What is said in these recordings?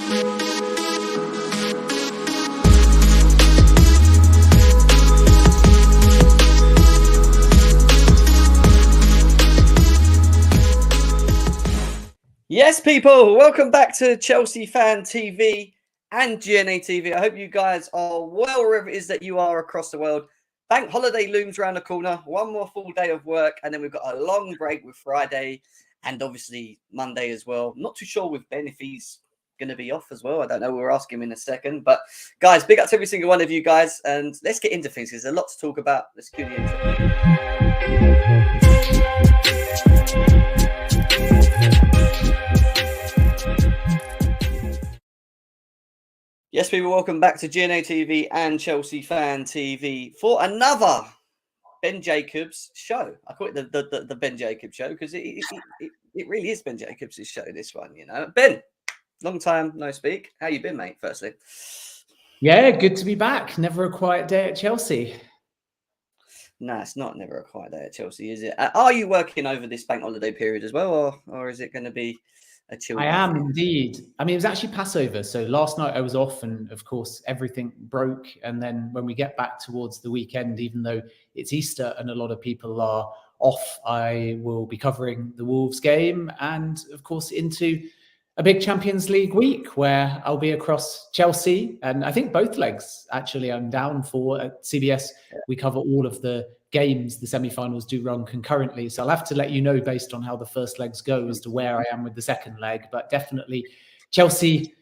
Yes, people, welcome back to Chelsea Fan TV and GNA TV. I hope you guys are well wherever it is that you are across the world. Bank holiday looms around the corner. One more full day of work, and then we've got a long break with Friday and obviously Monday as well. Not too sure with Ben if he's going to be off as well. I don't know. We'll ask him in a second. But guys, big up to every single one of you guys, and let's get into things. There's a lot to talk about. Let's cue the intro. Yes, people, welcome back to GNA TV and Chelsea Fan TV for another Ben Jacobs show. I call it the Ben Jacobs show because it really is Ben Jacobs' show, this one, you know. Ben, long time no speak. How you been, mate, firstly? Yeah, good to be back. Never a quiet day at Chelsea. No, it's not never a quiet day at Chelsea, is it? Are you working over this bank holiday period as well, or is it going to be a chill? I am indeed. I mean, it was actually Passover. So last night I was off and, of course, everything broke. And then when we get back towards the weekend, even though it's Easter and a lot of people are off, I will be covering the Wolves game and, of course, into a big Champions League week where I'll be across Chelsea. And I think both legs, actually, I'm down for. At CBS, we cover all of the games. The semi-finals do run concurrently. So I'll have to let you know based on how the first legs go as to where I am with the second leg. But definitely Chelsea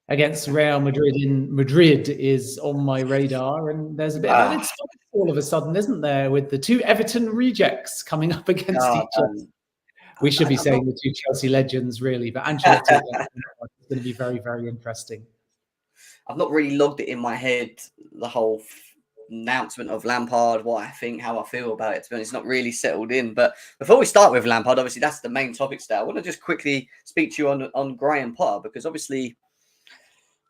against Real Madrid in Madrid is on my radar. And there's a bit of added spice all of a sudden, isn't there, with the two Everton rejects coming up against each other. We should be saying the two Chelsea legends, really, but Ancelotti is going to be very, very interesting. I've not really logged it in my head, the whole announcement of Lampard, what I think, how I feel about it. To be honest, it's not really settled in. But before we start with Lampard, obviously that's the main topic today. I want to just quickly speak to you on Graham Potter, because obviously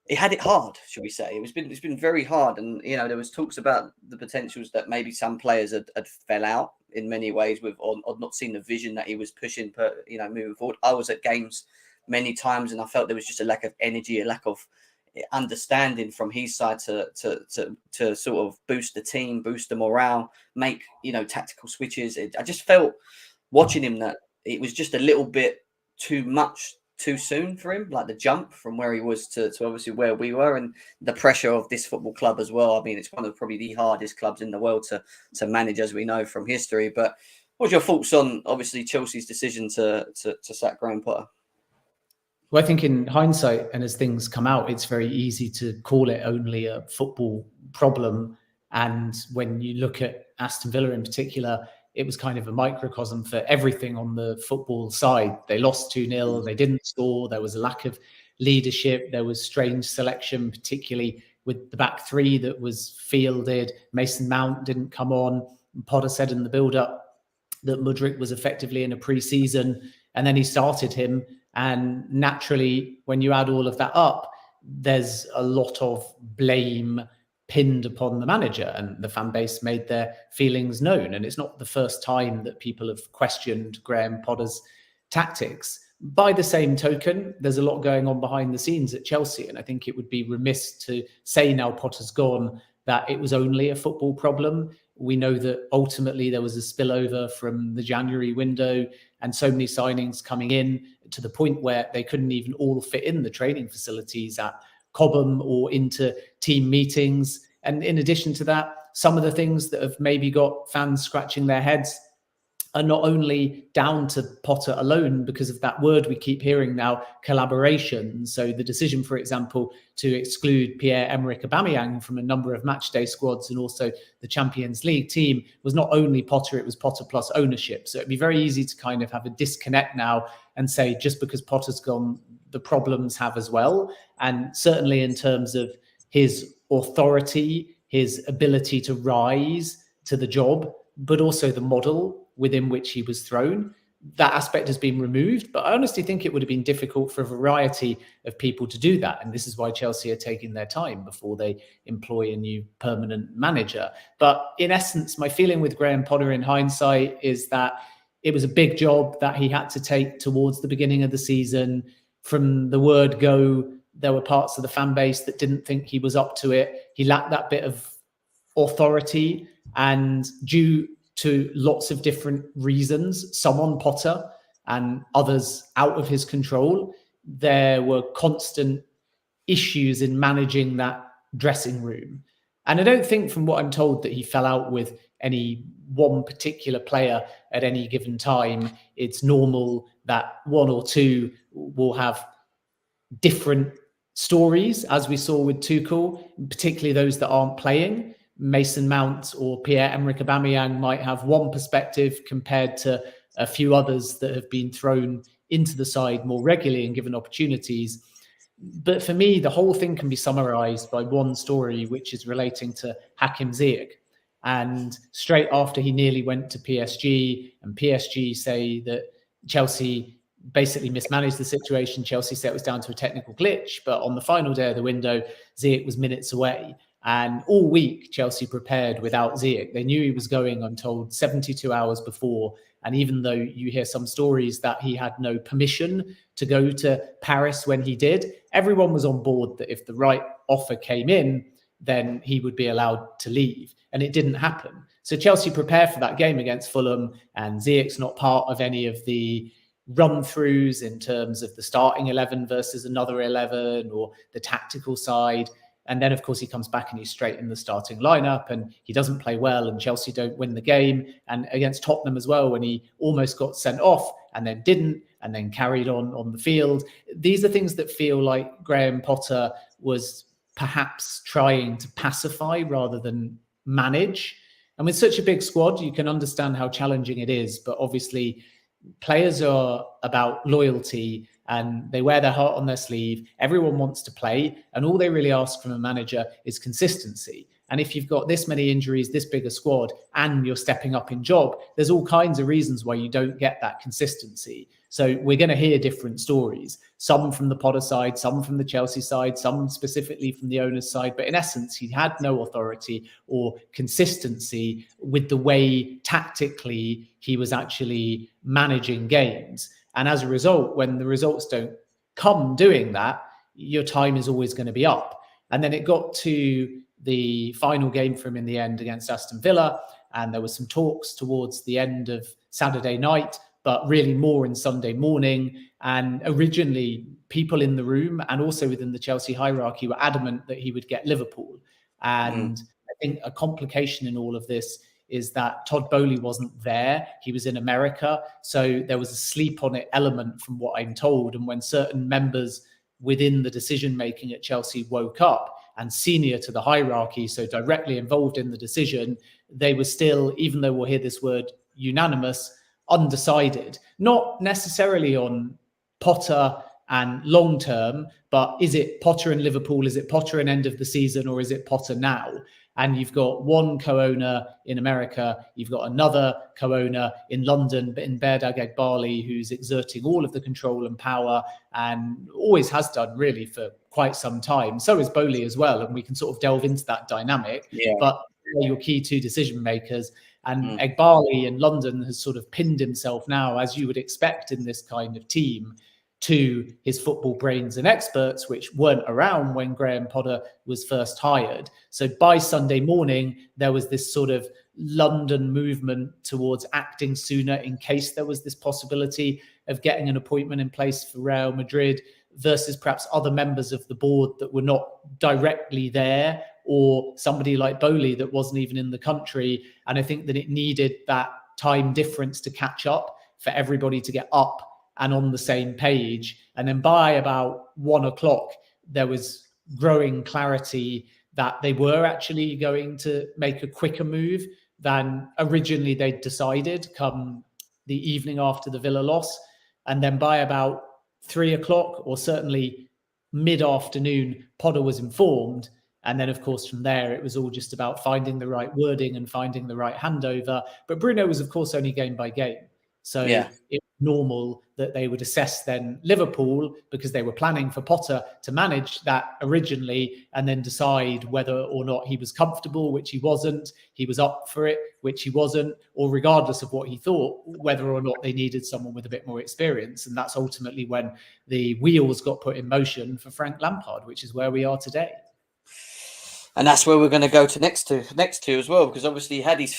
he had it hard, should we say. It's been very hard. And, you know, there was talks about the potentials that maybe some players had fell out in many ways with or not seeing the vision that he was pushing, moving forward. I was at games many times and I felt there was just a lack of energy, a lack of understanding from his side to sort of boost the team, boost the morale, make, tactical switches. I just felt watching him that it was just a little bit too much too soon for him, like the jump from where he was to obviously where we were, and the pressure of this football club as well. I mean, it's one of probably the hardest clubs in the world to manage, as we know from history. But what's your thoughts on obviously Chelsea's decision to sack Graham Potter? Well, I think in hindsight, and as things come out, it's very easy to call it only a football problem. And when you look at Aston Villa in particular, it was kind of a microcosm for everything on the football side. They lost 2-0, they didn't score, there was a lack of leadership, there was strange selection, particularly with the back three that was fielded. Mason Mount didn't come on. Potter said in the build-up that Mudryk was effectively in a pre-season, and then he started him. And naturally, when you add all of that up, there's a lot of blame pinned upon the manager, and the fan base made their feelings known. And it's not the first time that people have questioned Graham Potter's tactics. By the same token, there's a lot going on behind the scenes at Chelsea. And I think it would be remiss to say now Potter's gone that it was only a football problem. We know that ultimately there was a spillover from the January window and so many signings coming in to the point where they couldn't even all fit in the training facilities at Cobham or into team meetings. And in addition to that, some of the things that have maybe got fans scratching their heads are not only down to Potter alone because of that word we keep hearing now, collaboration. So the decision, for example, to exclude Pierre-Emerick Aubameyang from a number of matchday squads and also the Champions League team was not only Potter, it was Potter plus ownership. So it'd be very easy to kind of have a disconnect now and say just because Potter's gone, the problems have as well. And certainly in terms of his authority, his ability to rise to the job, but also the model within which he was thrown, that aspect has been removed. But I honestly think it would have been difficult for a variety of people to do that. And this is why Chelsea are taking their time before they employ a new permanent manager. But in essence, my feeling with Graham Potter in hindsight is that it was a big job that he had to take towards the beginning of the season. From the word go, There were parts of the fan base that didn't think he was up to it. He lacked that bit of authority, and due to lots of different reasons, some on Potter and others out of his control, there were constant issues in managing that dressing room. And I don't think, from what I'm told, that he fell out with any one particular player at any given time. It's normal that one or two will have different stories, as we saw with Tuchel, particularly those that aren't playing. Mason Mount or Pierre-Emerick Aubameyang might have one perspective compared to a few others that have been thrown into the side more regularly and given opportunities. But for me, the whole thing can be summarized by one story, which is relating to Hakim Ziyech. And straight after he nearly went to PSG, and PSG say that Chelsea basically mismanaged the situation. Chelsea said it was down to a technical glitch, but on the final day of the window, Ziyech was minutes away. And all week, Chelsea prepared without Ziyech. They knew he was going, I'm told, 72 hours before. And even though you hear some stories that he had no permission to go to Paris when he did, everyone was on board that if the right offer came in, then he would be allowed to leave. And it didn't happen. So Chelsea prepared for that game against Fulham, and Ziyech's not part of any of the run-throughs in terms of the starting 11 versus another 11 or the tactical side. And then, of course, he comes back and he's straight in the starting lineup, and he doesn't play well, and Chelsea don't win the game. And against Tottenham as well, when he almost got sent off and then didn't, and then carried on the field. These are things that feel like Graham Potter was perhaps trying to pacify rather than manage. And with such a big squad, you can understand how challenging it is. But obviously, players are about loyalty, and they wear their heart on their sleeve. Everyone wants to play, and all they really ask from a manager is consistency. And if you've got this many injuries, this big a squad, and you're stepping up in job, there's all kinds of reasons why you don't get that consistency. So we're going to hear different stories, some from the Potter side, some from the Chelsea side, some specifically from the owner's side. But in essence, he had no authority or consistency with the way tactically he was actually managing games. And as a result, when the results don't come doing that, your time is always going to be up. And then it got to the final game for him in the end against Aston Villa, and there was some talks towards the end of Saturday night, but really more in Sunday morning. And originally, people in the room and also within the Chelsea hierarchy were adamant that he would get Liverpool. And I think a complication in all of this is that Todd Boehly wasn't there. He was in America. So there was a sleep on it element from what I'm told. And when certain members within the decision-making at Chelsea woke up, and senior to the hierarchy, so directly involved in the decision, they were still, even though we'll hear this word unanimous, undecided. Not necessarily on Potter and long term, but is it Potter and Liverpool? Is it Potter and end of the season, or is it Potter now? And you've got one co-owner in America, you've got another co-owner in London, but in Behdad Eghbali, who's exerting all of the control and power, and always has done really for quite some time. So is Boehly as well, and we can sort of delve into that dynamic. Yeah. But they're your key two decision makers. And Eghbali in London has sort of pinned himself now, as you would expect in this kind of team, to his football brains and experts, which weren't around when Graham Potter was first hired. So by Sunday morning, there was this sort of London movement towards acting sooner in case there was this possibility of getting an appointment in place for Real Madrid, versus perhaps other members of the board that were not directly there, or somebody like Boehly that wasn't even in the country. And I think that it needed that time difference to catch up for everybody to get up and on the same page. And then by about 1 o'clock, there was growing clarity that they were actually going to make a quicker move than originally they'd decided come the evening after the Villa loss. And then by about 3 o'clock, or certainly mid-afternoon, Potter was informed. And then, of course, from there, it was all just about finding the right wording and finding the right handover. But Bruno was, of course, only game by game. So It was normal that they would assess then Liverpool, because they were planning for Potter to manage that originally and then decide whether or not he was comfortable, which he wasn't, he was up for it, which he wasn't, or regardless of what he thought, whether or not they needed someone with a bit more experience. And that's ultimately when the wheels got put in motion for Frank Lampard, which is where we are today. And that's where we're going to go to next to as well, because obviously he had his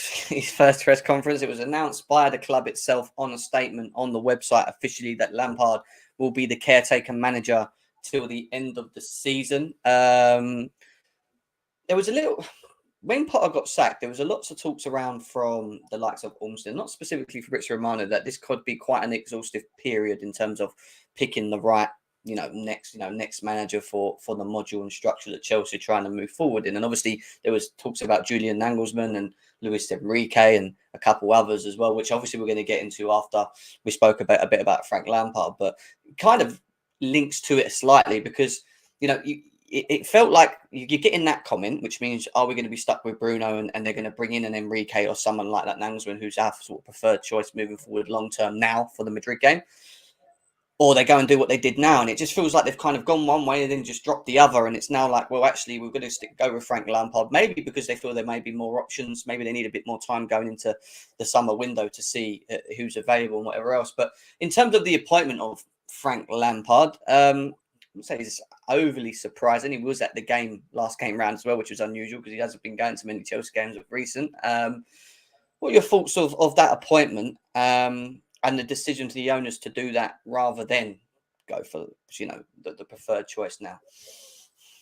first press conference. It was announced by the club itself on a statement on the website officially that Lampard will be the caretaker manager till the end of the season. There was a little... When Potter got sacked, there was a lots of talks around from the likes of Ormston, not specifically for Fabrizio Romano, that this could be quite an exhaustive period in terms of picking the right, next manager for the module and structure that Chelsea are trying to move forward in. And obviously there was talks about Julian Nagelsmann and Luis Enrique and a couple others as well, which obviously we're going to get into after we spoke a bit about Frank Lampard, but kind of links to it slightly because, it felt like you're getting that comment, which means, are we going to be stuck with Bruno and they're going to bring in an Enrique or someone like that Nagelsmann, who's our sort of preferred choice moving forward long term now for the Madrid game? Or they go and do what they did now. And it just feels like they've kind of gone one way and then just dropped the other. And it's now like, well, actually, we're going to go with Frank Lampard, maybe because they feel there may be more options. Maybe they need a bit more time going into the summer window to see who's available and whatever else. But in terms of the appointment of Frank Lampard, I would say he's overly surprising. He was at the last game round as well, which was unusual because he hasn't been going to many Chelsea games of recent. What are your thoughts of that appointment and the decision to the owners to do that rather than go for, the preferred choice now?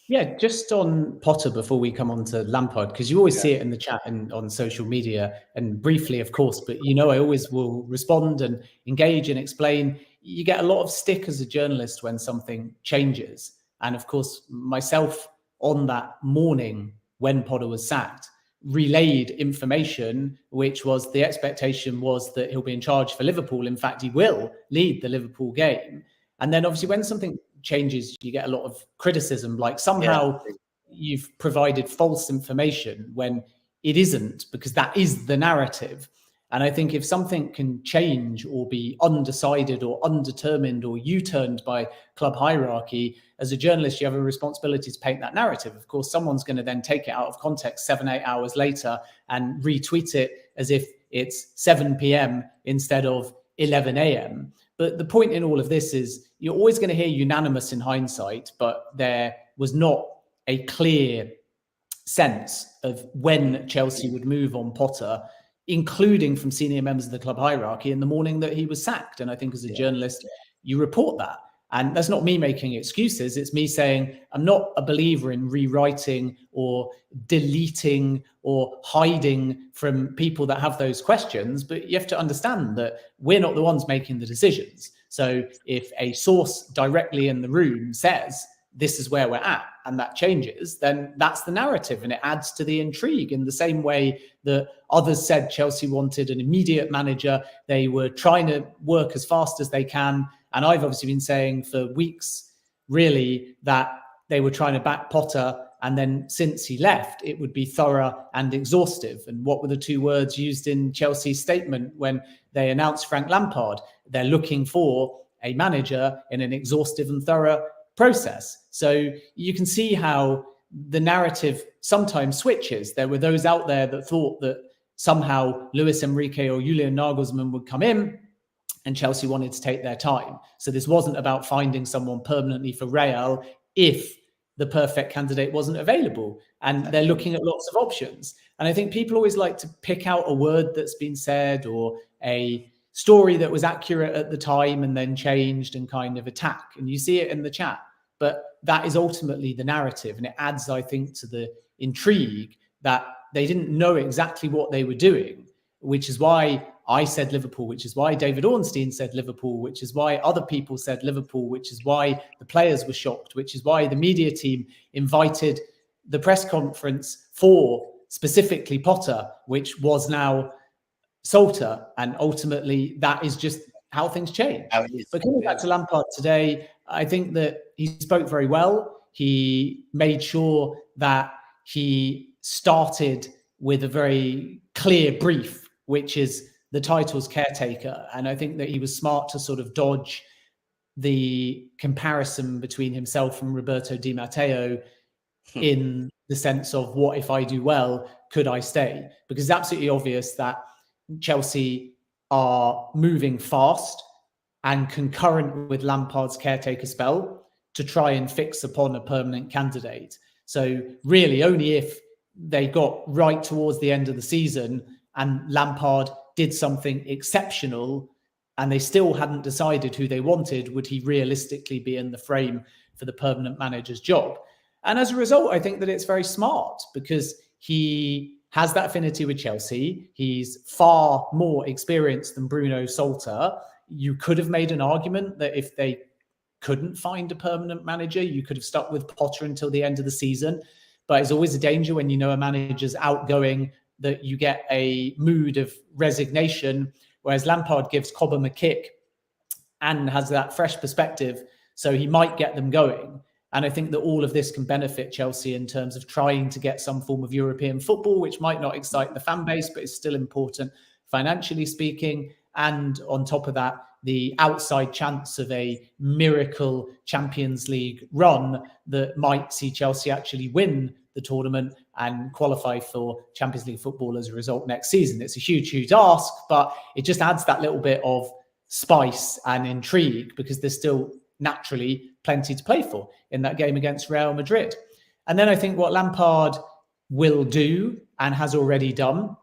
Yeah, just on Potter before we come on to Lampard, because you always see it in the chat and on social media and briefly, of course, but I always will respond and engage and explain. You get a lot of stick as a journalist when something changes. And of course, myself on that morning when Potter was sacked, relayed information, which was the expectation was that he'll be in charge for Liverpool. In fact, he will lead the Liverpool game. And then obviously when something changes, you get a lot of criticism, like somehow you've provided false information when it isn't, because that is the narrative. And I think if something can change or be undecided or undetermined or U-turned by club hierarchy, as a journalist, you have a responsibility to paint that narrative. Of course, someone's going to then take it out of context 7-8 hours later and retweet it as if it's 7 p.m. instead of 11 a.m. But the point in all of this is you're always going to hear unanimous in hindsight, but there was not a clear sense of when Chelsea would move on Potter, including from senior members of the club hierarchy in the morning that he was sacked. And I think as a journalist, you report that. And that's not me making excuses. It's me saying I'm not a believer in rewriting or deleting or hiding from people that have those questions. But you have to understand that we're not the ones making the decisions. So if a source directly in the room says this is where we're at and that changes, then that's the narrative and it adds to the intrigue in the same way that others said Chelsea wanted an immediate manager. They were trying to work as fast as they can. And I've obviously been saying for weeks, really, that they were trying to back Potter. And then since he left, it would be thorough and exhaustive. And what were the two words used in Chelsea's statement when they announced Frank Lampard? They're looking for a manager in an exhaustive and thorough process. So you can see how the narrative sometimes switches. There were those out there that thought that somehow Luis Enrique or Julian Nagelsmann would come in and Chelsea wanted to take their time. So this wasn't about finding someone permanently for Real if the perfect candidate wasn't available. And they're looking at lots of options. And I think people always like to pick out a word that's been said or a story that was accurate at the time and then changed and kind of attack. And you see it in the chat. But that is ultimately the narrative. And it adds, I think, to the intrigue that they didn't know exactly what they were doing, which is why I said Liverpool, which is why David Ornstein said Liverpool, which is why other people said Liverpool, which is why the players were shocked, which is why the media team invited the press conference for specifically Potter, which was now Salter. And ultimately, that is just how things change. But coming back to Lampard today, I think that he spoke very well. He made sure that he started with a very clear brief, which is the title's caretaker. And I think that he was smart to sort of dodge the comparison between himself and Roberto Di Matteo in the sense of, what if I do well, could I stay? Because it's absolutely obvious that Chelsea are moving fast and concurrent with Lampard's caretaker spell to try and fix upon a permanent candidate. So really only if they got right towards the end of the season and Lampard did something exceptional and they still hadn't decided who they wanted, would he realistically be in the frame for the permanent manager's job. And as a result, I think that it's very smart because he has that affinity with Chelsea. He's far more experienced than Bruno Solter. You could have made an argument that if they couldn't find a permanent manager, you could have stuck with Potter until the end of the season. But it's always a danger when you know a manager's outgoing that you get a mood of resignation, whereas Lampard gives Cobham a kick and has that fresh perspective. So he might get them going. And I think that all of this can benefit Chelsea in terms of trying to get some form of European football, which might not excite the fan base, but is still important financially speaking. And on top of that, the outside chance of a miracle Champions League run that might see Chelsea actually win the tournament and qualify for Champions League football as a result next season. It's a huge, huge ask, but it just adds that little bit of spice and intrigue because there's still naturally plenty to play for in that game against Real Madrid. And then I think what Lampard will do and has already done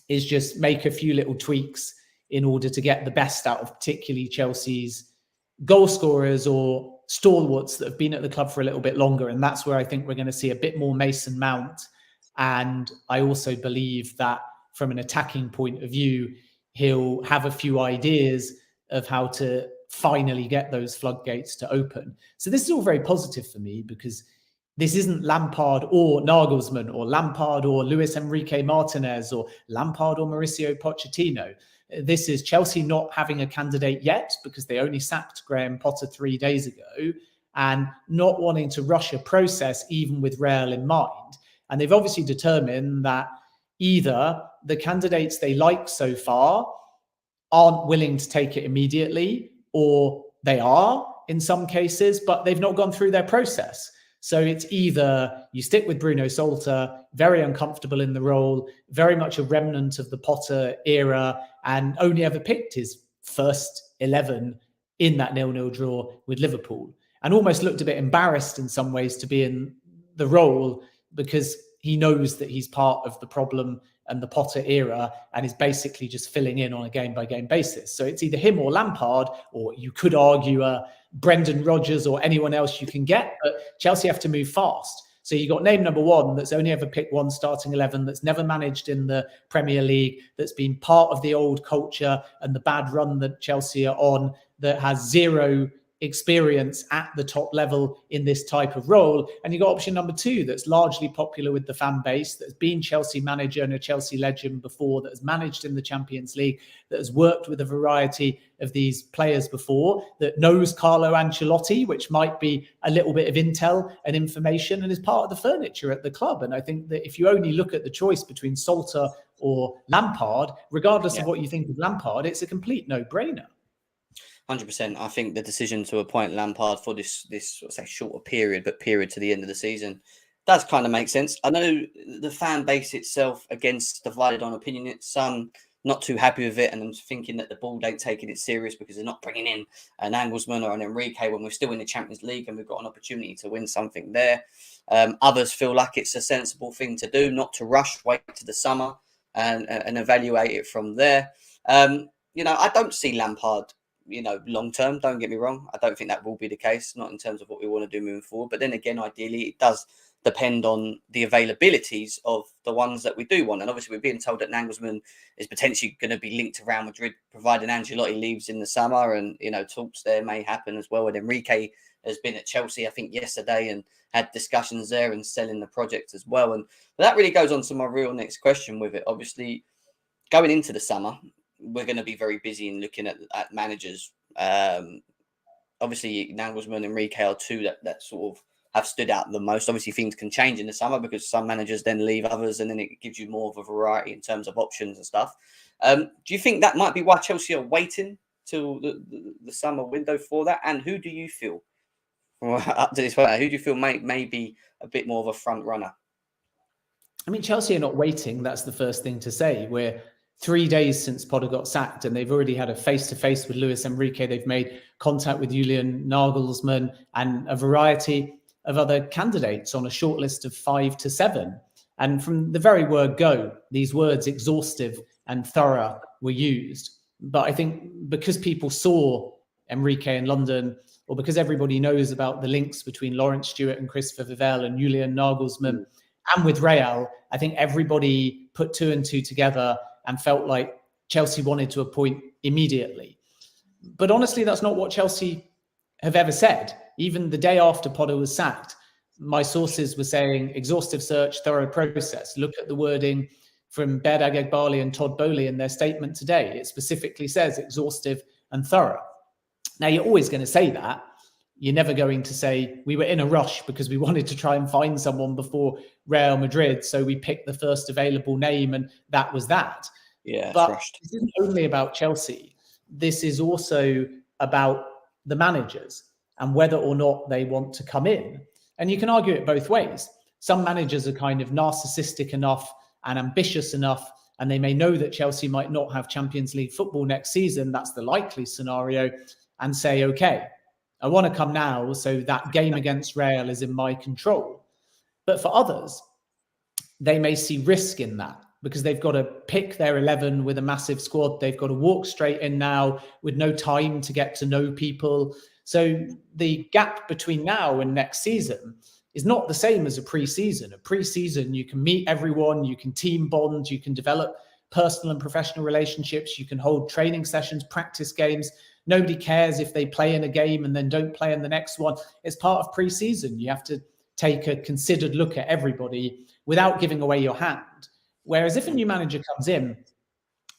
is just make a few little tweaks in order to get the best out of particularly Chelsea's goal scorers or stalwarts that have been at the club for a little bit longer. And that's where I think we're going to see a bit more Mason Mount. And I also believe that from an attacking point of view, he'll have a few ideas of how to finally get those floodgates to open. So this is all very positive for me because this isn't Lampard or Nagelsmann or Lampard or Luis Enrique Martinez or Lampard or Mauricio Pochettino. This is Chelsea not having a candidate yet because they only sacked Graham Potter 3 days ago and not wanting to rush a process even with Real in mind. And they've obviously determined that either the candidates they like so far aren't willing to take it immediately, or they are in some cases, but they've not gone through their process. So it's either you stick with Bruno Solter, very uncomfortable in the role, very much a remnant of the Potter era, and only ever picked his first 11 in that 0-0 draw with Liverpool, and almost looked a bit embarrassed in some ways to be in the role because he knows that he's part of the problem and the Potter era and is basically just filling in on a game-by-game basis. So it's either him or Lampard, or you could argue Brendan Rodgers or anyone else you can get, but Chelsea have to move fast. So you got name number one that's only ever picked one starting 11, that's never managed in the Premier League, that's been part of the old culture and the bad run that Chelsea are on, that has zero experience at the top level in this type of role. And you got option number two that's largely popular with the fan base, that's been Chelsea manager and a Chelsea legend before, that has managed in the Champions League, that has worked with a variety of these players before, that knows Carlo Ancelotti, which might be a little bit of intel and information, and is part of the furniture at the club. And I think that if you only look at the choice between Solter or Lampard, regardless of what you think of Lampard, it's a complete no-brainer. 100%. I think the decision to appoint Lampard for this let's say shorter period, but period to the end of the season, does kind of make sense. I know the fan base itself against divided on opinion. It's some not too happy with it, and I'm thinking that the board ain't taking it serious because they're not bringing in an Nagelsmann or an Enrique when we're still in the Champions League and we've got an opportunity to win something there. Others feel like it's a sensible thing to do, not to rush, wait to the summer and evaluate it from there. I don't see Lampard long term, don't get me wrong. I don't think that will be the case, not in terms of what we want to do moving forward. But then again, ideally, it does depend on the availabilities of the ones that we do want. And obviously, we're being told that Nagelsmann is potentially going to be linked to Real Madrid, providing Ancelotti leaves in the summer. And, talks there may happen as well. And Enrique has been at Chelsea, I think, yesterday and had discussions there and selling the project as well. And that really goes on to my real next question with it. Obviously, going into the summer, we're going to be very busy in looking at managers. Obviously, Nagelsmann and Enrique are two that sort of have stood out the most? Obviously, things can change in the summer because some managers then leave others, and then it gives you more of a variety in terms of options and stuff. Do you think that might be why Chelsea are waiting till the summer window for that? And who do you feel, up to this point, who do you feel may be a bit more of a front runner? I mean, Chelsea are not waiting. That's the first thing to say. We're 3 days since Potter got sacked, and they've already had a face-to-face with Luis Enrique. They've made contact with Julian Nagelsmann and a variety of other candidates on a shortlist of 5 to 7. And from the very word go, these words exhaustive and thorough were used. But I think because people saw Enrique in London, or because everybody knows about the links between Lawrence Stewart and Christopher Vivell and Julian Nagelsmann, and with Real, I think everybody put 2 and 2 together and felt like Chelsea wanted to appoint immediately. But honestly, that's not what Chelsea have ever said. Even the day after Potter was sacked, my sources were saying exhaustive search, thorough process. Look at the wording from Behrad Eghbali and Todd Boehly in their statement today. It specifically says exhaustive and thorough. Now, you're always going to say that. You're never going to say we were in a rush because we wanted to try and find someone before Real Madrid, so we picked the first available name and that was that. Yeah, but rushed. This isn't only about Chelsea. This is also about the managers and whether or not they want to come in. And you can argue it both ways. Some managers are kind of narcissistic enough and ambitious enough, and they may know that Chelsea might not have Champions League football next season. That's the likely scenario, and say, okay, I want to come now, so that game against Real is in my control. But for others, they may see risk in that because they've got to pick their 11 with a massive squad. They've got to walk straight in now with no time to get to know people. So the gap between now and next season is not the same as a pre-season. A pre-season, you can meet everyone, you can team bond, you can develop personal and professional relationships, you can hold training sessions, practice games. Nobody cares if they play in a game and then don't play in the next one. It's part of pre-season. You have to take a considered look at everybody without giving away your hand. Whereas if a new manager comes in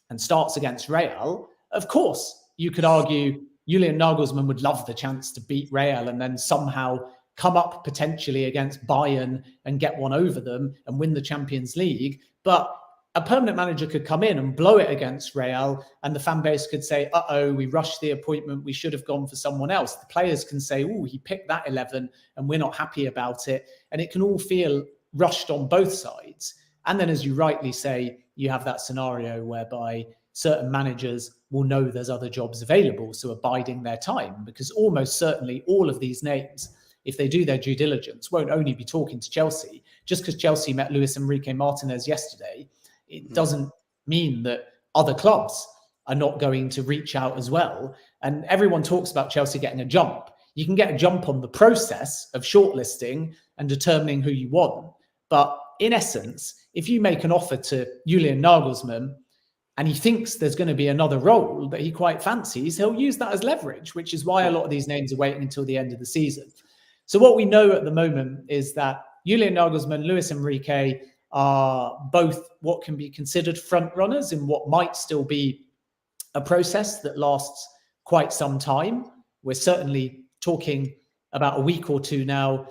and starts against Real, of course, you could argue Julian Nagelsmann would love the chance to beat Real and then somehow come up potentially against Bayern and get one over them and win the Champions League. But a permanent manager could come in and blow it against Real, and the fan base could say, uh-oh, we rushed the appointment, we should have gone for someone else. The players can say, oh, he picked that 11 and we're not happy about it. And it can all feel rushed on both sides. And then, as you rightly say, you have that scenario whereby certain managers will know there's other jobs available, so abiding their time, because almost certainly all of these names, if they do their due diligence, won't only be talking to Chelsea. Just because Chelsea met Luis Enrique Martinez yesterday, it doesn't mean that other clubs are not going to reach out as well. And everyone talks about Chelsea getting a jump. You can get a jump on the process of shortlisting and determining who you want. But in essence, if you make an offer to Julian Nagelsmann and he thinks there's going to be another role that he quite fancies, he'll use that as leverage, which is why a lot of these names are waiting until the end of the season. So what we know at the moment is that Julian Nagelsmann, Luis Enrique are both what can be considered front runners in what might still be a process that lasts quite some time. We're certainly talking about a week or two now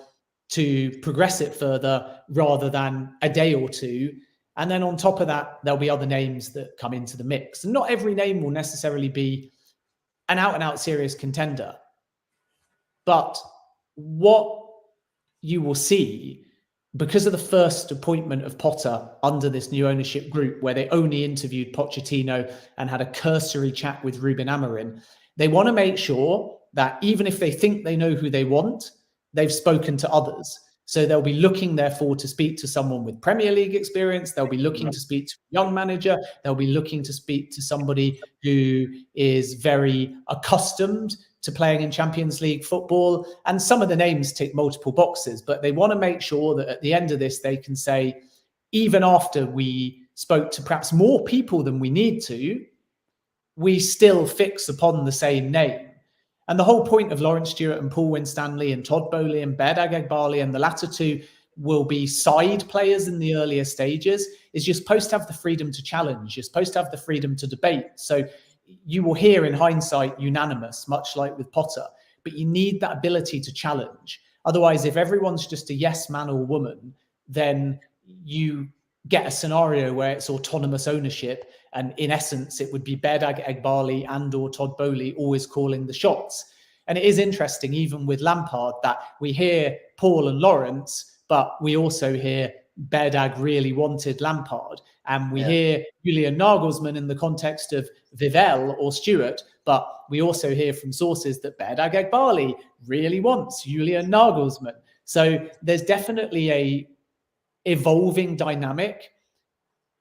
to progress it further rather than a day or two. And then on top of that, there'll be other names that come into the mix. And not every name will necessarily be an out-and-out serious contender. But what you will see, because of the first appointment of Potter under this new ownership group, where they only interviewed Pochettino and had a cursory chat with Ruben Amorim, they want to make sure that even if they think they know who they want, they've spoken to others. So they'll be looking, therefore, to speak to someone with Premier League experience. They'll be looking to speak to a young manager. They'll be looking to speak to somebody who is very accustomed to playing in Champions League football. And some of the names tick multiple boxes, but they want to make sure that at the end of this, they can say, even after we spoke to perhaps more people than we need to, we still fix upon the same name. And the whole point of Lawrence Stewart and Paul Winstanley and Todd Boehly and Behrad Eghbali, and the latter two will be side players in the earlier stages, is you're supposed to have the freedom to challenge. You're supposed to have the freedom to debate. So you will hear in hindsight unanimous, much like with Potter, but you need that ability to challenge. Otherwise, if everyone's just a yes man or woman, then you get a scenario where it's autonomous ownership. And in essence, it would be Behrad Eghbali and or Todd Boehly always calling the shots. And it is interesting, even with Lampard, that we hear Paul and Lawrence, but we also hear Behrad really wanted Lampard. And we hear Julian Nagelsmann in the context of Vivell or Stewart, but we also hear from sources that Behrad Eghbali really wants Julian Nagelsmann. So there's definitely a evolving dynamic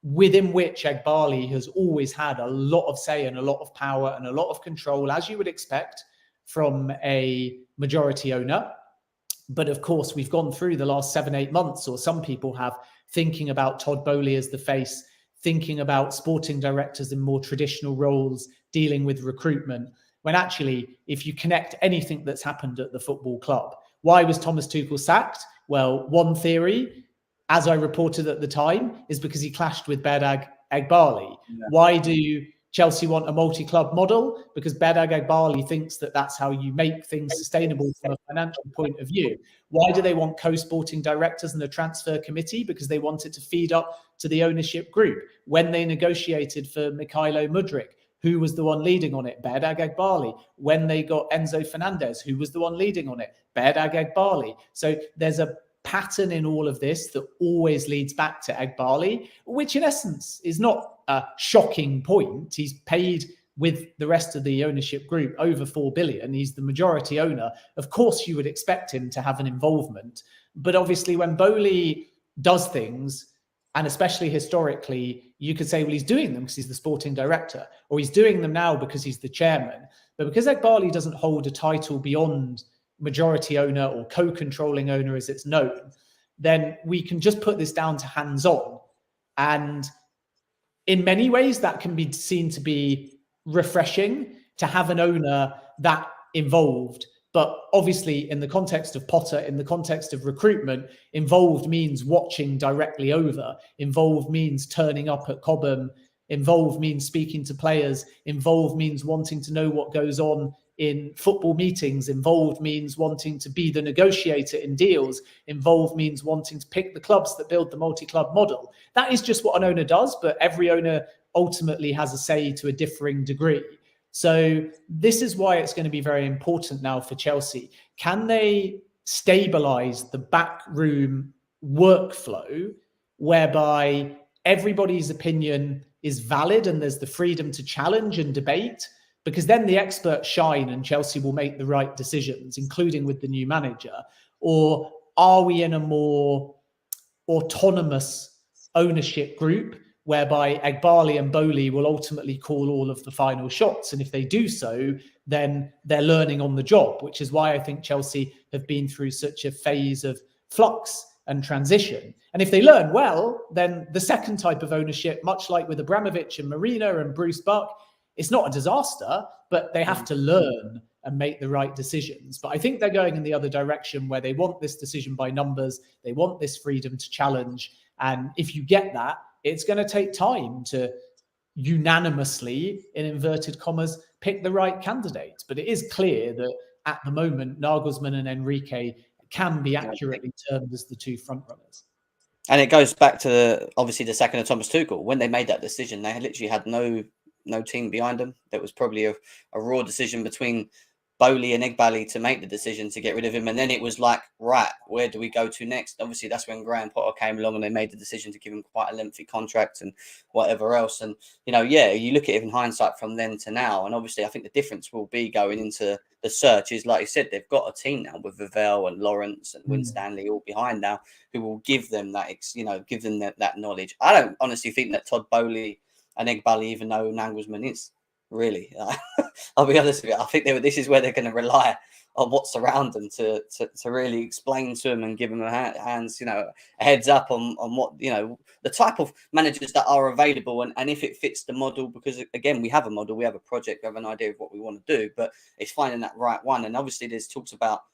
within which Eghbali has always had a lot of say and a lot of power and a lot of control, as you would expect from a majority owner. But of course, we've gone through the last 7-8 months, or some people have, thinking about Todd Boehly as the face, thinking about sporting directors in more traditional roles, dealing with recruitment, when actually, if you connect anything that's happened at the football club, why was Thomas Tuchel sacked? Well, one theory, as I reported at the time, is because he clashed with Behrad Eghbali. Yeah. Why do Chelsea want a multi-club model? Because Behrad Eghbali thinks that that's how you make things sustainable from a financial point of view. Why do they want co-sporting directors and a transfer committee? Because they want it to feed up to the ownership group. When they negotiated for Mikhailo Mudryk, who was the one leading on it? Behrad Eghbali. When they got Enzo Fernandez, who was the one leading on it? Behrad Eghbali. So there's a pattern in all of this that always leads back to Eghbali, which in essence is not a shocking point. He's paid with the rest of the ownership group over 4 billion. He's the majority owner. Of course, you would expect him to have an involvement. But obviously, when Boehly does things, and especially historically, you could say, well, he's doing them because he's the sporting director, or he's doing them now because he's the chairman. But because Eghbali doesn't hold a title beyond majority owner or co-controlling owner as it's known, then we can just put this down to hands-on. And in many ways, that can be seen to be refreshing to have an owner that involved. But obviously, in the context of Potter, in the context of recruitment, involved means watching directly over. Involved means turning up at Cobham. Involved means speaking to players. Involved means wanting to know what goes on in football meetings. Involved means wanting to be the negotiator in deals. Involved means wanting to pick the clubs that build the multi-club model. That is just what an owner does, but every owner ultimately has a say to a differing degree. So this is why it's going to be very important now for Chelsea. Can they stabilize the backroom workflow whereby everybody's opinion is valid and there's the freedom to challenge and debate? Because then the experts shine and Chelsea will make the right decisions, including with the new manager. Or are we in a more autonomous ownership group whereby Eghbali and Boehly will ultimately call all of the final shots? And if they do so, then they're learning on the job, which is why I think Chelsea have been through such a phase of flux and transition. And if they learn well, then the second type of ownership, much like with Abramovich and Marina and Bruce Buck, it's not a disaster, but they have to learn and make the right decisions. But I think they're going in the other direction where they want this decision by numbers. They want this freedom to challenge. And if you get that, it's going to take time to unanimously, in inverted commas, pick the right candidate. But it is clear that at the moment, Nagelsmann and Enrique can be accurately termed as the two frontrunners. And it goes back to, obviously, the second of Thomas Tuchel. When they made that decision, they literally had no team behind them. That was probably a raw decision between Boehly and Eghbali to make the decision to get rid of him. And then it was like, right, where do we go to next? Obviously, that's when Graham Potter came along and they made the decision to give him quite a lengthy contract and whatever else. And, you you look at it in hindsight from then to now. And obviously, I think the difference will be going into the search is, like you said, they've got a team now with Vivell and Lawrence and Winstanley all behind now who will give them that, give them that knowledge. I don't honestly think that Todd Boehly and Eghbali, even though Nagelsmann is, really. I'll be honest with you. I think this is where they're going to rely on what's around them to really explain to them and give them a heads up on what, the type of managers that are available and if it fits the model, because again, we have a model, we have a project, we have an idea of what we want to do, but it's finding that right one. And obviously there's talks about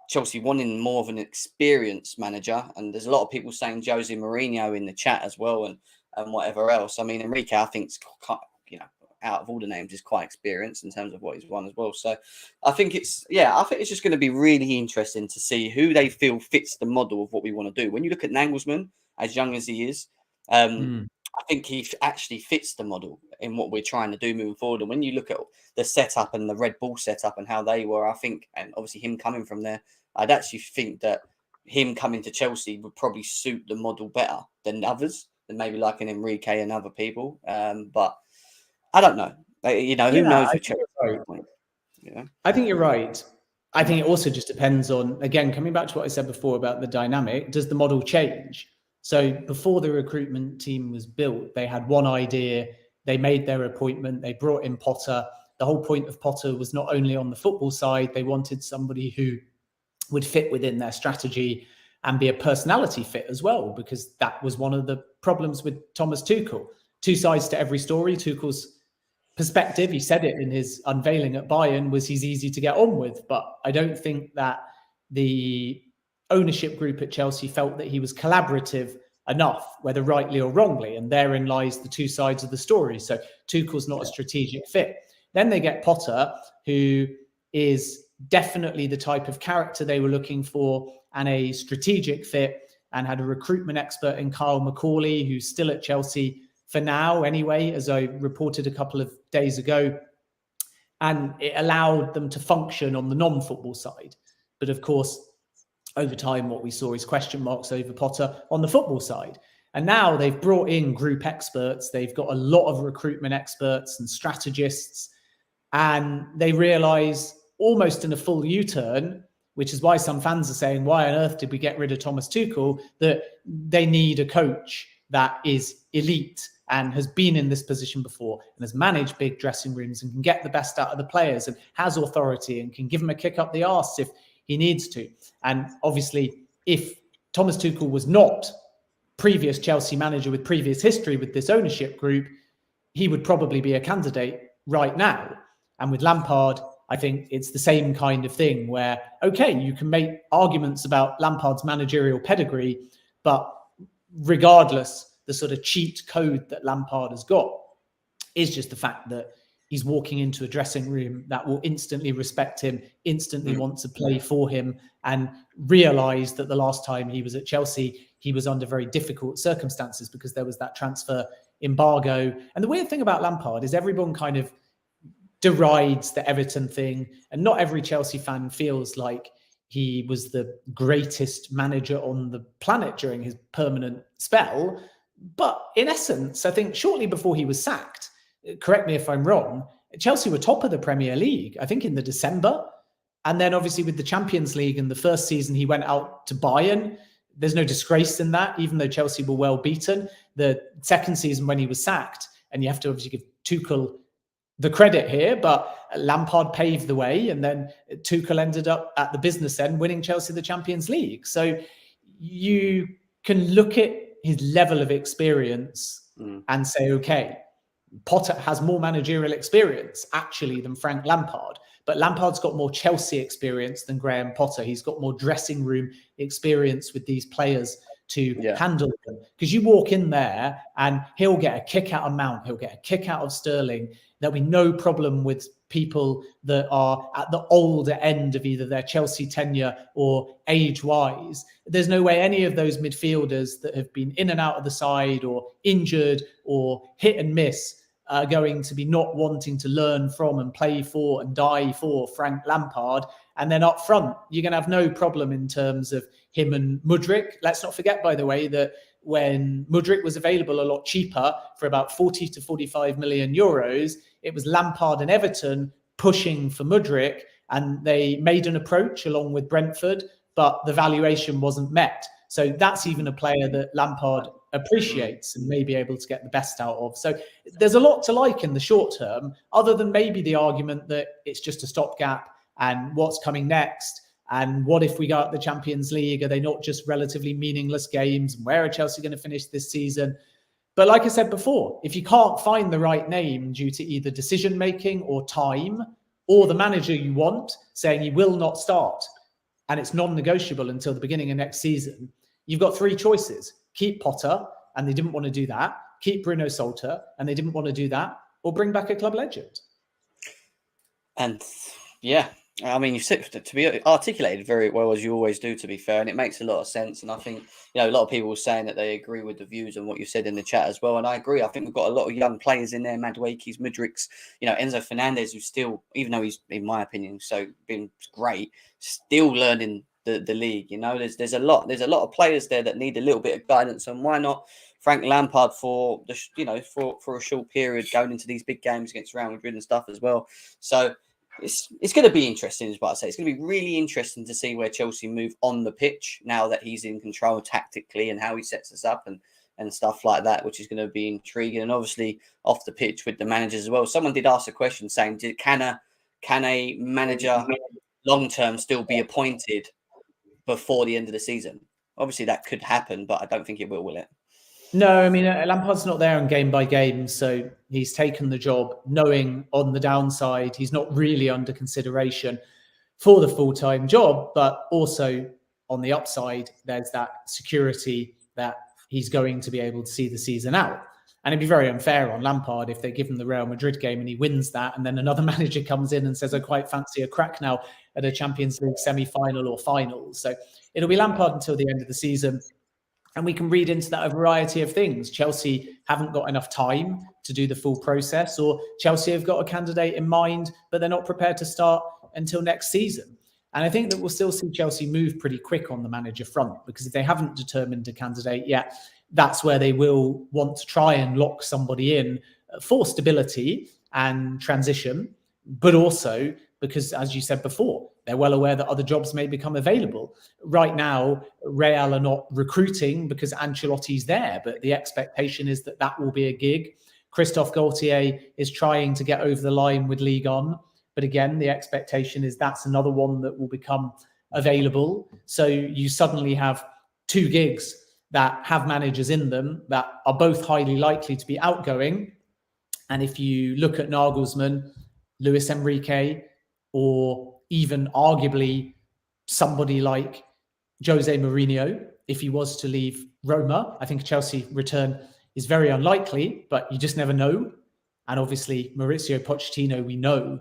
Chelsea wanting more of an experienced manager. And there's a lot of people saying Jose Mourinho in the chat as well and whatever else. I mean, Enrique, I think, out of all the names, is quite experienced in terms of what he's won as well. So I think it's just going to be really interesting to see who they feel fits the model of what we want to do. When you look at Nagelsmann, as young as he is, I think he actually fits the model in what we're trying to do moving forward. And when you look at the setup and the Red Bull setup and how they were, I think, and obviously him coming from there, I'd actually think that him coming to Chelsea would probably suit the model better than others, than maybe like an Enrique and other people. But I don't know. Who knows with Chelsea? Right. I think you're right. I think it also just depends on, again, coming back to what I said before about the dynamic, does the model change? So before the recruitment team was built, they had one idea, they made their appointment, they brought in Potter. The whole point of Potter was not only on the football side, they wanted somebody who would fit within their strategy and be a personality fit as well, because that was one of the problems with Thomas Tuchel. Two sides to every story. Tuchel's perspective, he said it in his unveiling at Bayern, was he's easy to get on with. But I don't think that the ownership group at Chelsea felt that he was collaborative enough, whether rightly or wrongly. And therein lies the two sides of the story. So Tuchel's not a strategic fit. Then they get Potter, who is definitely the type of character they were looking for and a strategic fit, and had a recruitment expert in Kyle McCauley, who's still at Chelsea for now anyway, as I reported a couple of days ago. And it allowed them to function on the non-football side. But of course, over time, what we saw is question marks over Potter on the football side. And now they've brought in group experts. They've got a lot of recruitment experts and strategists. And they realize almost in a full U-turn, which is why some fans are saying, why on earth did we get rid of Thomas Tuchel, that they need a coach that is elite and has been in this position before and has managed big dressing rooms and can get the best out of the players and has authority and can give them a kick up the arse if he needs to. And obviously, if Thomas Tuchel was not previous Chelsea manager with previous history with this ownership group, he would probably be a candidate right now. And with Lampard, I think it's the same kind of thing where, okay, you can make arguments about Lampard's managerial pedigree, but regardless, the sort of cheat code that Lampard has got is just the fact that he's walking into a dressing room that will instantly respect him, instantly want to play for him, and realize that the last time he was at Chelsea, he was under very difficult circumstances because there was that transfer embargo. And the weird thing about Lampard is everyone kind of derides the Everton thing, and not every Chelsea fan feels like he was the greatest manager on the planet during his permanent spell. But in essence, I think shortly before he was sacked, correct me if I'm wrong, Chelsea were top of the Premier League, I think in the December. And then obviously with the Champions League in the first season, he went out to Bayern. There's no disgrace in that, even though Chelsea were well beaten. The second season when he was sacked, and you have to obviously give Tuchel the credit here, but Lampard paved the way, and then Tuchel ended up at the business end winning Chelsea the Champions League. So you can look at his level of experience and say, okay, Potter has more managerial experience actually than Frank Lampard, but Lampard's got more Chelsea experience than Graham Potter. He's got more dressing room experience with these players to handle them. Because you walk in there and he'll get a kick out of Mount, he'll get a kick out of Sterling. There'll be no problem with people that are at the older end of either their Chelsea tenure or age-wise. There's no way any of those midfielders that have been in and out of the side or injured or hit and miss are going to be not wanting to learn from and play for and die for Frank Lampard. And then up front, you're going to have no problem in terms of him and Mudryk. Let's not forget, by the way, that when Mudryk was available a lot cheaper for about 40 to 45 million euros, it was Lampard and Everton pushing for Mudryk, and they made an approach along with Brentford, but the valuation wasn't met. So that's even a player that Lampard appreciates and may be able to get the best out of. So there's a lot to like in the short term, other than maybe the argument that it's just a stopgap and what's coming next. And what if we go out the Champions League? Are they not just relatively meaningless games? And where are Chelsea going to finish this season? But like I said before, if you can't find the right name due to either decision-making or time, or the manager you want saying he will not start, and it's non-negotiable until the beginning of next season, you've got three choices. Keep Potter, and they didn't want to do that. Keep Bruno Salter, and they didn't want to do that. or bring back a club legend. And yeah, I mean, you've said to be articulated very well, as you always do, to be fair, and it makes a lot of sense. And I think, a lot of people were saying that they agree with the views and what you said in the chat as well. And I agree. I think we've got a lot of young players in there, Madueke's, Mudrik's, Enzo Fernandez, who's still, even though he's, in my opinion, been great, still learning the league. There's a lot of players there that need a little bit of guidance, and why not Frank Lampard for for a short period going into these big games against Real Madrid and stuff as well. So it's going to be interesting, is what I say. It's going to be really interesting to see where Chelsea move on the pitch now that he's in control tactically, and how he sets us up and stuff like that, which is going to be intriguing. And obviously off the pitch with the managers as well. Someone did ask a question saying, can a manager long term still be appointed before the end of the season? Obviously that could happen, but I don't think it will it? No, I mean, Lampard's not there on game by game, so he's taken the job knowing on the downside he's not really under consideration for the full-time job, but also on the upside, there's that security that he's going to be able to see the season out. And it'd be very unfair on Lampard if they give him the Real Madrid game and he wins that, and then another manager comes in and says, I quite fancy a crack now at a Champions League semi-final or final. So it'll be Lampard until the end of the season. And we can read into that a variety of things. Chelsea haven't got enough time to do the full process, or Chelsea have got a candidate in mind, but they're not prepared to start until next season. And I think that we'll still see Chelsea move pretty quick on the manager front, because if they haven't determined a candidate yet, that's where they will want to try and lock somebody in for stability and transition, but also because, as you said before, they're well aware that other jobs may become available. Right now, Real are not recruiting because Ancelotti's there, but the expectation is that that will be a gig. Christophe Gaultier is trying to get over the line with Ligue 1, but again, the expectation is that's another one that will become available. So you suddenly have two gigs that have managers in them that are both highly likely to be outgoing. And if you look at Nagelsmann, Luis Enrique, or even arguably somebody like Jose Mourinho, if he was to leave Roma, I think a Chelsea return is very unlikely, but you just never know. And obviously Mauricio Pochettino, we know,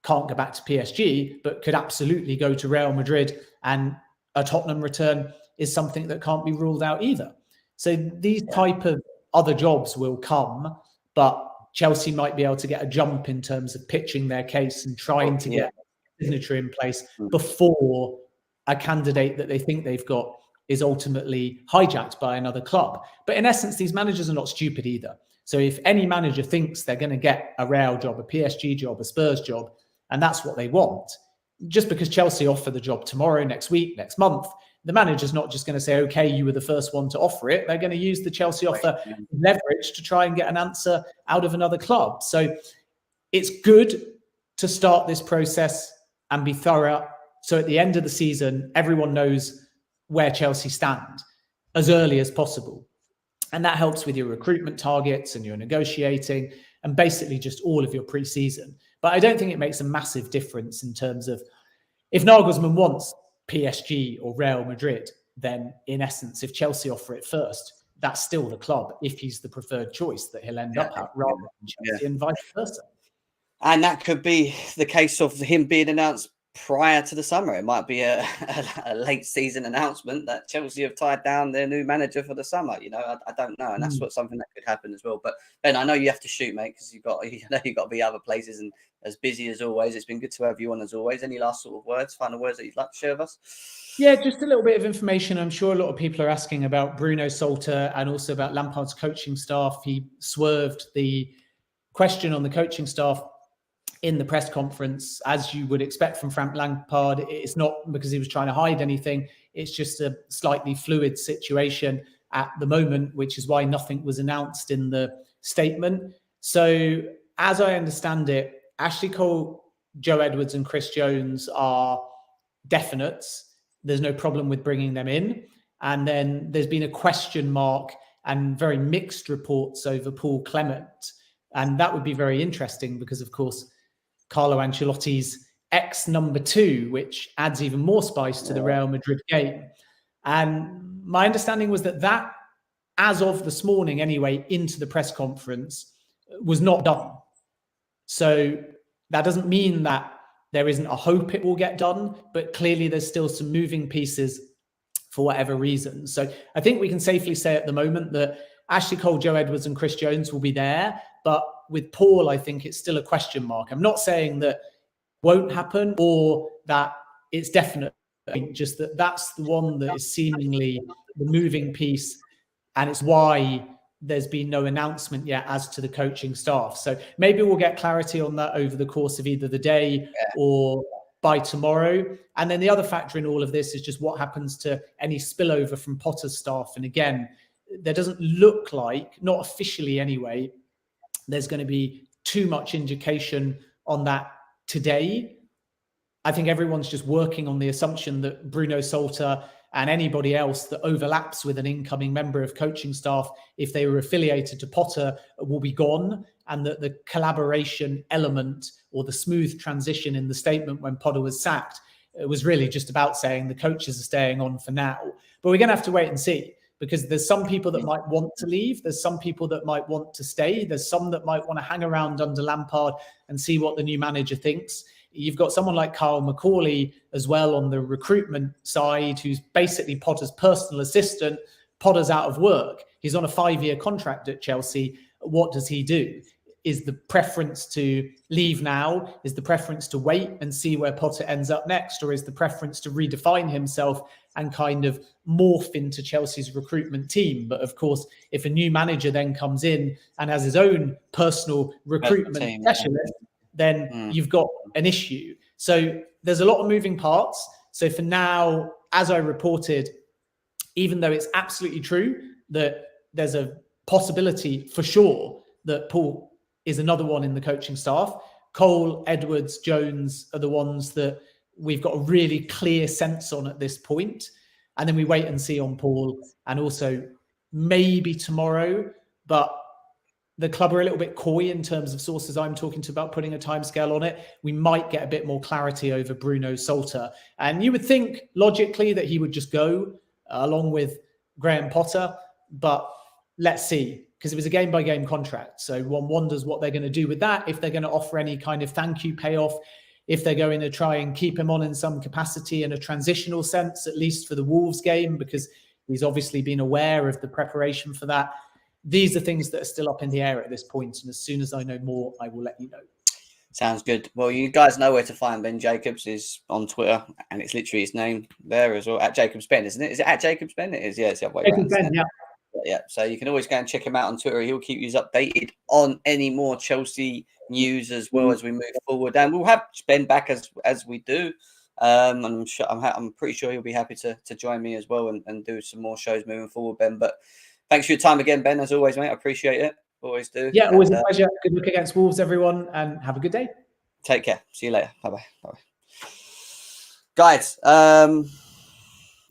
can't go back to PSG, but could absolutely go to Real Madrid, and a Tottenham return is something that can't be ruled out either. So these type of other jobs will come, but Chelsea might be able to get a jump in terms of pitching their case and trying to get a signature in place before a candidate that they think they've got is ultimately hijacked by another club. But in essence, these managers are not stupid either. So if any manager thinks they're going to get a Real job, a PSG job, a Spurs job, and that's what they want, just because Chelsea offer the job tomorrow, next week, next month, the manager's not just going to say, okay, you were the first one to offer it. They're going to use the Chelsea offer leverage to try and get an answer out of another club. So it's good to start this process and be thorough. So at the end of the season, everyone knows where Chelsea stand as early as possible. And that helps with your recruitment targets and your negotiating and basically just all of your pre-season. But I don't think it makes a massive difference in terms of if Nagelsmann wants PSG or Real Madrid, then in essence, if Chelsea offer it first, that's still the club, if he's the preferred choice, that he'll end up at, rather than Chelsea and vice versa. And that could be the case of him being announced prior to the summer. It might be a late season announcement that Chelsea have tied down their new manager for the summer. I don't know, and that's something that could happen as well. But Ben, I know you have to shoot, mate, because you've got to be other places and as busy as always. It's been good to have you on as always. Any last sort of words, final words that you'd like to share with us? Yeah, just a little bit of information. I'm sure a lot of people are asking about Bruno Salter and also about Lampard's coaching staff. He swerved the question on the coaching staff in the press conference, as you would expect from Frank Lampard. It's not because he was trying to hide anything. It's just a slightly fluid situation at the moment, which is why nothing was announced in the statement. So as I understand it, Ashley Cole, Joe Edwards and Chris Jones are definites. There's no problem with bringing them in. And then there's been a question mark and very mixed reports over Paul Clement. And that would be very interesting because, of course, Carlo Ancelotti's ex-number 2, which adds even more spice to the Real Madrid game. And my understanding was that, as of this morning anyway, into the press conference, was not done. So that doesn't mean that there isn't a hope it will get done, but clearly there's still some moving pieces for whatever reason. So I think we can safely say at the moment that Ashley Cole, Joe Edwards and Chris Jones will be there. But with Paul, I think it's still a question mark. I'm not saying that won't happen or that it's definite, just that that's the one that is seemingly the moving piece. And it's why there's been no announcement yet as to the coaching staff. So maybe we'll get clarity on that over the course of either the day or by tomorrow. And then the other factor in all of this is just what happens to any spillover from Potter's staff. And again, there doesn't look like, not officially anyway, there's going to be too much indication on that today. I think everyone's just working on the assumption that Bruno Salter and anybody else that overlaps with an incoming member of coaching staff, if they were affiliated to Potter, will be gone, and that the collaboration element or the smooth transition in the statement when Potter was sacked, it was really just about saying the coaches are staying on for now. But we're going to have to wait and see, because there's some people that might want to leave. There's some people that might want to stay. There's some that might want to hang around under Lampard and see what the new manager thinks. You've got someone like Carl McCauley as well on the recruitment side, who's basically Potter's personal assistant. Potter's out of work. He's on a 5-year contract at Chelsea. What does he do? Is the preference to leave now? Is the preference to wait and see where Potter ends up next? Or is the preference to redefine himself and kind of morph into Chelsea's recruitment team? But of course, if a new manager then comes in and has his own personal recruitment specialist, then you've got an issue. So there's a lot of moving parts. So for now, as I reported, even though it's absolutely true that there's a possibility for sure that Paul is another one in the coaching staff, Cole, Edwards, Jones are the ones that we've got a really clear sense on at this point. And then we wait and see on Paul, and also maybe tomorrow, but the club are a little bit coy in terms of sources I'm talking to about putting a timescale on it. We might get a bit more clarity over Bruno Salter. And you would think logically that he would just go along with Graham Potter, but let's see, because it was a game-by-game contract. So one wonders what they're going to do with that, if they're going to offer any kind of thank you payoff, if they're going to try and keep him on in some capacity in a transitional sense, at least for the Wolves game, because he's obviously been aware of the preparation for that. These are things that are still up in the air at this point, and as soon as I know more, I will let you know. Sounds good. Well, you guys know where to find Ben Jacobs. Is on Twitter, and it's literally his name there as well, at Jacobs Ben, isn't it? Is it at Jacobs Ben? It is, yeah. It's the other way around. Ben, yeah. Yeah, so you can always go and check him out on Twitter. He'll keep you updated on any more Chelsea news as well as we move forward. And we'll have Ben back as we do. I'm sure, I'm pretty sure he'll be happy to join me as well and do some more shows moving forward, Ben. But thanks for your time again, Ben, as always, mate. I appreciate it. Always do. Yeah, always a pleasure. Good luck against Wolves, everyone, and have a good day. Take care. See you later. Bye-bye. Bye-bye. Guys, there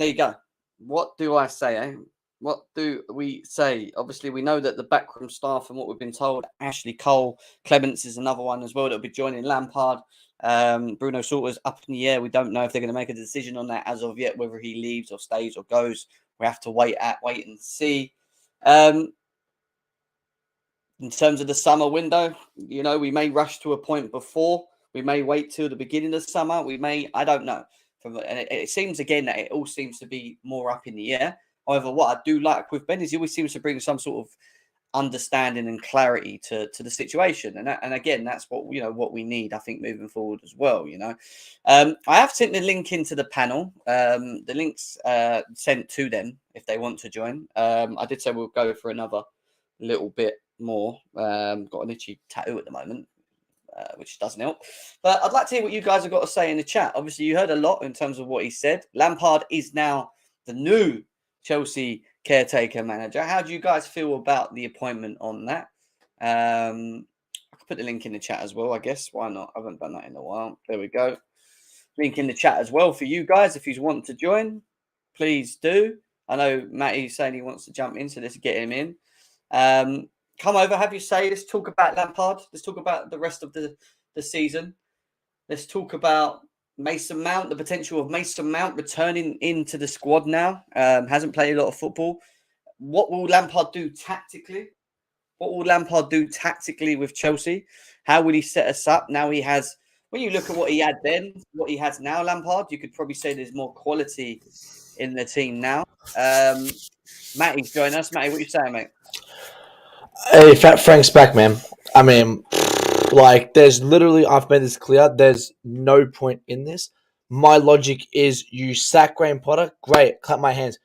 you go. What do I say, eh? What do we say? Obviously, we know that the backroom staff and what we've been told, Ashley Cole, Clements is another one as well that will be joining Lampard. Bruno Salter's up in the air. We don't know if they're going to make a decision on that as of yet, whether he leaves or stays or goes. We have to wait and see. In terms of the summer window, you know, we may rush to a point before. We may wait till the beginning of the summer. We may, I don't know. And it seems again that it all seems to be more up in the air. However, what I do like with Ben is he always seems to bring some sort of understanding and clarity to the situation. And again, that's what we need, I think, moving forward as well, you know. I have sent the link into the panel. The link's sent to them if they want to join. I did say we'll go for another little bit more. Got an itchy tattoo at the moment, which doesn't help. But I'd like to hear what you guys have got to say in the chat. Obviously, you heard a lot in terms of what he said. Lampard is now the new Chelsea caretaker manager. How do you guys feel about the appointment on that? I could put the link in the chat as well, I guess. Why not? I haven't done that in a while. There we go. Link in the chat as well for you guys. If you want to join, please do. I know Matty's saying he wants to jump in, so let's get him in. Come over, have your say. Let's talk about Lampard. Let's talk about the rest of the season. Let's talk about Mason Mount, the potential of Mason Mount returning into the squad now. Hasn't played a lot of football. What will Lampard do tactically? What will Lampard do tactically with Chelsea? How will he set us up? Now he has, when you look at what he had then, what he has now, Lampard, you could probably say there's more quality in the team now. Matty's joining us. Matty, what you saying, mate? Hey, Fat Frank's back, man. I mean, like, there's literally, I've made this clear, there's no point in this. My logic is you sack Graham Potter, great, clap my hands.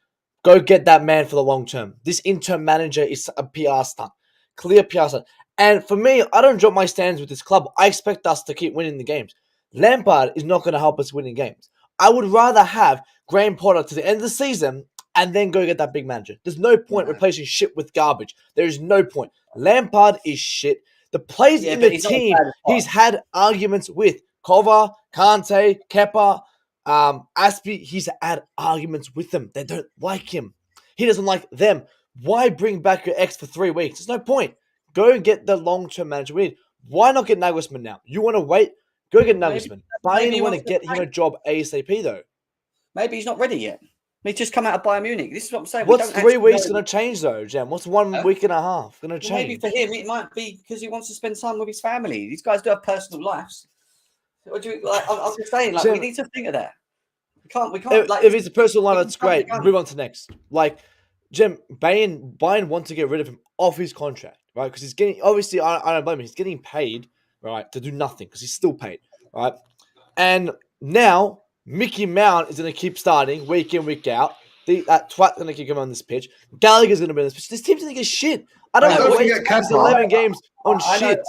Go get that man for the long term. This interim manager is a PR stunt. Clear PR stunt. And for me, I don't drop my stands with this club. I expect us to keep winning the games. Lampard is not going to help us winning games. I would rather have Graham Potter to the end of the season and then go get that big manager. There's no point replacing shit with garbage. There is no point. Lampard is shit. The players in the team, he's had arguments with Kova, Kante, Kepa, Aspie. He's had arguments with them. They don't like him. He doesn't like them. Why bring back your ex for 3 weeks? There's no point. Go and get the long-term manager we need. Why not get Nagelsmann now? You want to wait? Go get Nagelsmann. Bayern want to get him a job ASAP, though. Maybe he's not ready yet. He's just come out of Bayern Munich. This is what I'm saying. What's 3 weeks going to change, though, Jem? What's 1 week and a half going to change? Maybe for him, it might be because he wants to spend time with his family. These guys do have personal lives. What do you like? I'm just saying, like, we need to think of that. We can't. If it's a personal life, that's great. Move on to next. Like, Jem, Bayern want to get rid of him off his contract, right? Because he's getting, obviously, I don't blame him. He's getting paid, right, to do nothing because he's still paid, right? And now Mickey Mount is going to keep starting week in, week out. That twat's going to keep him on this pitch. Gallagher's going to be on this pitch. This team's going to get shit. I don't know. It's 11 games on shit.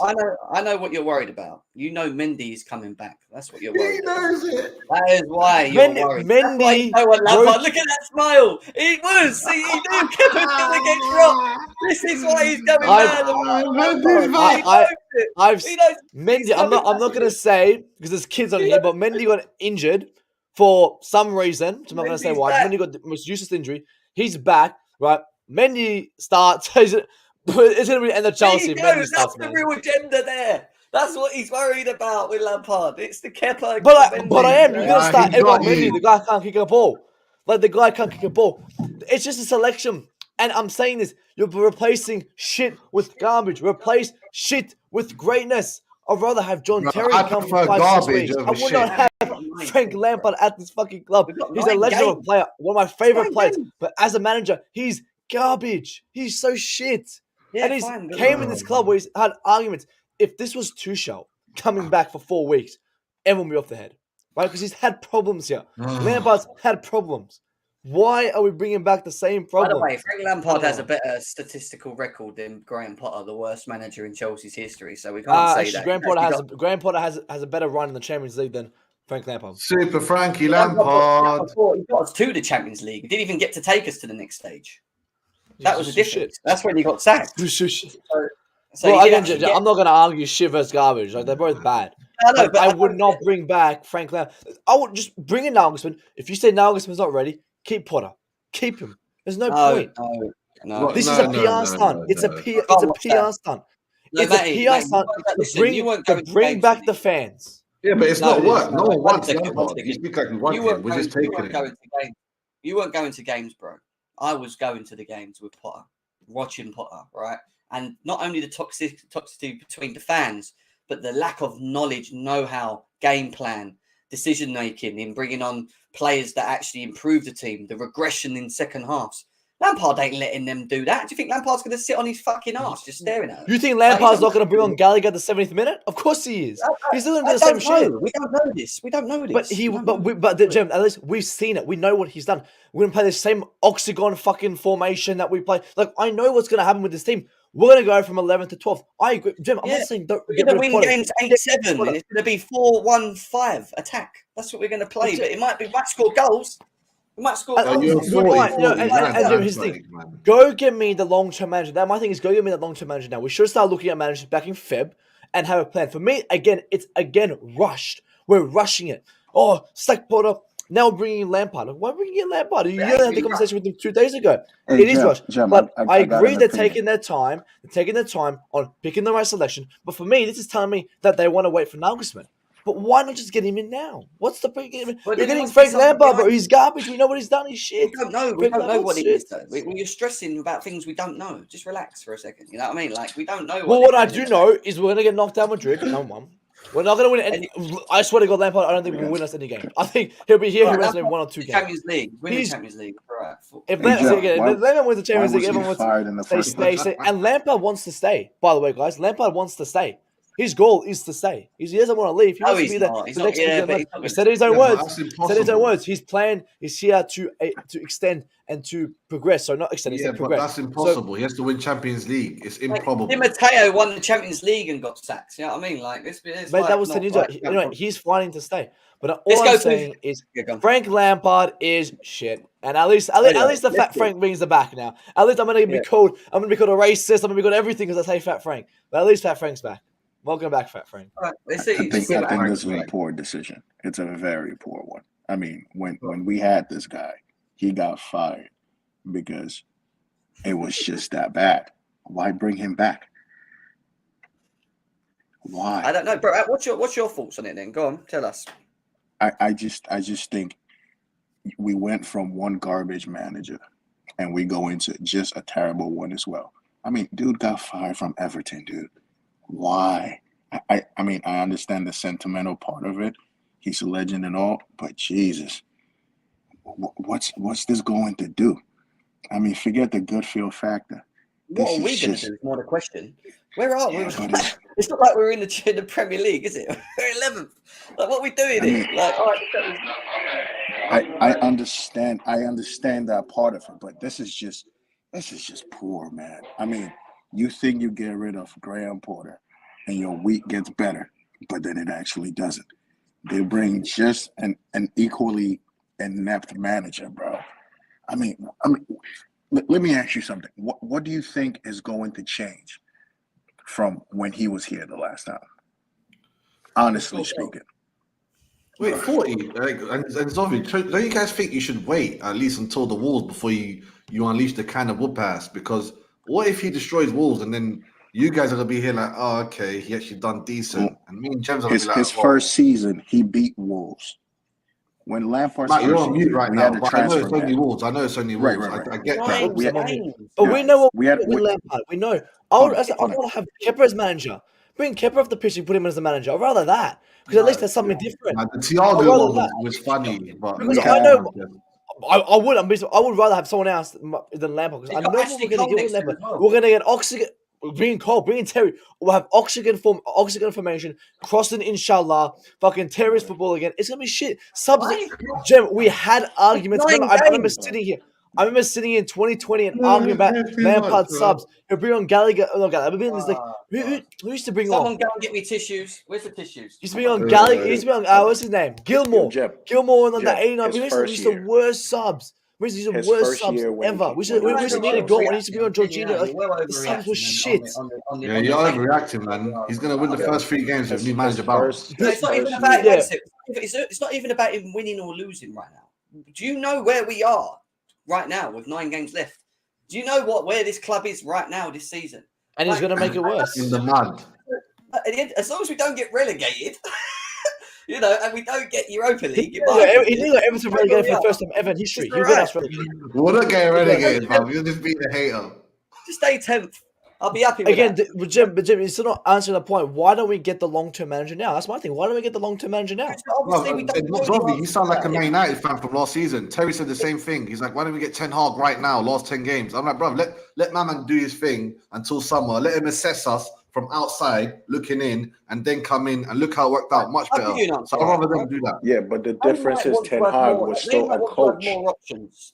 I know what you're worried about. You know Mendy's coming back. That's what you're worried about. He knows it. That is why you're worried. Mendy. Look at that smile. He was. He knew Kepa's going to get dropped. This is why he's going mad. Mendy, I'm not going to say, because there's kids on here, but Mendy got injured for some reason. So I'm not going to say why. Mendy got the most useless injury. He's back, right? Mendy starts. It's going to be end of Chelsea. That's the real agenda there. That's what he's worried about with Lampard. It's the Kepa. But I am. You're going to start everyone Mendy. The guy can't kick a ball. Like, the guy can't kick a ball. It's just a selection. And I'm saying this. You're replacing shit with garbage. Replace shit with greatness. I'd rather have John Terry come for 5-6 weeks. I would not have Frank Lampard at this fucking club. He's a legendary player. One of my favorite players. But as a manager, he's garbage. He's so shit. Yeah, and he's came in this club where he's had arguments. If this was Tuchel coming back for 4 weeks, everyone would be off the head. Right? Because he's had problems here. Lampard's had problems. Why are we bringing back the same problem? By the way, Frank Lampard has a better statistical record than Graham Potter, the worst manager in Chelsea's history. So we can't say that. Graham Potter has a better run in the Champions League than Frank Lampard. Super Frankie Lampard. He got us to the Champions League. He didn't even get to take us to the next stage. That was the difference. That's when he got sacked. I'm not going to argue shit versus garbage. Like, they're both bad. I would not bring back Frank Lampard. I would just bring in Nagelsmann. If you say Nagelsmann's not ready, keep Potter. Keep him. There's no point. No. This is a PR stunt. It's a PR stunt. It's a PR stunt to bring back the fans. Yeah, but it's not work. No one wants Lampard. You speak like we want him. We're just taking it. You weren't going to games, bro. I was going to the games with Potter, watching Potter, right? And not only the toxicity between the fans, but the lack of knowledge, know-how, game plan, decision-making in bringing on players that actually improve the team, the regression in second halves. Lampard ain't letting them do that. Do you think Lampard's going to sit on his fucking ass just staring at him? You think Lampard's not going to bring on Gallagher at the 70th minute? Of course he is. He's still going to do the same shit. We don't know this. We don't know this. Jim, at least we've seen it. We know what he's done. We're going to play the same octagon fucking formation that we play. Like, I know what's going to happen with this team. We're going to go from 11th to 12th. I agree. Jim, I'm not saying don't we're going to win games 8-7 and it's going to be 4-1-5 attack. That's what we're going to play. But it might score goals. We might score goals. Here's the thing. Go get me the long-term manager. Now, my thing is go get me the long-term manager now. We should start looking at managers back in Feb and have a plan. For me, it's rushed. We're rushing it. Oh, sack Potter. Now bringing in Lampard. Why bringing in Lampard? You had the conversation with him 2 days ago. It is rushed. But I agree they're taking their time. They're taking their time on picking the right selection. But for me, this is telling me that they want to wait for Nagelsmann. But why not just get him in now? What's the point? You're But getting Frank Lampard, bro. He's garbage. We know what he's done. He's shit. We don't know. We Frank don't know Lampard's what he shit. is, though. You're stressing about things we don't know. Just relax for a second. You know what I mean? Like, we don't know. Well, what I do know is we're gonna get knocked out Madrid. Number one. We're not gonna win any. I swear to God, Lampard. I don't think we'll win us any game. I think he'll be here. He'll win us maybe 1 or 2 games. Champions League. Win the Champions League. Right. If Lampard wins the Champions League, everyone wants to stay. And Lampard wants to stay. By the way, guys, Lampard wants to stay. His goal is to stay. He doesn't want to leave. He wants to be there. He said his own words. His plan is here to extend and to progress. So not extend, but progress. That's impossible. He has to win Champions League. It's improbable. Di Matteo won the Champions League and got sacked. You know what I mean? like this. But that was the ninja. Anyway, he's fighting to stay. But all I'm saying is Frank Lampard is shit. And at least the fat Frank brings the back now. At least I'm gonna be called a racist. I'm gonna be called everything because I say fat Frank. But at least fat Frank's back. Welcome back, fat Frank. Right, I think this is a poor decision. It's a very poor one. I mean, when we had this guy, he got fired because it was just that bad. Why bring him back? Why? I don't know, bro. What's your thoughts on it then? Go on, tell us. I just think we went from one garbage manager and we go into just a terrible one as well. I mean, dude got fired from Everton, dude. Why? I mean, I understand the sentimental part of it. He's a legend and all, but Jesus, what's this going to do? I mean, forget the good feel factor. What are we going to do is more the question. Where are we? It's not like we're in the Premier League, is it? We're 11th. Like, what are we doing here? Like, all right, I understand that part of it, but this is just poor, man. I mean, you think you get rid of Graham Potter and your week gets better, but then it actually doesn't. They bring just an equally inept manager, bro. I mean, let me ask you something. What do you think is going to change from when he was here the last time? Honestly speaking. Wait, 40? And Zombie, don't you guys think you should wait at least until the Wolves before you unleash the kind of whoop ass? Because what if he destroys Wolves and then you guys are going to be here like, oh, okay, he actually done decent. And me and James are going to be like, his first season, he beat Wolves. When Lampard, you're on mute right now. But I know it's only Wolves. I get that. But we know what we had with Lampard. We know. I want to have Kepa as manager. Bring Kepa off the pitch and put him as the manager. I'd rather that because at least there's something different. The Thiago one was funny, but because I know. I would rather have someone else than Lampard because I know what we're going to get with Lampard. We're going to get oxygen. Bringing Cole, bringing Terry. We'll have oxygen formation, crossing inshallah, fucking terrorist football again. It's gonna be shit. Jim, we had arguments. I remember sitting here in 2020 and arguing about Lampard subs. He'll bring on Gallagher. No, Gallagher. Who used to bring on? Someone go and get me tissues. Where's the tissues? Used to be on Gallagher. Used to be on what's his name? Gilmore. Gilmore on the 89. We used the worst subs. These are the worst subs ever. We should need a goal. We need to be on Jorginho. The subs were shit. Yeah, you're overreacting, man. He's going to win the first 3 games with new manager Barros. It's not even about it's not even about him winning or losing right now. Do you know where we are right now with 9 games left? Do you know where this club is right now this season? And he's going to make it worse. In the mud. As long as we don't get relegated... You know, and we don't get Europa League. He got Everton relegated for the first time ever in history. He'll get us relegated. We're not getting relegated, man. You'll just be the hater. Just stay 10th. I'll be happy with that. But Jim, you're still not answering the point. Why don't we get the long-term manager now? That's my thing. Why don't we get the long-term manager now? You sound like a Man United fan from last season. Terry said the same thing. He's like, why don't we get Ten Hag right now, last 10 games? I'm like, bro, let Maman do his thing until summer. Let him assess us from outside looking in and then come in and look how it worked out much better. So I'd rather them do that. Yeah, but the difference is Ten Hag was still a coach.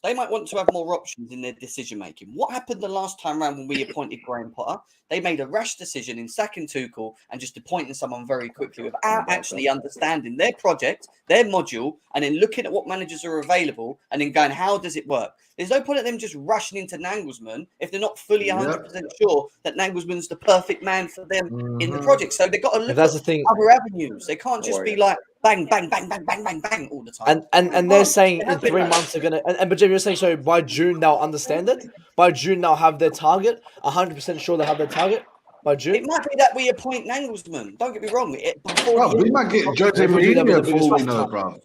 They might want to have more options in their decision making. What happened the last time around when we appointed Graham Potter? They made a rash decision in sacking Tuchel and just appointing someone very quickly without actually understanding their project, their module, and then looking at what managers are available and then going, how does it work? There's no point in them just rushing into Nagelsmann if they're not fully 100% sure that Nagelsmann's the perfect man for them in the project. So they've got to look at other avenues. They can't just be like bang, bang, bang, bang, bang, bang, bang all the time. And they're saying in 3 months they're gonna. But Jim, you're saying so by June they'll understand it. By June they'll have their target. 100% sure they'll have their target. by June. It might be that we appoint Nagelsmann. Don't get me wrong. Bro, we might get Jose Mourinho before we know, bro.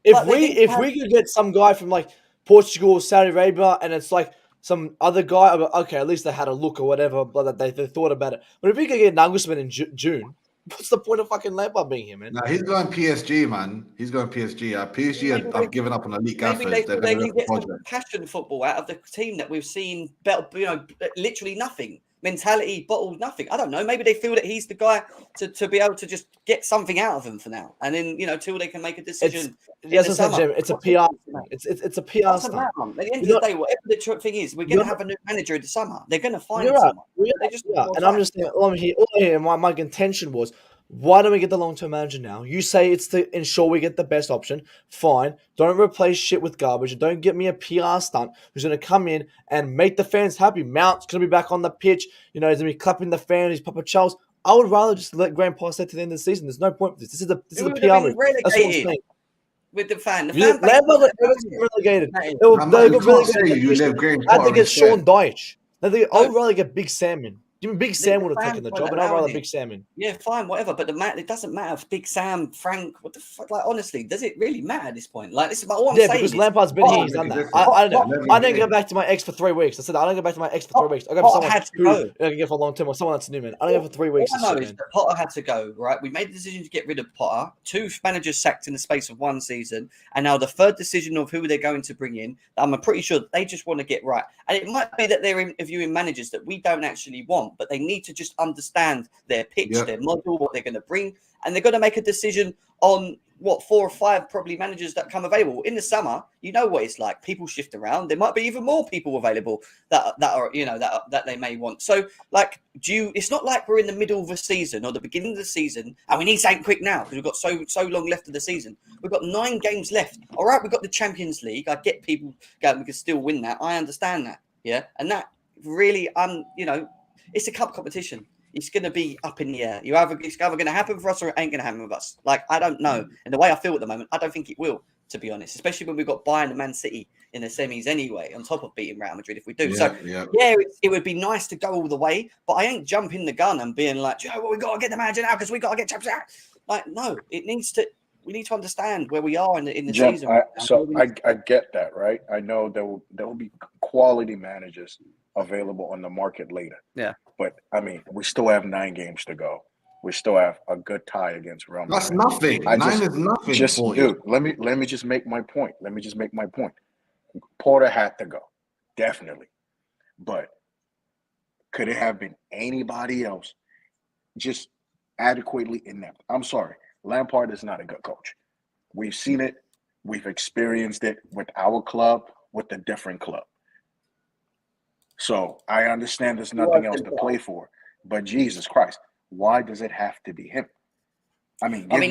If we could get some guy from like Portugal or Saudi Arabia, and it's like some other guy, okay, at least they had a look or whatever, but they thought about it. But if we could get Nagelsmann in June, what's the point of fucking Lampard being here, man? Nah, he's going PSG, man. He's going PSG. PSG, I've given up on elite gaffers. Maybe they can get some passion football out of the team that we've seen. Literally nothing. Mentality, bottled nothing. I don't know. Maybe they feel that he's the guy to be able to just get something out of them for now, and then till they can make a decision. It's a PR. It's a PR stuff. At the end of the day, whatever the thing is, we're going to have a new manager in the summer. They're going to find someone. And I'm just saying, all I'm here. My contention was, why don't we get the long-term manager now? You say it's to ensure we get the best option. Fine. Don't replace shit with garbage. And don't get me a PR stunt who's going to come in and make the fans happy. Mount's going to be back on the pitch. He's going to be clapping the fans. He's Papa Charles. I would rather just let Graham Potter stay to the end of the season. There's no point for this. This is a PR move. That's what I'm saying. With the fan. Lampard got relegated. They got relegated. I think it's Sean Dyche. I would rather get Big Sam in. Even Big Sam would have taken the job, and I'd rather Big Sam in. Yeah, fine, whatever. But it doesn't matter if Big Sam, Frank, what the fuck? Like, honestly, does it really matter at this point? Like, this is all I'm saying. Yeah, because Lampard's been here, he's done that. I don't know. I didn't go back to my ex for 3 weeks. I said I don't go back to my ex for 3 weeks. I go for someone who I can get for a long term, or someone that's new, man. I don't go for 3 weeks. All I know is that Potter had to go, right? We made the decision to get rid of Potter. 2 managers sacked in the space of 1 season, and now the third decision of who they're going to bring in, I'm pretty sure they just want to get right. And it might be that they're interviewing managers that we don't actually want, but they need to just understand their pitch, their model, what they're going to bring, and they're going to make a decision on 4 or 5 probably managers that come available in the summer. You know what it's like. People shift around. There might be even more people available that they may want. So, like, it's not like we're in the middle of a season or the beginning of the season and we need something quick now because we've got so long left of the season. We've got 9 games left. All right, we've got the Champions League. I get people going. We can still win that. I understand that. Yeah, and that really, it's a cup competition. It's going to be up in the air. It's either going to happen for us or it ain't going to happen with us. Like, I don't know. And the way I feel at the moment, I don't think it will, to be honest, especially when we've got Bayern and Man City in the semis anyway, on top of beating Real Madrid if we do. It would be nice to go all the way, but I ain't jumping the gun and being like, we got to get the manager now because we got to get Champions League. Like, no, we need to understand where we are in the season. I get that, right? I know there will be quality managers available on the market later. Yeah. But, we still have 9 games to go. We still have a good tie against Real Madrid. That's nothing. 9 is nothing. Dude, let me just make my point. Porter had to go. Definitely. But could it have been anybody else just adequately inept? I'm sorry. Lampard is not a good coach. We've seen it. We've experienced it with our club, with a different club. So I understand there's nothing else to play for, but Jesus Christ, why does it have to be him? Wait, can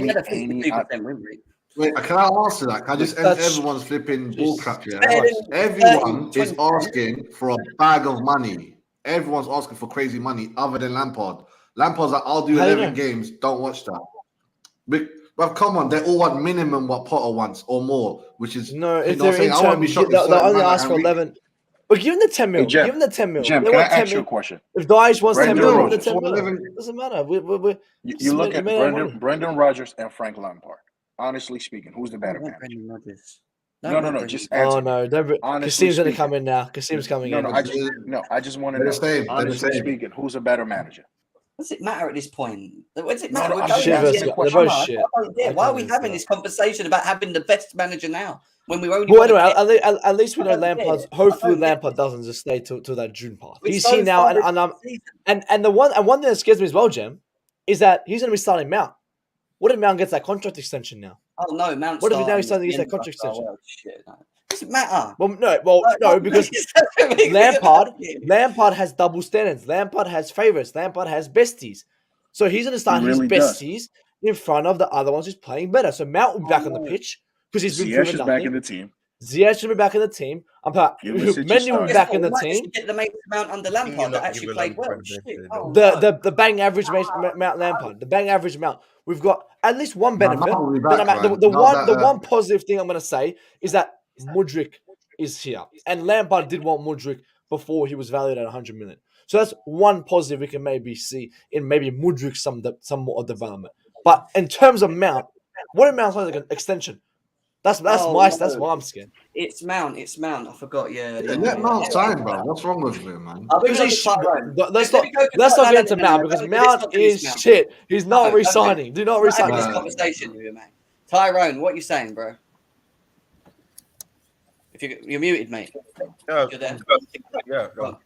I answer that? Can I just end everyone's flipping bullcrap here? Everyone is asking for a bag of money. Everyone's asking for crazy money other than Lampard. Lampard's like, I'll do 11 games. Don't watch that. But come on, they all want minimum what Potter wants or more, which is if they're interim, they'll only ask for 11. But give them the 10 mil. Give them the 10 mil. Jim, can I ask you a question? If Dyche wants 10 mil, give them the 10 mil. It doesn't matter. You look at Brendan Rodgers and Frank Lampard. Honestly speaking, who's the better manager? No. Just answer. Oh no, Kasim's going to come in now. Kasim's coming in. I just want to know. Honestly speaking, who's a better manager? Does it matter at this point? Does it matter? Why are we having this conversation about having the best manager now when we're only? Well, anyway, at least we know Lampard. Hopefully, Lampard doesn't just stay till that June part. He's here now, and the one thing that scares me as well, Jem, is that he's going to be starting Mount. What if Mount gets that contract extension now? Oh no, Mount. What if he now he's starting to get that contract extension? Doesn't matter. No, because Lampard has double standards. Lampard has favorites. Lampard has besties. So he's going to start his besties in front of the other ones who's playing better. So Mount will be back on the pitch because he's been proven nothing. Back in the team. Ziyech will be back in the team. Mendy will be back in the team. Get the Mount under Lampard that actually played well. The bang average Mount Lampard. The bang average Mount. We've got at least one benefit. The one positive thing I'm going to say is that Mudryk is here. And Lampard did want Mudryk before he was valued at 100 million. So that's one positive we can maybe see in maybe Mudryk somewhat of development. But in terms of Mount, what if Mount's like an extension? That's Oh, why no. I'm scared. It's Mount. I forgot. Yeah. Let Mount sign, bro. What's wrong with him, man? Because Let's let's not get into Mount because Mount is shit. He's not re-signing. Do not re-sign. re-sign. This conversation with you, man. Tyrone, what are you saying, bro? If you're muted, mate. Yeah, You're there. yeah. No.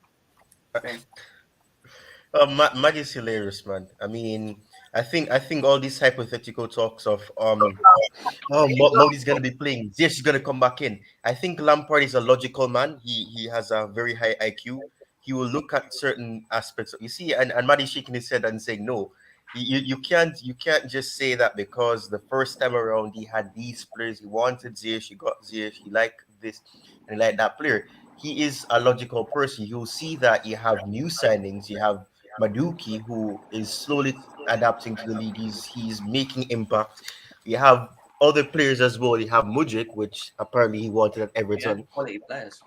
Mag is hilarious, man. I mean, I think all these hypothetical talks of Modi's gonna be playing, Ziyech is gonna come back in. I think Lampard is a logical man. He has a very high IQ. He will look at certain aspects. You see, and Maddie's shaking his head and saying no. You can't just say that because the first time around he had these players. He wanted Ziyech, he got Ziyech, he liked this and he liked that player. He is a logical person. You'll see that you have new signings. You have Maduki, who is slowly adapting to the league. He's making impact. You have other players as well. You have Mudryk, which apparently he wanted at Everton, quality players.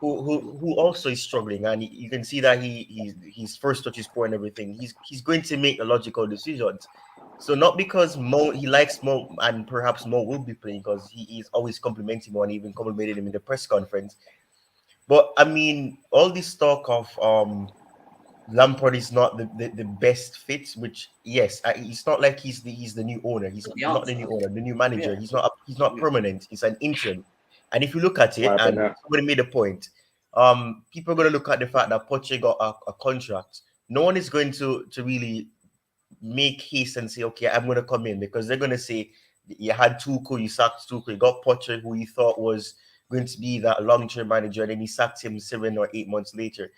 who also is struggling, and you can see that his first touch is poor and everything. He's going to make the logical decisions. So not because he likes Mo, and perhaps Mo will be playing because he is always complimenting Mo and even complimented him in the press conference. But I mean, all this talk of Lampard is not the best fit, which yes, it's not like he's the new owner. He's not the new owner, the new manager. Yeah. He's not permanent. He's an interim. And if you look at it, and somebody made a point, people are going to look at the fact that Poche got a contract. No one is going to really make haste and say, okay, I'm going to come in, because they're going to say you had Tuchel, you sacked Tuchel, you got Poche, who you thought was going to be that long-term manager, and then he sacked him 7 or 8 months later.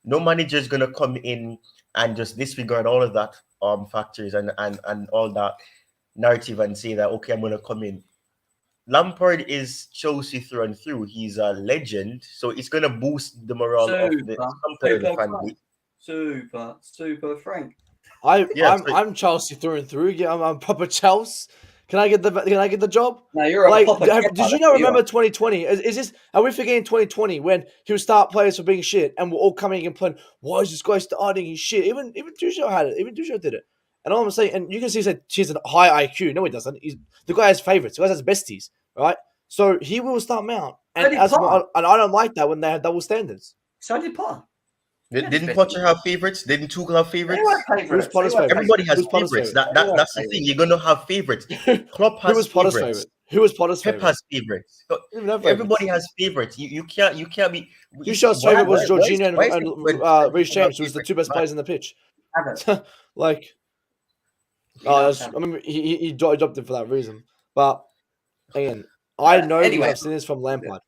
No manager is going to come in and just disregard all of that factors and all that narrative and say that, okay, I'm going to come in. Lampard is Chelsea through and through. He's a legend, so it's going to boost the morale of the family. Super Frank. I'm Chelsea through and through. Yeah, I'm proper Chelsea. Can I get the job? No, you're like. Did you not remember 2020? Are we forgetting 2020 when he would start players for being shit and we're all coming and playing? Why is this guy starting? He's shit. Even Tuchel had it. Even Tuchel did it. And all I'm saying, and you can see he's a high IQ. No, he doesn't. The guy has favorites. The guy has besties, right? So he will start Mount. And I don't like that when they have double standards. So did Potter. Didn't Potter have favorites? Didn't Tuchel have favorites? Who's Potter's favorite? Everybody has favorites. That's the thing. You're going to have favorites. Klopp has favorites. Who was Potter's favorite? Pep has favorites. Everybody has favorites. You can't be. Tuchel's favorite was Jorginho and Reece James, who was the two best players in the pitch. He dropped it for that reason. But again, I know I've seen this from Lampard.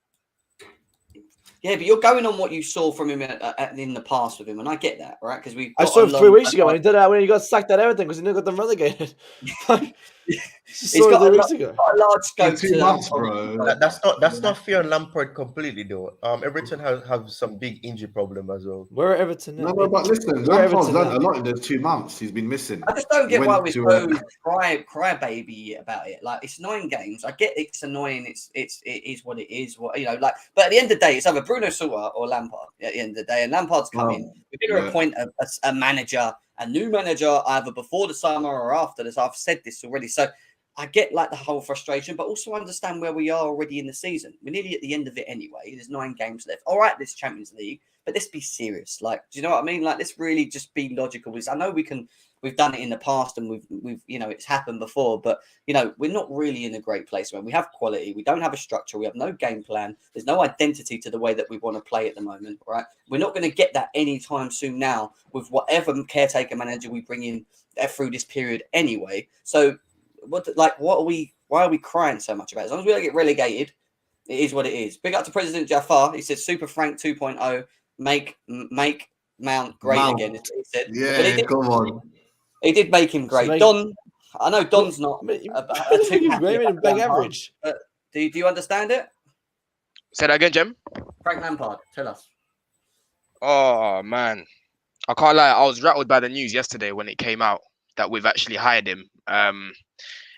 Yeah, but you're going on what you saw from him in the past with him, and I get that, right? Because I saw him 3 weeks ago when he did that when he got sacked at everything because he never got them relegated. He's got a large scope. 2 months, bro. That's not fair on Lampard completely though. Everton have some big injury problem as well. Where are Everton now? No, but listen, Lampard's learned a lot in the 2 months he's been missing. I just don't get why we're so crybaby about it. Like, it's 9 games. I get it's annoying. It is what it is. But at the end of the day, it's either Bruno Silva or Lampard. At the end of the day, and Lampard's coming. We're going to appoint a manager, a new manager, either before the summer or after this. I've said this already, so. I get the whole frustration, but also understand where we are already in the season. We're nearly at the end of it anyway. There's 9 games left. All right, this Champions League, but let's be serious. Do you know what I mean? Let's really just be logical. I know we've done it in the past and we've it's happened before, but we're not really in a great place. When we have quality, we don't have a structure, we have no game plan. There's no identity to the way that we want to play at the moment. Right? We're not going to get that anytime soon now with whatever caretaker manager we bring in through this period anyway. So. Why are we crying so much about it? As long as we don't get relegated, it is what it is. Big up to President Jafar. He said Super Frank 2.0, make Mount great again. He said. Yeah, come on. He did make him great. Don, I know Don's not bang average. But do you understand it? Say that again, Jem. Frank Lampard, tell us. Oh man, I can't lie. I was rattled by the news yesterday when it came out that we've actually hired him.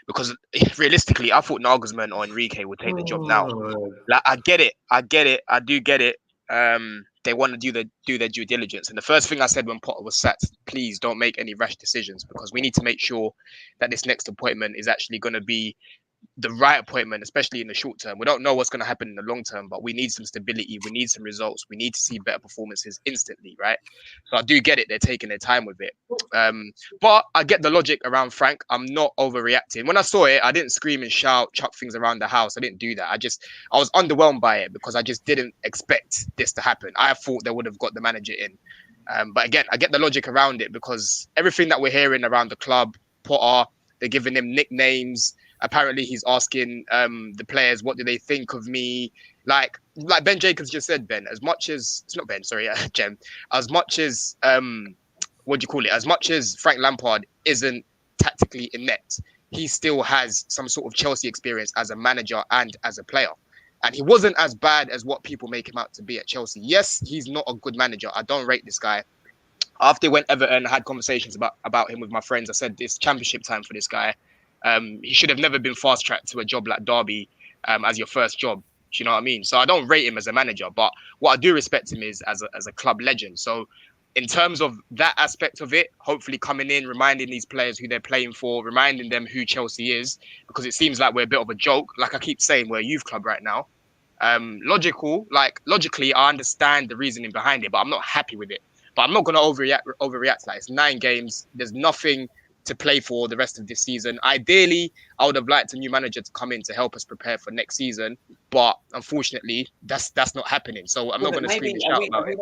Because realistically, I thought Nagelsmann or Enrique would take the job now. I get it. I do get it. they want to do their due diligence. And the first thing I said when Potter was sacked, please don't make any rash decisions, because we need to make sure that this next appointment is actually going to be the right appointment, especially in the short term. We don't know what's going to happen in the long term, but we need some stability. We need some results. We need to see better performances instantly, right? So I do get it. They're taking their time with it. But I get the logic around Frank. I'm not overreacting. When I saw it, I didn't scream and shout, chuck things around the house. I didn't do that. I was underwhelmed by it because I just didn't expect this to happen. I thought they would have got the manager in. But again, I get the logic around it because everything that we're hearing around the club, Potter, they're giving him nicknames. Apparently, he's asking the players, what do they think of me? Like Ben Jacobs just said, Ben, as much as, it's not Ben, sorry, Jem, as much as, what do you call it? As much as Frank Lampard isn't tactically inept, he still has some sort of Chelsea experience as a manager and as a player. And he wasn't as bad as what people make him out to be at Chelsea. Yes, he's not a good manager. I don't rate this guy. After when Everton, I had conversations about him with my friends. I said, it's championship time for this guy. He should have never been fast-tracked to a job like Derby as your first job. Do you know what I mean? So I don't rate him as a manager, but what I do respect him is as a club legend. So in terms of that aspect of it, hopefully coming in, reminding these players who they're playing for, reminding them who Chelsea is, because it seems like we're a bit of a joke. Like I keep saying, we're a youth club right now. Logically, I understand the reasoning behind it, but I'm not happy with it. But I'm not going to overreact. Like, it's 9 games. There's nothing to play for the rest of this season. Ideally, I would have liked a new manager to come in to help us prepare for next season, but unfortunately, that's not happening. So I'm not going to scream and shout about it.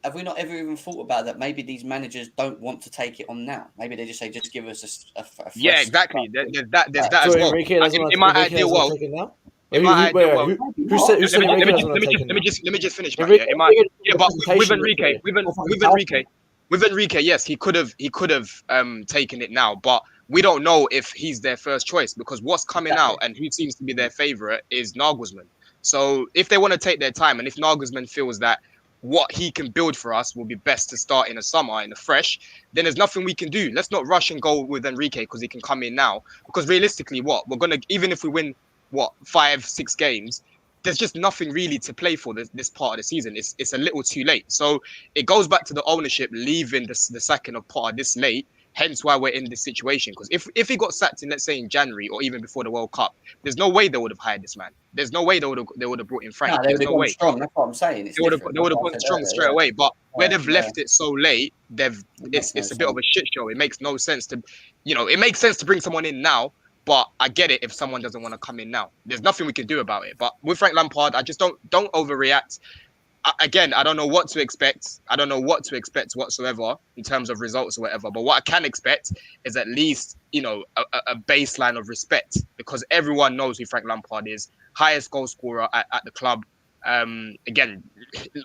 Have we not ever even thought about that? Maybe these managers don't want to take it on now. Maybe they just say, just give us a fresh yeah, exactly. start. There's that as well. In my ideal world, let me just finish. But with Enrique, yes, he could have taken it now, but we don't know if he's their first choice, because what's coming out and who seems to be their favorite is Nagelsmann. So if they want to take their time, and if Nagelsmann feels that what he can build for us will be best to start in the summer, in the fresh, then there's nothing we can do. Let's not rush and go with Enrique because he can come in now. Because realistically, even if we win 5-6 games, there's just nothing really to play for this part of the season. It's a little too late. So it goes back to the ownership leaving the sacking of Potter this late, hence why we're in this situation. Because if he got sacked in, let's say, in January or even before the World Cup, there's no way they would have hired this man. There's no way they would have brought in Frank. No, there's no way. Strong. That's what I'm saying. They would have gone strong straight away. But where they've left it so late, it's a bit of a shit show. It makes no sense to, it makes sense to bring someone in now. But I get it if someone doesn't want to come in now. There's nothing we can do about it. But with Frank Lampard, I just don't overreact. Again, I don't know what to expect. I don't know what to expect whatsoever in terms of results or whatever. But what I can expect is at least, a baseline of respect, because everyone knows who Frank Lampard is. Highest goal scorer at the club. Again,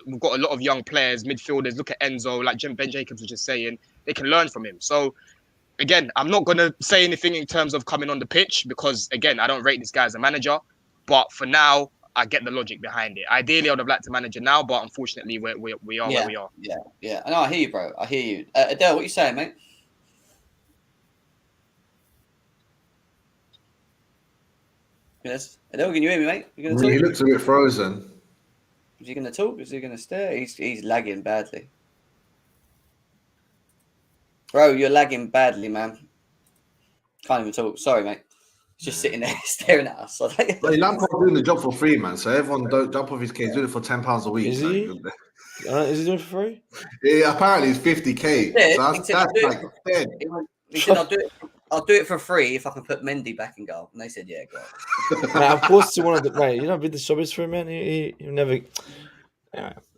we've got a lot of young players, midfielders. Look at Enzo, like Ben Jacobs was just saying. They can learn from him. So, again, I'm not going to say anything in terms of coming on the pitch because, again, I don't rate this guy as a manager. But for now, I get the logic behind it. Ideally, I would have liked a manager now, but unfortunately, we are where we are. Yeah. No, I hear you, bro. I hear you. Adele, what you saying, mate? Yes. Adele, can you hear me, mate? You gonna talk? He looks a bit frozen. Is he going to talk? Is he going to stare? He's lagging badly. Bro, you're lagging badly, man. Can't even talk. Sorry, mate. He's just sitting there staring at us. Lampard's doing the job for free, man. So everyone don't jump off his case. He's doing it for £10 a week. Is he? Is he doing it for free? Yeah, apparently it's 50k. Yeah, so that's like dead. He said, I'll do it for free if I can put Mendy back in goal. And they said, yeah, go on. Mate, of course, he wanted to. Mate, you know, the job is for him, man. He never.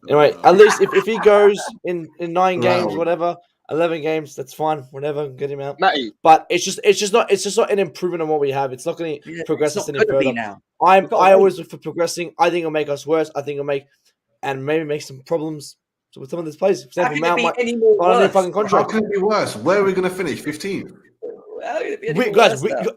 Anyway, at least if he goes in 9 games, whatever. 11 games, that's fine. Whatever, get him out. Matty. But it's just not an improvement on what we have. It's not going to progress us any further. Now. I always look for progressing. I think it'll make us worse. I think it'll make some problems with some of these players. For example, Mount might fucking contract. How can it be worse? Where are we going to finish? 15th.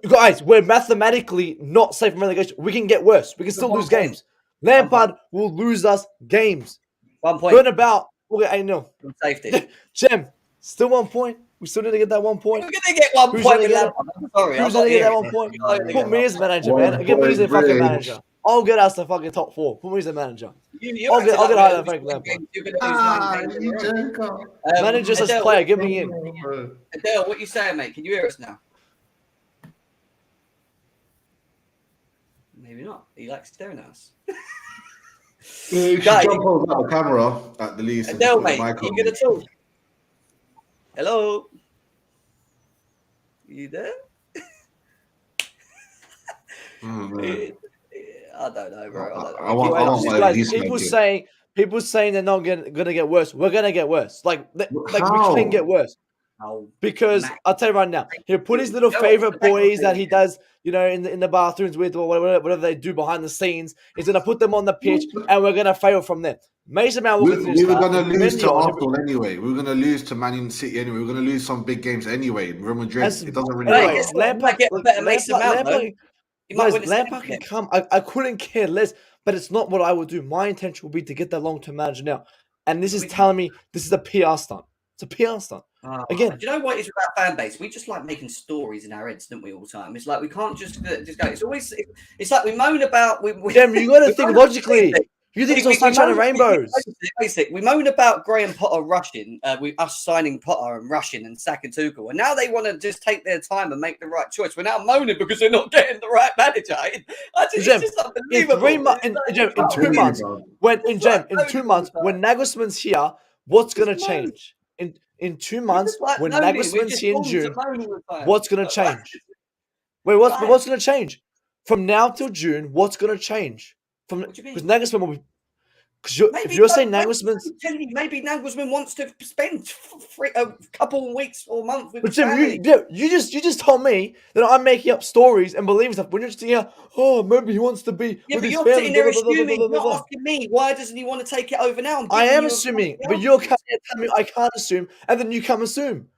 Guys, we're mathematically not safe from relegation. We can get worse. We can still lose games. Lampard will lose us games. 1 point. Burn about. We'll get 8-0. Safety. Jem. Still 1 point. We still need to get that 1 point. We're going to get 1 point with Lampard. I'm sorry. Who's going to get that 1 point? Put me as manager, man. Get me as a fucking manager. I'll get us the fucking top 4. Put me as a manager. You I'll get acted highlight like Frank we're Lampard. games, you're going to lose 9 games in a you row. joker. Manager as Adele, player, give me in. Adele, what you saying, mate? Can you hear us now? Maybe not. He likes staring at us. You should Guys, jump over the camera at the least. and just Adele, put the mate, mic you on. going to talk? Hello? You there? Man. I don't know, bro. I don't know. I want Guys, he's people saying they're not gonna get worse. We're gonna get worse. Like we can get worse. Oh, Because Matt. I'll tell you right now, he'll put his little No, favorite it's the boys that he background. does, in the bathrooms with, or whatever they do behind the scenes. He's gonna put them on the pitch, and we're gonna fail from there. Mason Mount will continue. We were going to lose to Arsenal anyway. We were going to lose to Man City anyway. We were going to lose some big games anyway. Real Madrid, it doesn't really Anyway, matter. Lampard get a better Mason Mount, though. He might win the Lampard second can come. I couldn't care less, but it's not what I would do. My intention will be to get that long-term manager now. And this is telling me this is a PR stunt. It's a PR stunt. Again, do you know what is with our fan base? We just like making stories in our heads, don't we, all the time? It's like we can't just go. It's always. It's like we moan about. Jem, you got to think logically. You think it's all sunshine and rainbows. We moan about Graham Potter rushing, us signing Potter and rushing and sacking Tuchel, and now they want to just take their time and make the right choice. We're now moaning because they're not getting the right manager. It's just unbelievable. In 2 months, in 2 months, when Nagelsmann's here, what's going to change? In 2 months, when Nagelsmann's here in June, what's going to change? Wait, what's going to change? From now till June, what's going to change? Because Nagelsmann will be. If you're saying Nagelsmann's, maybe Nagelsmann wants to spend a couple of weeks or months with. But Jim, you just told me that I'm making up stories and believing stuff. When you're just here, maybe he wants to be with his family. You're sitting there assuming. You're asking me why doesn't he want to take it over now? I am assuming, but you're telling me I can't assume, and then you come assume.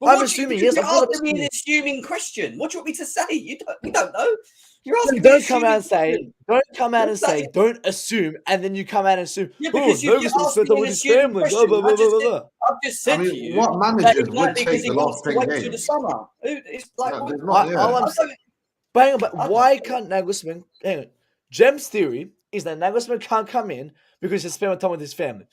I'm assuming. Yes, I'm asking me an assuming question. What do you want me to say? We don't know. You're asking don't come out and say, don't assume, and then you come out and assume. Yeah, because you just asked me an assuming question. I've just said to you, what managers would take the last 10 wait games? till the summer. It's like, but why can't Nagelsmann? Hang on. Jem's theory is that Nagelsmann can't come in because he's spending time with his family.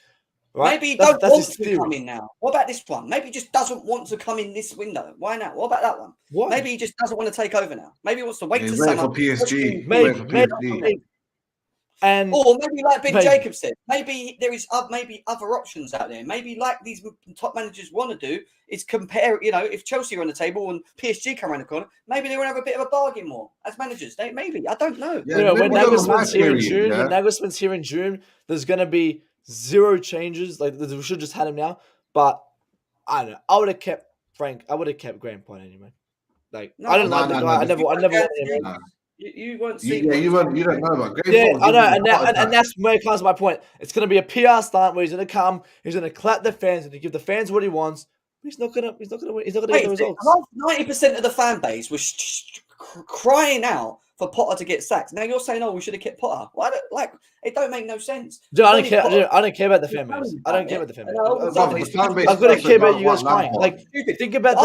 Right? Maybe he don't want to come in now. What about this one? Maybe he just doesn't want to come in this window. Why not? What about that one? What? Maybe he just doesn't want to take over now. Maybe he wants to wait to summer. summer. For PSG. Maybe. And or maybe like Ben Jacobs said, maybe there is maybe other options out there. Maybe like these top managers want to do is compare. If Chelsea are on the table and PSG come around the corner, maybe they want to have a bit of a bargain more as managers. Maybe I don't know. Yeah, when Nagelsmann's here in June, there's going to be 0 changes. Like we should have just had him now. But I don't know. I would have kept Frank. I would have kept Graham Potter anyway. Like I don't like the guy. I never wanted him. You won't see. Yeah, you don't know about Graham. Yeah, I know, and that's where it comes to my point. It's going to be a PR stunt where he's going to come, he's going to clap the fans, and give the fans what he wants. He's not going to win. He's not going to get the results. 90% of the fan base was crying out for Potter to get sacked. Now you're saying, we should have kept Potter. Why? It don't make no sense. Dude, I don't care. I don't care about the fan base. I don't care about the fan base. I've got to care about you guys crying. Like, think about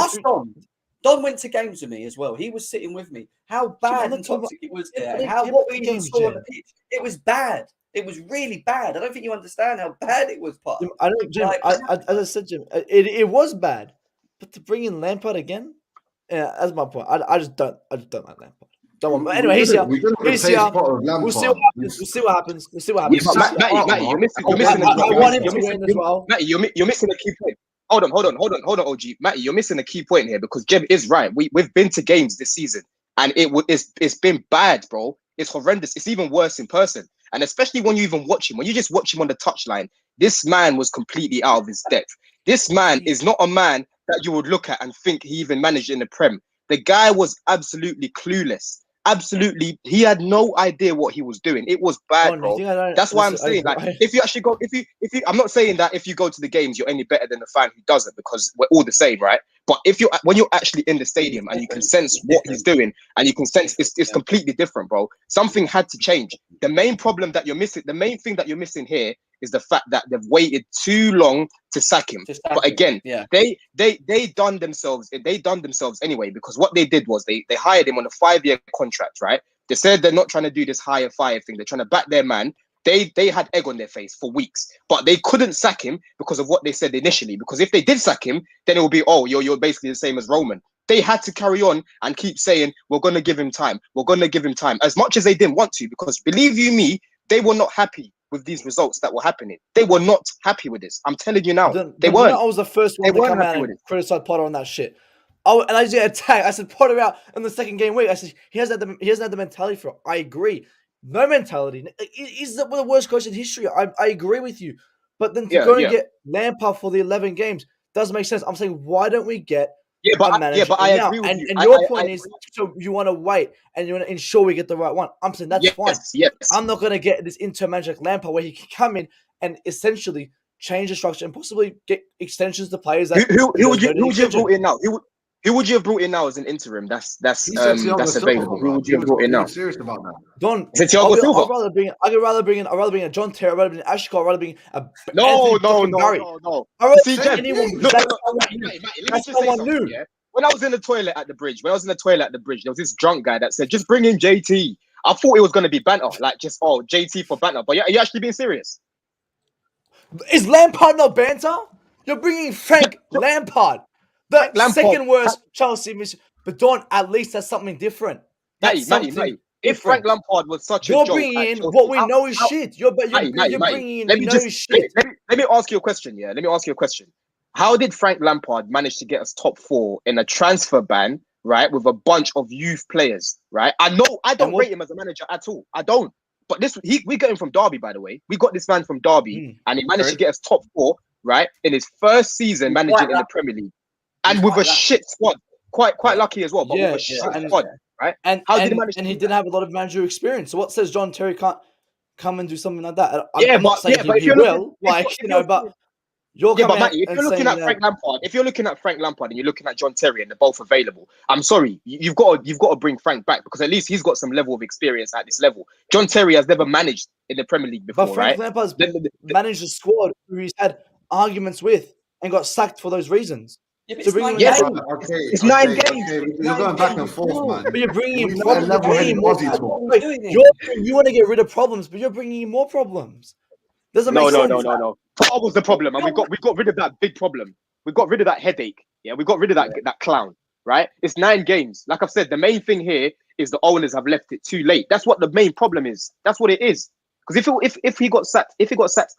Don went to games with me as well. He was sitting with me. How bad and toxic it was there. What we even saw on the pitch. It was bad. It was really bad. I don't think you understand how bad it was, Potter. I don't, Jim. As I said, Jim, it was bad. But to bring in Lampard again, that's my point. I just don't like Lampard. Don't want. But anyway, he's here. We'll see what happens. Matty, you're missing a key point. Hold on, OG. Matty, you're missing a key point here because Jeb is right. We've been to games this season and it's been bad, bro. It's horrendous. It's even worse in person. And especially when you even watch him, when you just watch him on the touchline, this man was completely out of his depth. This man is not a man that you would look at and think he even managed in the Prem. The guy was absolutely clueless. Absolutely, he had no idea what he was doing. It was bad, bro. That's why I'm saying, if you actually go, if you, I'm not saying that if you go to the games, you're any better than the fan who doesn't, because we're all the same, right? But when you're actually in the stadium and you can sense what he's doing, and you can sense it's completely different, bro. Something had to change. The main problem that you're missing, the main thing that you're missing here is the fact that they've waited too long to sack him. But again, they done themselves anyway, because what they did was they hired him on a 5-year contract, right? They said they're not trying to do this hire fire thing. They're trying to back their man. They had egg on their face for weeks, but they couldn't sack him because of what they said initially. Because if they did sack him, then it would be, oh, you're basically the same as Roman. They had to carry on and keep saying, we're going to give him time. We're going to give him time, as much as they didn't want to, because believe you me, they were not happy with these results that were happening. They were not happy with this. I'm telling you now. They weren't. I was the first one to come out and criticize Potter on that shit. And I just attack. I said Potter out in the second game week. I said he hasn't had the mentality for it. I agree. No mentality. He's the worst coach in history. I agree with you. But then to go and get Lampard for the 11 games doesn't make sense. I'm saying, why don't we get a manager but I now? agree with you. And your point is, so you want to wait and you want to ensure we get the right one. I'm saying that's fine. Yes. I'm not going to get this interim manager like Lampard where he can come in and essentially change the structure and possibly get extensions to players. Who would you have brought in now? Who would you have brought in now as an interim? That's available. Who would you have brought in now? Serious about that? Don. Is it Thiago Silva? I'd rather bring in a John Terry. I'd rather bring in Ashcroft. I'd rather bring in a No. See, anyone. That's someone new. Yeah? When I was in the toilet at the bridge, there was this drunk guy that said, "Just bring in JT." I thought it was going to be banter, like just JT for banter. But are you actually being serious? Is Lampard not banter? You're bringing Frank Lampard. The second worst Chelsea mission. But Don, at least that's something different. Matty. If Frank Lampard was such a joke, you're bringing in what we know is shit. You're bringing in shit. Let me ask you a question. Yeah, let me ask you a question. How did Frank Lampard manage to get us top 4 in a transfer ban, right, with a bunch of youth players, right? I don't rate him as a manager at all. I don't. But we got him from Derby, by the way. We got this man from Derby, and he managed to get us top 4, right, in his first season managing in the Premier League. And with a shit squad, quite lucky as well. But with a shit squad, right? And he didn't have a lot of managerial experience. So what says John Terry can't come and do something like that? I'm not saying he will, but you're coming. Matty, if you're looking at Frank Lampard, and you're looking at John Terry, and they're both available, I'm sorry, you've got to bring Frank back, because at least he's got some level of experience at this level. John Terry has never managed in the Premier League before, but Frank Lampard's managed a squad who he's had arguments with and got sacked for those reasons. Yeah, it's 9 games. It's 9 games. You're going back and forth, man. But you're bringing in problems. You want to get rid of problems, but you're bringing in more problems. Doesn't make sense. No. That was the problem, and we got rid of that big problem. We got rid of that headache. Yeah, we got rid of that clown. Right? It's 9 games. Like I've said, the main thing here is the owners have left it too late. That's what the main problem is. That's what it is. Because if he got sacked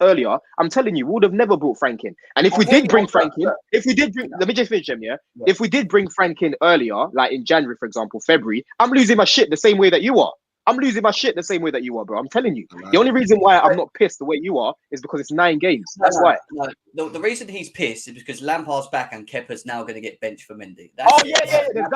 earlier, I'm telling you, we would have never brought Frank in. And if we did bring Frank in, let me just finish him, yeah? If we did bring Frank in earlier, like in January, for example, February, I'm losing my shit the same way that you are. I'm losing my shit the same way that you are, bro. I'm telling you. The only reason why I'm not pissed the way you are is because it's 9 games. That's why. No, the reason he's pissed is because Lampard's back and Kepa's now going to get benched for Mendy. That's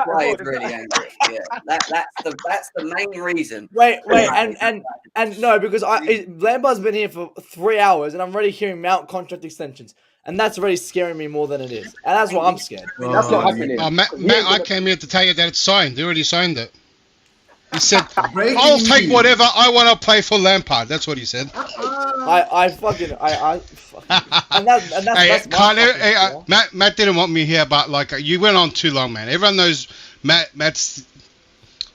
why he's really angry. Yeah, that's the main reason. Wait, and no, because Lampard's been here for 3 hours, and I'm already hearing Mount contract extensions. And that's already scaring me more than it is. And that's why I'm scared. That's not happening. Matt, I came here to tell you that it's signed. They already signed it. He said, I'll take whatever I want to play for Lampard. That's what he said. And that's Matt didn't want me here, but like you went on too long, man. Everyone knows Matt's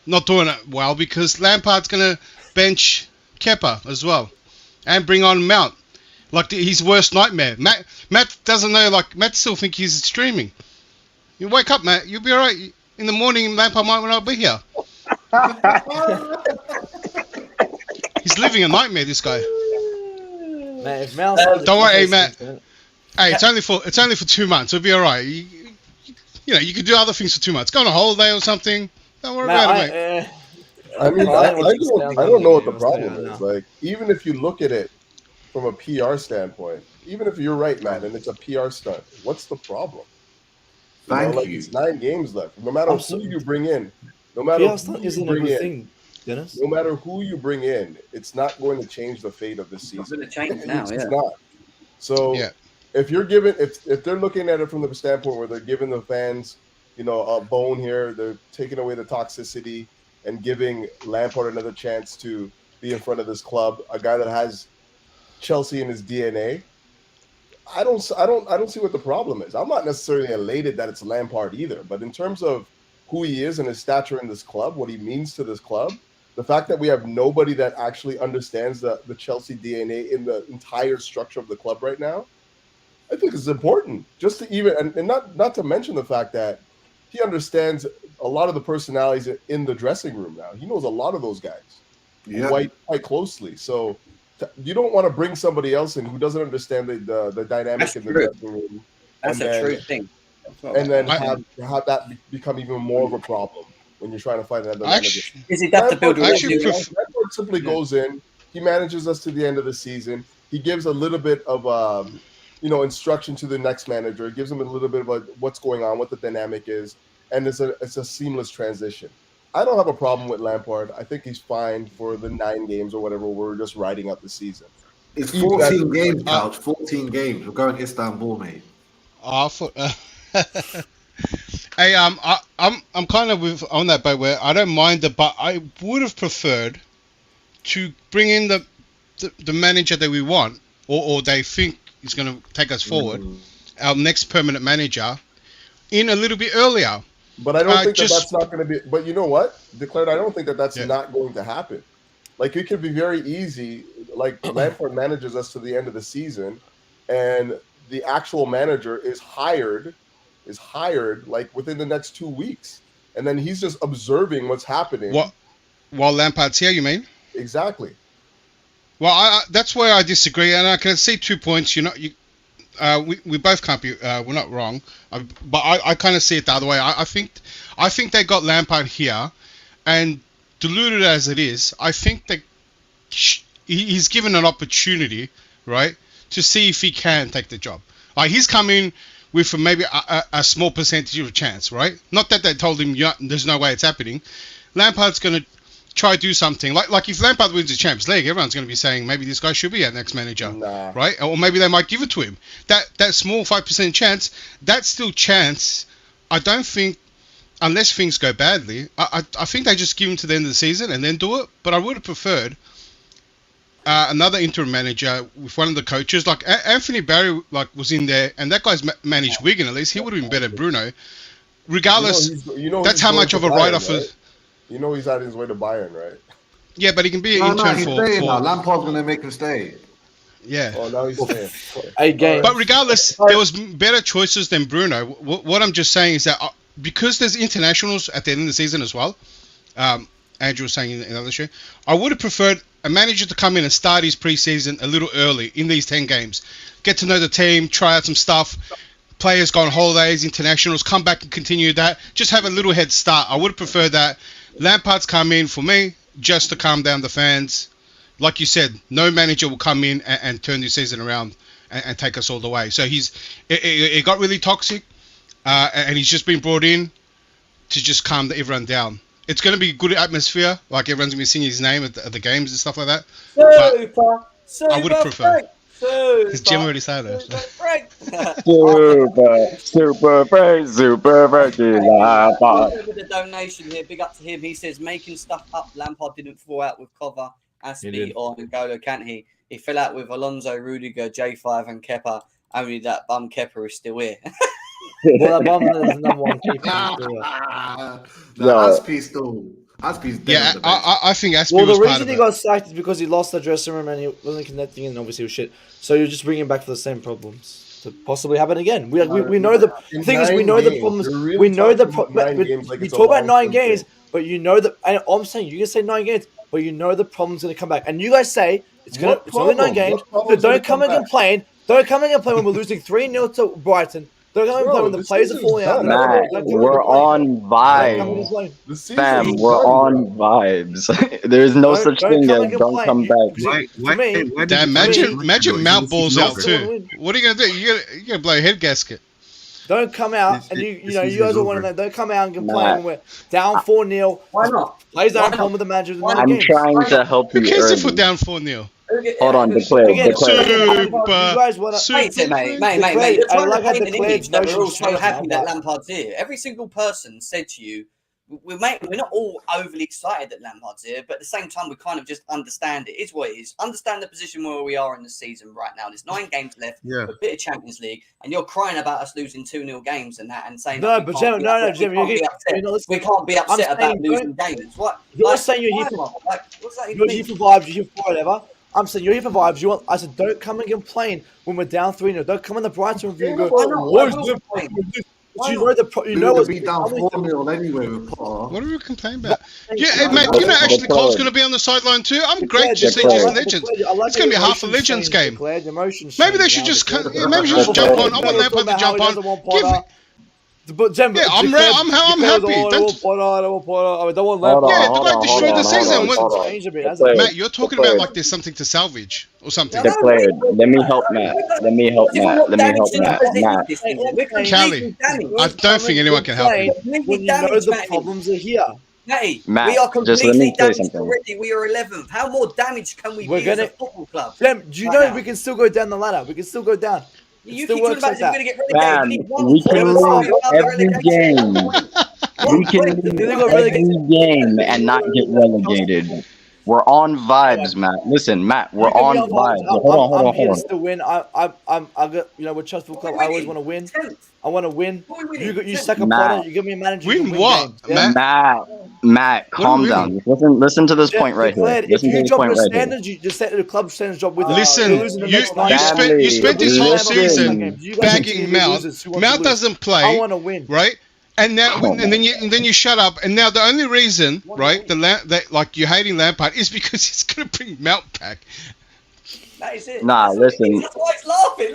not doing it well because Lampard's going to bench Kepa as well and bring on Mount. Like his worst nightmare. Matt doesn't know, like Matt still think he's streaming. You wake up, Matt. You'll be all right. In the morning, Lampard might not be here. He's living a nightmare, this guy. Man, don't worry, Matt. Hey, it's only for 2 months. It'll be all right. You can do other things for 2 months. Go on a holiday or something. Don't worry about it, mate. I mean, I don't know what the problem is. Like, even if you look at it from a PR standpoint, even if you're right, Matt, and it's a PR stunt, what's the problem? Thank you. It's 9 games left. No matter who you bring in, no matter who you bring in, it's not going to change the fate of this season. It's going to change now, It's not. So if they're looking at it from the standpoint where they're giving the fans, a bone here, they're taking away the toxicity and giving Lampard another chance to be in front of this club, a guy that has Chelsea in his DNA. I don't see what the problem is. I'm not necessarily elated that it's Lampard either, but in terms of who he is and his stature in this club, what he means to this club, The fact that we have nobody that actually understands the Chelsea DNA in the entire structure of the club right now, I think is important. Just to even and not to mention the fact that he understands a lot of the personalities in the dressing room now. He knows a lot of those guys quite closely. So you don't want to bring somebody else in who doesn't understand the dynamic in the dressing room. That's a true thing. And then have that become even more of a problem when you're trying to find another manager. Is it that to build a Lampard simply goes in, he manages us to the end of the season. He gives a little bit of instruction to the next manager. Gives him a little bit of what's going on, what the dynamic is, and it's a seamless transition. I don't have a problem with Lampard. I think he's fine for the 9 games or whatever. We're just riding out the season. It's 14 games, Couch. 14 games. We're going to Istanbul, mate. Hey, I'm kind of on that boat where I don't mind it, but I would have preferred to bring in the manager that we want, or they think is going to take us forward, our next permanent manager, in a little bit earlier. But I don't think that's not going to be. But you know what, Declared? I don't think that's not going to happen. Like, it could be very easy. Like, Lampard manages us to the end of the season, and the actual manager is hired like within the next 2 weeks, and then he's just observing what's happening. While Lampard's here, you mean? Exactly. Well, that's where I disagree, and I can see 2 points. We both can't be. We're not wrong, but I kind of see it the other way. I think they got Lampard here, and diluted as it is, I think that he's given an opportunity, right, to see if he can take the job. Like, he's come in with maybe a small percentage of a chance, right? Not that they told him there's no way it's happening. Lampard's going to try to do something. Like if Lampard wins the Champions League, everyone's going to be saying maybe this guy should be our next manager, right? Or maybe they might give it to him. That small 5% chance, that's still chance. I don't think, unless things go badly, I think they just give him to the end of the season and then do it. But I would have preferred another interim manager with one of the coaches. Like Anthony Barry, was in there, and that guy's managed Wigan. At least he would have been better than Bruno. Regardless, that's how much of a write-off. Right? You know he's on his way to Bayern, right? Yeah, but he can be an intern he's staying now. Lampard's going to make him stay. Yeah. Oh, now he's staying. But regardless, there was better choices than Bruno. What I'm just saying is that because there's internationals at the end of the season as well, Andrew was saying in another show, I would have preferred a manager to come in and start his preseason a little early in these 10 games. Get to know the team, try out some stuff. Players go on holidays, internationals, come back and continue that. Just have a little head start. I would have preferred that. Lampard's come in, for me, just to calm down the fans. Like you said, no manager will come in and turn the season around and take us all the way. So it got really toxic, and he's just been brought in to just calm everyone down. It's going to be a good atmosphere, like everyone's going to be singing his name at the games and stuff like that. But I would have preferred. Because Jim already said that. Super Frank. With the donation here, big up to him. He says, making stuff up. Lampard didn't fall out with Cover, Aspi, or N'Golo Kante. He fell out with Alonso, Rudiger, J5, and Kepa. Only that bum Kepa is still here. Well, that bum is number one keeper. Aspi's still. Aspi's dead. Yeah, I think Aspi was part of it. Well, the reason he got sacked is because he lost the dressing room and he wasn't connecting, and obviously it was shit. So you're just bringing him back for the same problems to possibly happen again. We know the thing is, we know the problems. We know the problems. We talk about 9 games, but you know that. And I'm saying you can say 9 games, but you know the problem's going to come back. And you guys say it's only 9 games, so don't come and complain. Don't come and complain when we're losing 3-0 to Brighton. They're going to play when the players are falling out. We're on vibes. Fam, we're on vibes. There's no such thing as don't come back. Imagine Mount balls out too. What are you going to do? You're going to blow a head gasket. Don't come out and you guys all want to know. Don't come out and complain when we're down 4-0. Why not? Players don't come with the manager. I'm trying to help you. Who cares if we're down 4-0? Hold on, declare. Mate. I like how declared. We're all so happy that Lampard's here. Every single person said to you, we're not all overly excited that Lampard's here, but at the same time, we kind of just understand it is what it is. Understand the position where we are in the season right now. There's 9 games left, a bit of Champions League, and you're crying about us losing 2-0 games and that, and saying no, but Jim, we can't be upset about losing games. What you're saying? You're here for what's that? You're here for vibes. You're here for whatever. I'm saying you're here for vibes. I said, don't come and complain when we're down 3-0. Don't come in the Brighton review and go, you know what's be down 4-0 anyway with Potter. What are we complaining about? Yeah, mate, do you know Ashley Cole's going to be on the sideline too? I'm great to see these legends. It's going to be half a legends game. Maybe they should just jump on. I want Lampard to jump on. But Jem, I'm happy. Don't want yeah, the guy destroyed the season. Matt, you're talking about like there's something to salvage or something. Declared. Let me help Matt. Callie, I don't think anyone can help you. When you know the problems are here. Matty, Matt, we are just let completely me tell you damaged something. already. We are 11th. How more damage can we be as a football club? Jem, do you know we can still go down the ladder? We can still go down. You keep talking about going to get Man, relegated. we can lose every game. We can lose every game and not get relegated. We're on vibes, Matt. Listen, Matt, we're on vibes. Hold on. I'm here to still win. I got, we're trustful club. I always want to win. I want to win. You suck a Potter. You give me a manager. Win what, Matt, calm down. Listen to this point right here. If you drop your standards, you just set the club standards drop with. Listen, you spent this whole season bagging Mount. Mount doesn't play. I want to win, right? And now, and then you shut up. And now the only reason, right, that like you're hating Lampard is because he's gonna bring Mount back. That is it. Nah, listen. That's why he's laughing.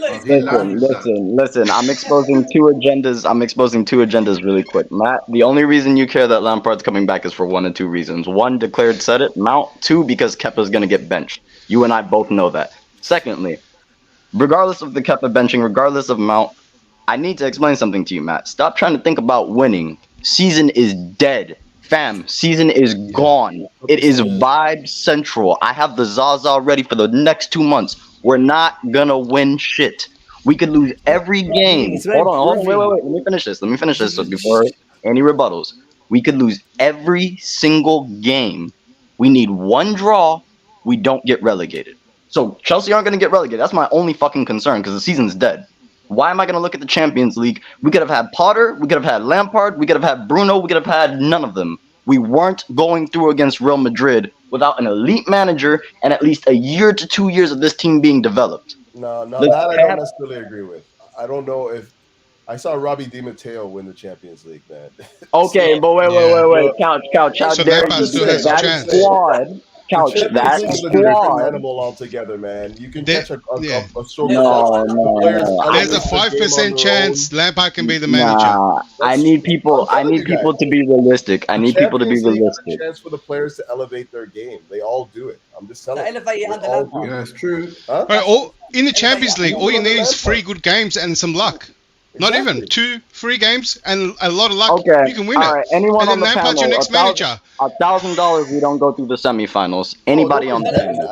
Listen. I'm exposing two agendas really quick. Matt, the only reason you care that Lampard's coming back is for one of two reasons. One, Declared said it. Mount. Two, because Kepa's gonna get benched. You and I both know that. Secondly, regardless of the Kepa benching, regardless of Mount, I need to explain something to you, Matt. Stop trying to think about winning. Season is dead. Fam, season is gone. It is vibe central. I have the Zaza ready for the next 2 months. We're not gonna win shit. We could lose every game. Hold on, wait. Let me finish this so before any rebuttals. We could lose every single game. We need one draw. We don't get relegated. So Chelsea aren't gonna get relegated. That's my only fucking concern because the season's dead. Why am I going to look at the Champions League? We could have had Potter, we could have had Lampard, we could have had Bruno, we could have had none of them. We weren't going through against Real Madrid without an elite manager and at least a year to 2 years of this team being developed. No, that I don't necessarily agree with. I don't know if I saw Robbie Di Matteo win the Champions League, man. Okay, but wait. Couch. How so dare you say that squad? Couch, that squad. Animal altogether, man. You can catch a strong. No. There's a 5% chance Lampard can be the manager. Nah, I need people to be realistic. I need people to be realistic. Chance for the players to elevate their game. They all do it. I'm just telling you. Elevate it under Lampard. Yeah, it's true. Huh? Right, in the Champions League, all you need is 3 good games and some luck. Not even 2-3 games and a lot of luck. Okay. You can win it. Right. Anyone and on then the Lampard's panel, your next manager. $1,000 we don't go through the semifinals. Anybody on the panel?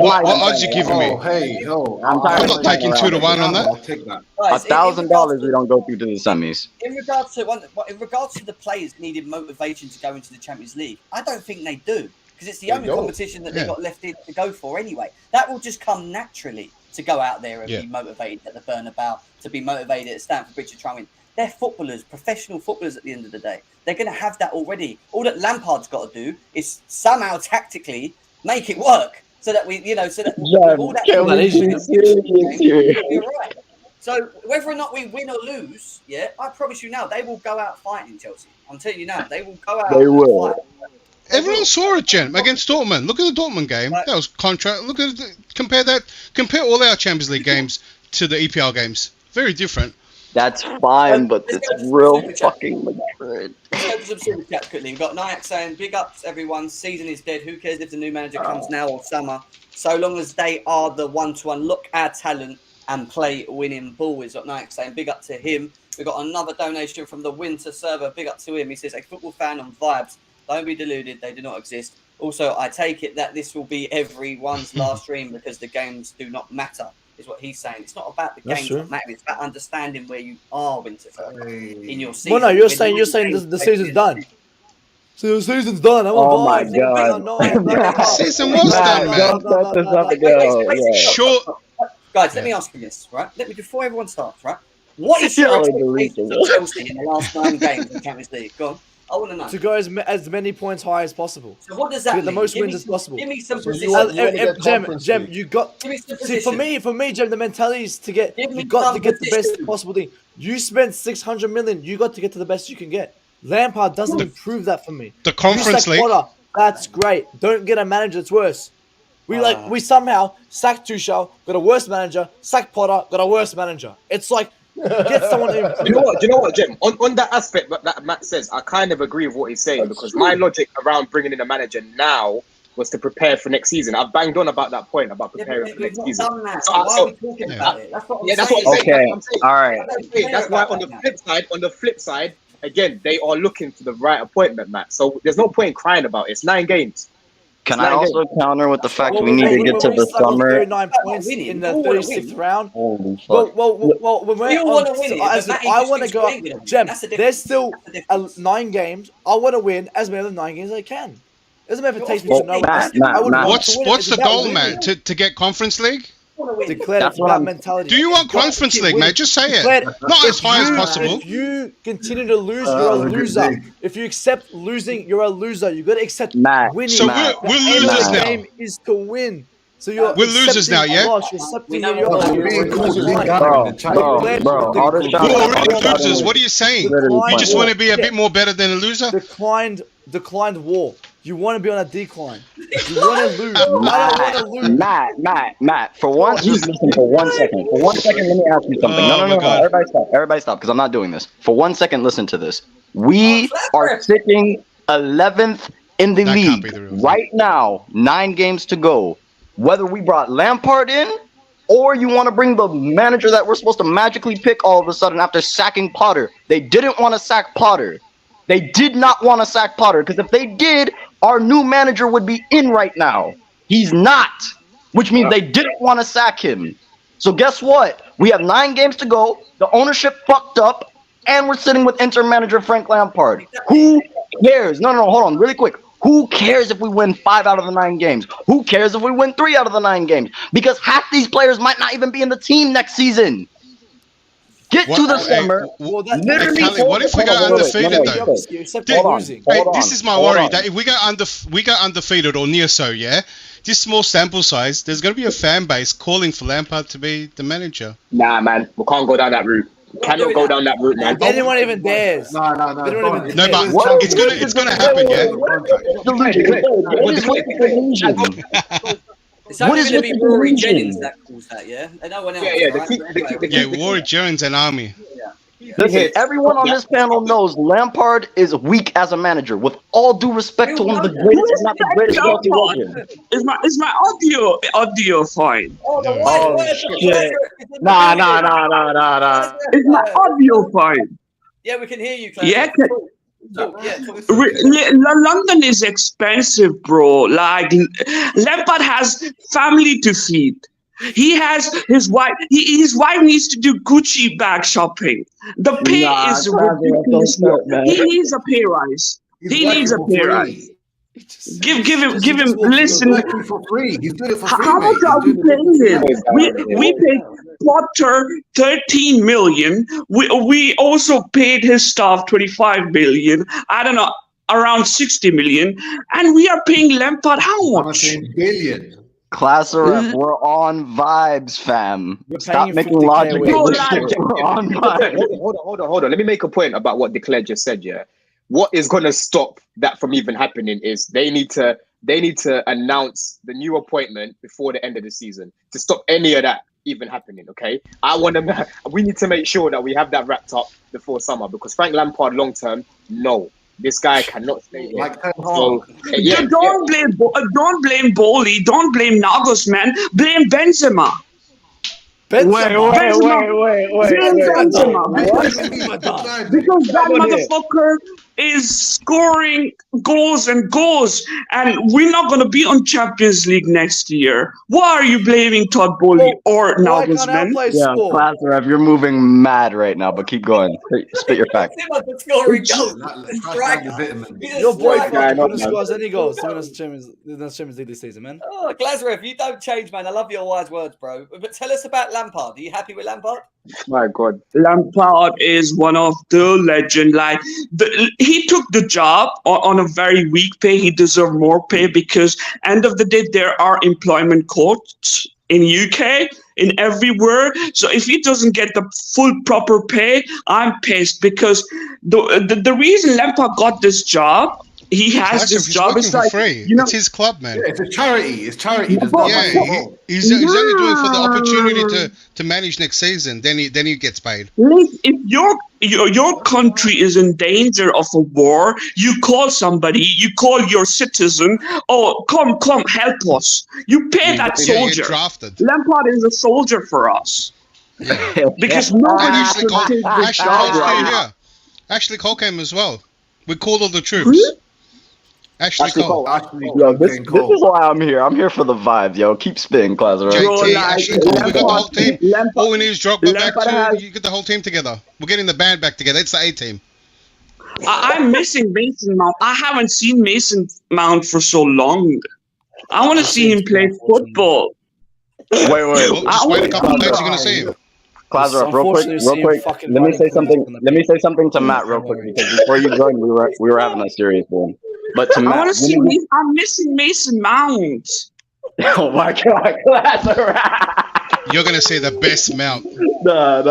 What odds you giving me? I'm not taking 2 to 1 on that. I'll take that. $1,000 we don't go through to the semis. In regards to the players needing motivation to go into the Champions League, I don't think they do because it's the only competition that they've got left in to go for anyway. That will just come naturally to go out there and be motivated at the Bernabeu, to be motivated at Stamford Bridge to try and win. They're footballers, professional footballers at the end of the day. They're going to have that already. All that Lampard's got to do is somehow tactically make it work so that all that. You're right. So whether or not we win or lose, I promise you now, they will go out fighting Chelsea. I'm telling you now, they will go out. They will. Everyone saw it, Jen, against Dortmund. Look at the Dortmund game. That was contract. Compare all our Champions League games to the EPL games. Very different. That's fine, but it's real fucking Madrid. Let's go to some super chats quickly. We've got Nyack saying, big ups, everyone. Season is dead. Who cares if the new manager comes now or summer? So long as they are the one to unlock our talent and play winning ball. We've got Nyack saying, big up to him. We've got another donation from the Winter server. Big up to him. He says, a football fan on vibes. Don't be deluded. They do not exist. Also, I take it that this will be everyone's last stream because the games do not matter, is what he's saying. It's not about the games that matter. It's about understanding where you are, Winter, in your season. Well, no, you're saying the season's done. So the season's done. I'm Oh my on God. Season was done, man. Don't set this up again. Yeah. Sure. Guys, let me ask you this, right? Let me before everyone starts, right? What is your expectations of Chelsea in the last 9 games in the Champions League? Go on. I want to know. To go as many points high as possible. So what does To that get the mean? most Give wins me as possible. Give me some So positions. you want to get Jem, Conference Jem, League. you got. Give me some See, for positions. me, Jem, the mentality is to get. Give me You got to some get the best positions. possible thing. You spent 600 million. You got to get to the best you can get. Lampard doesn't improve that for me. The Conference you sack League. Potter, that's great. Don't get a manager that's worse. We somehow sacked Tuchel, got a worse manager. Sacked Potter, got a worse manager. It's like get someone to improve. Do you know what, Jim? On that aspect that Matt says, I kind of agree with what he's saying because my logic around bringing in a manager now was to prepare for next season. I've banged on about that point about preparing for next season. Done that. So why are we talking about it? That's what I'm saying. That's what I'm saying. Okay, all right. That's why on the flip side, again, they are looking for the right appointment, Matt. So there's no point in crying about it. It's 9 games. Can I also counter with the fact we need to get to the summer? 39 points in the 36th round. Holy fuck. Well, when we're You wanna win it, as but I Matt want to just go keeps up. winning. Jem, That's the there's still difference. That's the difference. 9 games. I want to win as many of the 9 games as I can. Doesn't matter if it takes me to no. Matt, I would Matt. want to win it. What's It's the about goal, winning. man? To get Conference League? Declare That's it's what about I'm- mentality. Do you want You've got to Conference keep League, winning. mate? Just say it. Declare- Not if as high as you- possible. If you continue to lose, you're a that's a good loser. thing. If you accept losing, you're a loser. You got to accept Matt, winning. So Matt, we're The aim of losers the now. game is to win. So you're We're losers accepting now, yeah? loss, you're accepting We know your what loss, we're you're being accepting cool, your being line. down. bro, in the chat. bro, all the We're shots. already all the shots losers. in What are you saying? Decline You just war. want to be a bit more better than a loser? Declined war. You want to be on a decline. You want to lose. I don't want to lose. Matt, for once, just listen for 1 second. For 1 second, let me ask you something. Oh, my No. God. Everybody stop, because I'm not doing this. For 1 second, listen to this. We are sitting 11th in the That can't be league the real thing. right now, 9 games to go. Whether we brought Lampard in, or you want to bring the manager that we're supposed to magically pick all of a sudden after sacking Potter. They didn't want to sack Potter. They did not want to sack Potter, because if they did, our new manager would be in right now. He's not, which means they didn't want to sack him. So guess what? We have 9 games to go. The ownership fucked up, and we're sitting with interim manager Frank Lampard. Who cares? No, hold on, really quick. Who cares if we win 5 out of the 9 games? Who cares if we win 3 out of the 9 games? Because half these players might not even be in the team next season. Get to the summer. Hey, Callie, what if we go undefeated though? You accept Dude, losing. hey, this is my worry. That if we go undefeated or near so, yeah, this small sample size, there's going to be a fan base calling for Lampard to be the manager. Nah, man, we can't go down that route. We cannot go down that route, man. Anyone even dares. No. They don't even No, but dare. it's gonna happen, yeah. It's What only is going to with be the Rory delusion? Jennings that calls that, yeah? And no one else. Yeah, right? Yeah, Warwick Jones and Army. Listen, everyone on this panel knows Lampard is weak as a manager. With all due respect to one of the greatest, if not the greatest Chelsea legend. Is my audio fine? Oh shit! Nah. Is my audio fine? Yeah, we can hear you, Claire. Yeah. Talk London is expensive, bro. Like Lampard has family to feed. He has his wife. His wife needs to do Gucci bag shopping. The pay is ridiculous. He needs a pay rise. He needs a pay rise. Give him. Listen. He's doing it for free. He's doing it for free. How much are we paying him? We paid Potter 13 million. We also paid his staff 25 million. I don't know, around 60 million, and we are paying Lampard how much? Billion. Class rep, we're on vibes, fam. Stop making logic. We're on vibes. Hold on. Let me make a point about what Declare just said. Yeah, what is going to stop that from even happening is they need to announce the new appointment before the end of the season to stop any of that even happening. Okay, we need to make sure that we have that wrapped up before summer, because Frank Lampard long term, no. This guy cannot stay here. Don't blame Bowley. Don't blame Nagos, man. Blame Benzema. Wait. Benzema. Because that motherfucker is scoring goals and goals, and we're not going to be on Champions League next year. Why are you blaming Todd Bowley or Why can't our Nagelsmann? players Yeah, score? Klaasner, you're moving mad right now, but keep going. Spit your facts. Scoring goals. Your boy Guy, fucking not couldn't man. score any goals to win us the Champions League this season, man. Oh, Glazarov, you don't change, man. I love your wise words, bro. But tell us about Lampard. Are you happy with Lampard? My God. Lampard is one of the legend. Like he took the job on a very weak pay. He deserved more pay because end of the day there are employment courts in UK, in everywhere. So if he doesn't get the full proper pay, I'm pissed because the reason Lampard got this job. He has this He's job. working It's for like, free. you know, It's his club, man. Yeah, it's a charity. It's charity. There's Yeah, nothing he's only doing it for the opportunity to manage next season. Then he gets paid. if your country is in danger of a war, you call somebody, you call your citizen, oh, come, help us. You pay that Yeah, you soldier. get drafted. Lampard is a soldier for us. Yeah. Because And nobody Ashley can Cole, take this Ashley job Cole's right still now. here. Ashley Cole came as well. We called all the troops. Ashley Cole. Yo, this is why I'm here. I'm here for the vibes, yo. Keep spitting, Klaasner. JT, Ashley Cole, we got the whole team. Lampard- All we need is Drogba back Lampard to has- you get the whole team together. We're getting the band back together. It's the A team. I'm missing Mason Mount. I haven't seen Mason Mount for so long. I want to see him play football. Wait. Well, just wait a couple of days, you're gonna see him. Klaasner, real quick. Let me say something to Matt real quick because before you joined, we were having a serious one. But to I Matt, want to see. I'm missing Mason Mount. oh my God, Klaasner. You're gonna see the best mount. No.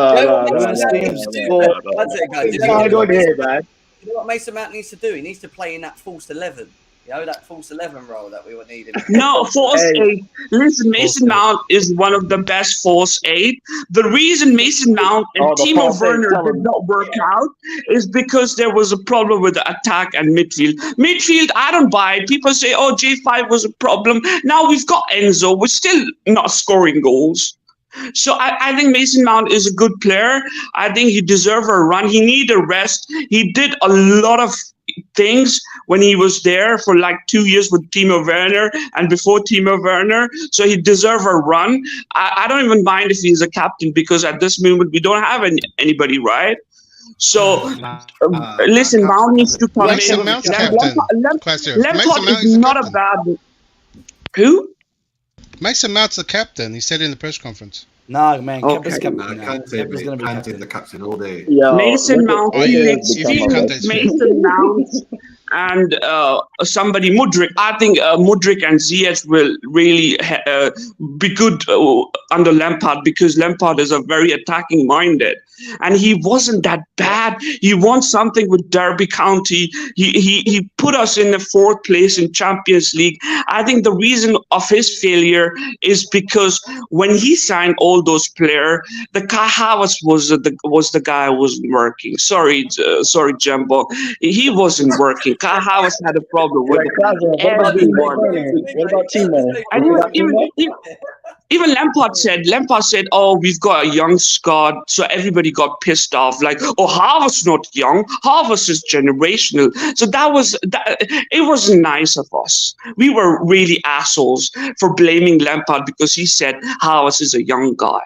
You know what Mason Mount needs to do? He needs to play in that false 11. You know, that false 11 role that we were needing. No, false 8. Listen, Mason Mount is one of the best false 8. The reason Mason Mount and Timo Werner did not work out is because there was a problem with the attack and midfield. Midfield, I don't buy it. People say, oh, J5 was a problem. Now we've got Enzo. We're still not scoring goals. So I think Mason Mount is a good player. I think he deserves a run. He needs a rest. He did a lot of things when he was there for like 2 years with Timo Werner and before Timo Werner. So he deserves a run. I don't even mind if he's a captain because at this moment we don't have anybody, right? So listen, Mount needs to come Mason in. Mount's captain. Lampard is not a bad. Who? Mason Mount's the captain. He said in the press conference. Nah, man, Kepa's Okay. captain. Nah, now. Kante, Kepa's gonna be Kante's captain. the captain all day. Mason Mount, Oh, yeah. Felix, Mason Mount, and somebody Mudryk. I think Mudryk and Ziyech will really be good under Lampard because Lampard is a very attacking minded, and he wasn't that bad. He won something with Derby County. He put us in the 4th place in Champions League. I think the reason of his failure is because when he signed all those players, the Kai Havertz was the guy who wasn't working. Sorry, Jumbo, he wasn't working. Kai Havertz had a problem with everyone. What about Timo? And even Lampard said, oh, we've got a young squad, so everybody got pissed off. Like, oh, Havertz not young. Havertz is generational. So it wasn't nice of us. We were really assholes for blaming Lampard because he said Havertz is a young guy.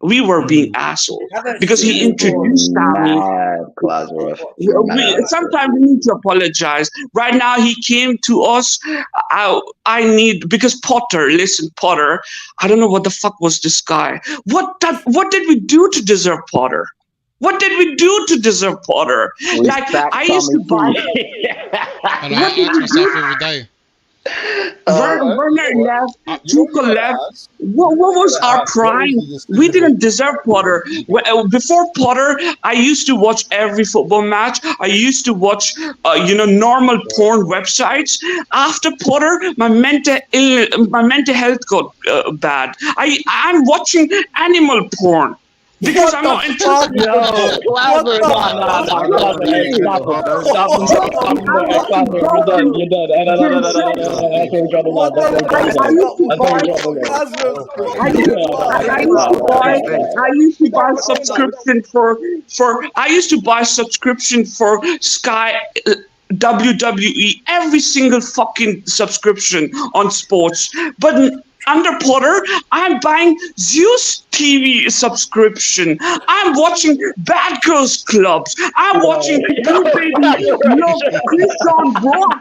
We were being assholes because he introduced Sammy. Sometimes we need to apologize. Right now, he came to us. Because Potter, listen, Potter, I don't know what the fuck was this guy. What did we do to deserve Potter? What did we do to deserve Potter? Like, I used to buy. And I ask myself every day. Werner left, Tuchel left. What was our crime? We didn't deserve Potter. Before Potter, I used to watch every football match. I used to watch, normal porn websites. After Potter, my mental health got bad. I'm watching animal porn. Because I'm not interested. I used to buy subscription for Sky WWE, every single fucking subscription on sports. But under Potter, I'm buying Zeus TV subscription. I'm watching Bad Girls Clubs. I'm watching Blue Baby Love Christian Brock.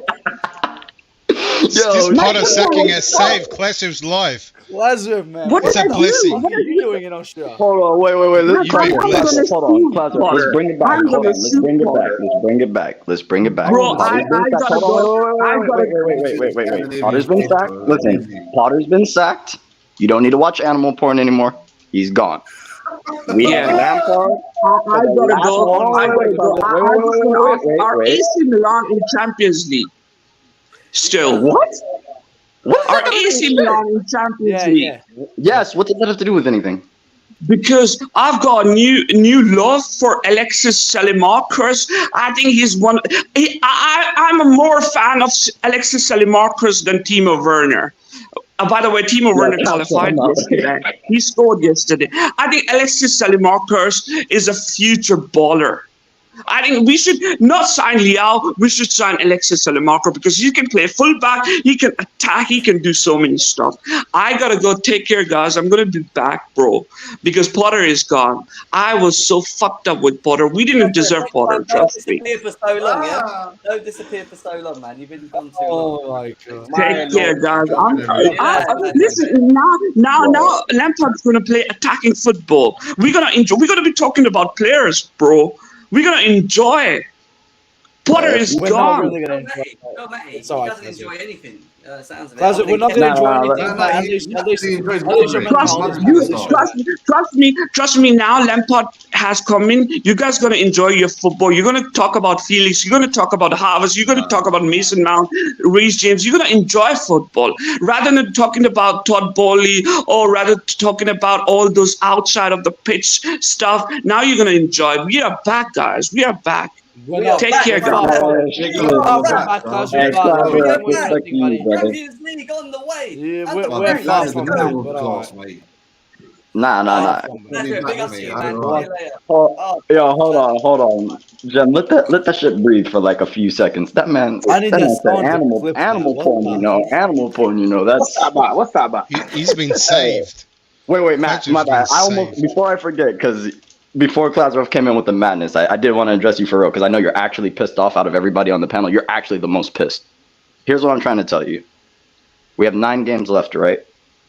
This Potter sacking has saved Classics life. Lazarus, man. What It's did a I blessing. do? What are you doing in Australia? Hold on, wait. Let's You've been blessed. hold on, Classic. Let's bring it back. I'm Hold gonna on, let's shoot bring it Potter. back. Let's bring it back. Let's bring it back. Bro, I Potter's been gotta sacked. go. Wait. Potter's been sacked. Listen, Potter's been sacked. You don't need to watch animal porn anymore. He's gone. We have Lampard. I gotta go. Our AC Milan in Champions League. Still. What? Our AC Milan in Champions League. Yes. What does that have to do with anything? Because I've got new love for Alexis Salimakers. I think he's one. I'm a more fan of Alexis Salimakers than Timo Werner. By the way, Timo Werner qualified yesterday. He scored yesterday. I think Alexis Salimakers is a future baller. I think we should not sign Liao. We should sign Alexis Salimakers because he can play fullback. He can attack. He can do so many stuff. I gotta go. Take care, guys. I'm gonna be back, bro, because Potter is gone. I was so fucked up with Potter. We didn't deserve Potter. Trust me. Don't disappear for so long, yeah. Don't disappear for so long, man. You've been gone too long. Oh my god. Take care, guys. Listen, now Lampard's gonna play attacking football. We're gonna enjoy. We're gonna be talking about players, bro. We're gonna enjoy. Potter is We're gone. not really gonna enjoy it. No, mate. It's He all right, doesn't Lazarus. enjoy anything. Sounds of it. Lazarus, we're not gonna enjoy anything. Trust me. Now Lampard has come in. You guys gonna enjoy your football. You're gonna talk about Felix. You're gonna talk about Harvest. You're gonna talk about Mason Mount, Reece James. You're gonna enjoy football rather than talking about Todd Bowley or rather talking about all those outside of the pitch stuff. Now you're gonna enjoy. We are back, guys. We are back. Take care, guys. Champions League on the way. Yeah, we're far from that, mate. Nah. Big up to you, man. Hold on. Jem, let that shit breathe for like a few seconds. That man, I need that to man said sound animal clip, porn, man. animal porn, you know. That's What's that about? He's been saved. Wait, Matt, Fletcher's my bad. been I almost saved. before I forget, because before Klasrov came in with the madness, I did want to address you for real, because I know you're actually pissed off out of everybody on the panel. You're actually the most pissed. Here's what I'm trying to tell you. We have 9 games left, right?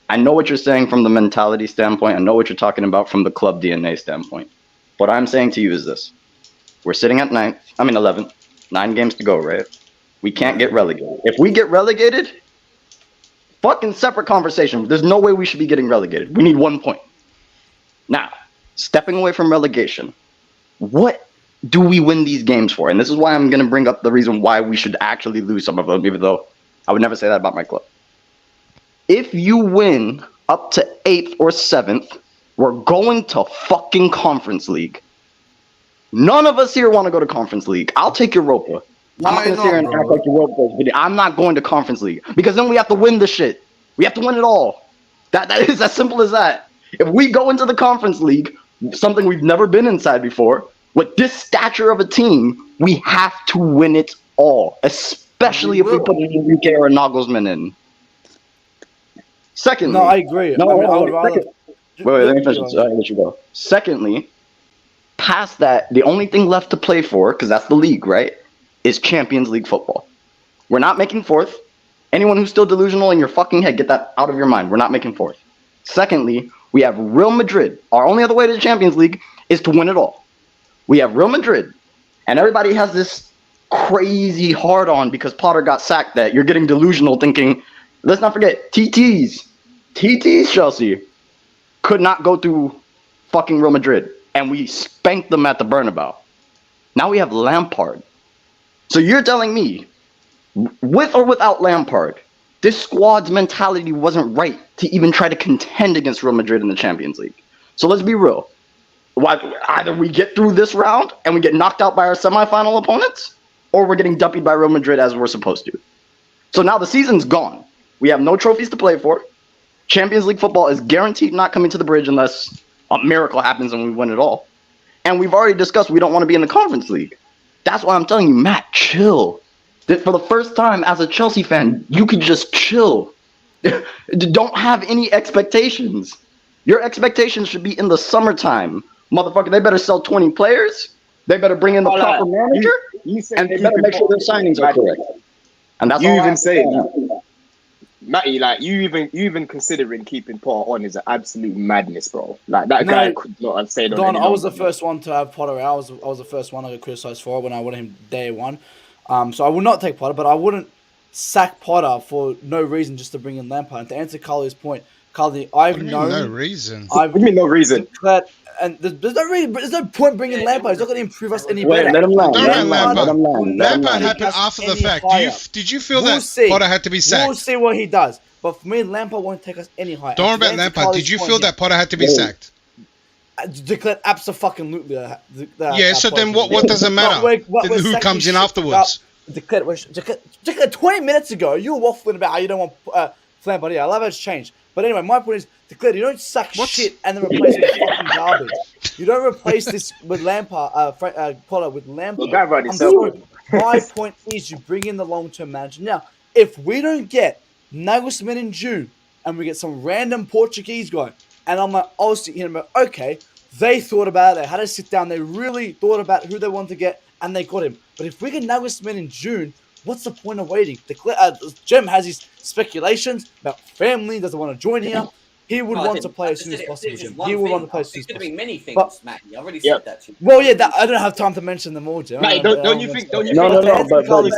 I know what you're saying from the mentality standpoint. I know what you're talking about from the club DNA standpoint. What I'm saying to you is this. We're sitting at 11th. 9 games to go, right? We can't get relegated. If we get relegated, fucking separate conversation. There's no way we should be getting relegated. We need 1 point. Now, stepping away from relegation, what do we win these games for? And this is why I'm going to bring up the reason why we should actually lose some of them, even though I would never say that about my club. If you win up to 8th or 7th, we're going to fucking Conference League. None of us here want to go to Conference League. I'll take Europa. I'm not going to sit here and act like Europa, but I'm not going to Conference League because then we have to win the shit. We have to win it all. That is as simple as that. If we go into the Conference League, something we've never been inside before, with this stature of a team, we have to win it all, especially if we put an Enrique or a Nagelsmann in. Secondly, No, I agree. I would rather. Wait, let me finish. I'll let you go. Secondly, past that, the only thing left to play for, because that's the league, right, is Champions League football. We're not making 4th. Anyone who's still delusional in your fucking head, get that out of your mind. We're not making 4th. Secondly, we have Real Madrid. Our only other way to the Champions League is to win it all. We have Real Madrid, and everybody has this crazy hard-on because Potter got sacked that you're getting delusional thinking, let's not forget, TT's Chelsea could not go through fucking Real Madrid, and we spanked them at the Bernabeu. Now we have Lampard. So you're telling me, with or without Lampard, this squad's mentality wasn't right to even try to contend against Real Madrid in the Champions League. So let's be real. Either we get through this round and we get knocked out by our semifinal opponents, or we're getting duppied by Real Madrid as we're supposed to. So now the season's gone. We have no trophies to play for. Champions League football is guaranteed not coming to the bridge unless a miracle happens and we win it all. And we've already discussed we don't want to be in the Conference League. That's why I'm telling you, Matt, chill. That for the first time as a Chelsea fan, you could just chill. Don't have any expectations. Your expectations should be in the summertime. Motherfucker, they better sell 20 players. They better bring in the proper manager. And they better make sure their signings are correct. And that's you all even I say that. Matty, like you even considering keeping Potter on is an absolute madness, bro. Like that guy could not have stayed on. Don, I was the first one to have Potter. I was the first one I got criticised for it when I wanted him day one. So I would not take Potter, but I wouldn't sack Potter for no reason just to bring in Lampard. And to answer Carly's point, Carly, I've known no reason. What do you mean no reason? And there's no reason, but there's no point bringing Lampard. He's not going to improve us any Wait, better. let him land. Don't Let him land. Let him land. Let him Lampard land. happened after the fact. Did you feel We'll that see. Potter had to be sacked? We'll see what he does. But for me, Lampard won't take us any higher. Don't worry about Lampard. Did you feel that Potter had to be sacked? Declared abso-fucking-lutely. Yeah, so then what does it matter? Who comes in afterwards? Declared 20 minutes ago, you were waffling about how you don't want Lampard. Yeah, I love how it's changed. But anyway, my point is, Declared, you don't sack shit and then replace it with fucking garbage. You don't replace this with Lampard, Potter with Lampard. I'm sorry. My point is, you bring in the long-term manager. Now, if we don't get Nagelsmann in June and we get some random Portuguese guy, and I'm like, I'll sit here and be like, okay, they thought about it. They had to sit down. They really thought about who they wanted to get, and they got him. But if we get Nagelsmann in June, what's the point of waiting? Jem has his speculations about family, doesn't want to join here. He would want to play as soon as possible, Jim. He would want to play as soon as possible. There's going to be many things, Matty. I already said that to you. Well, yeah, I don't have time to mention them all, Jim. Matty, don't you think? No, but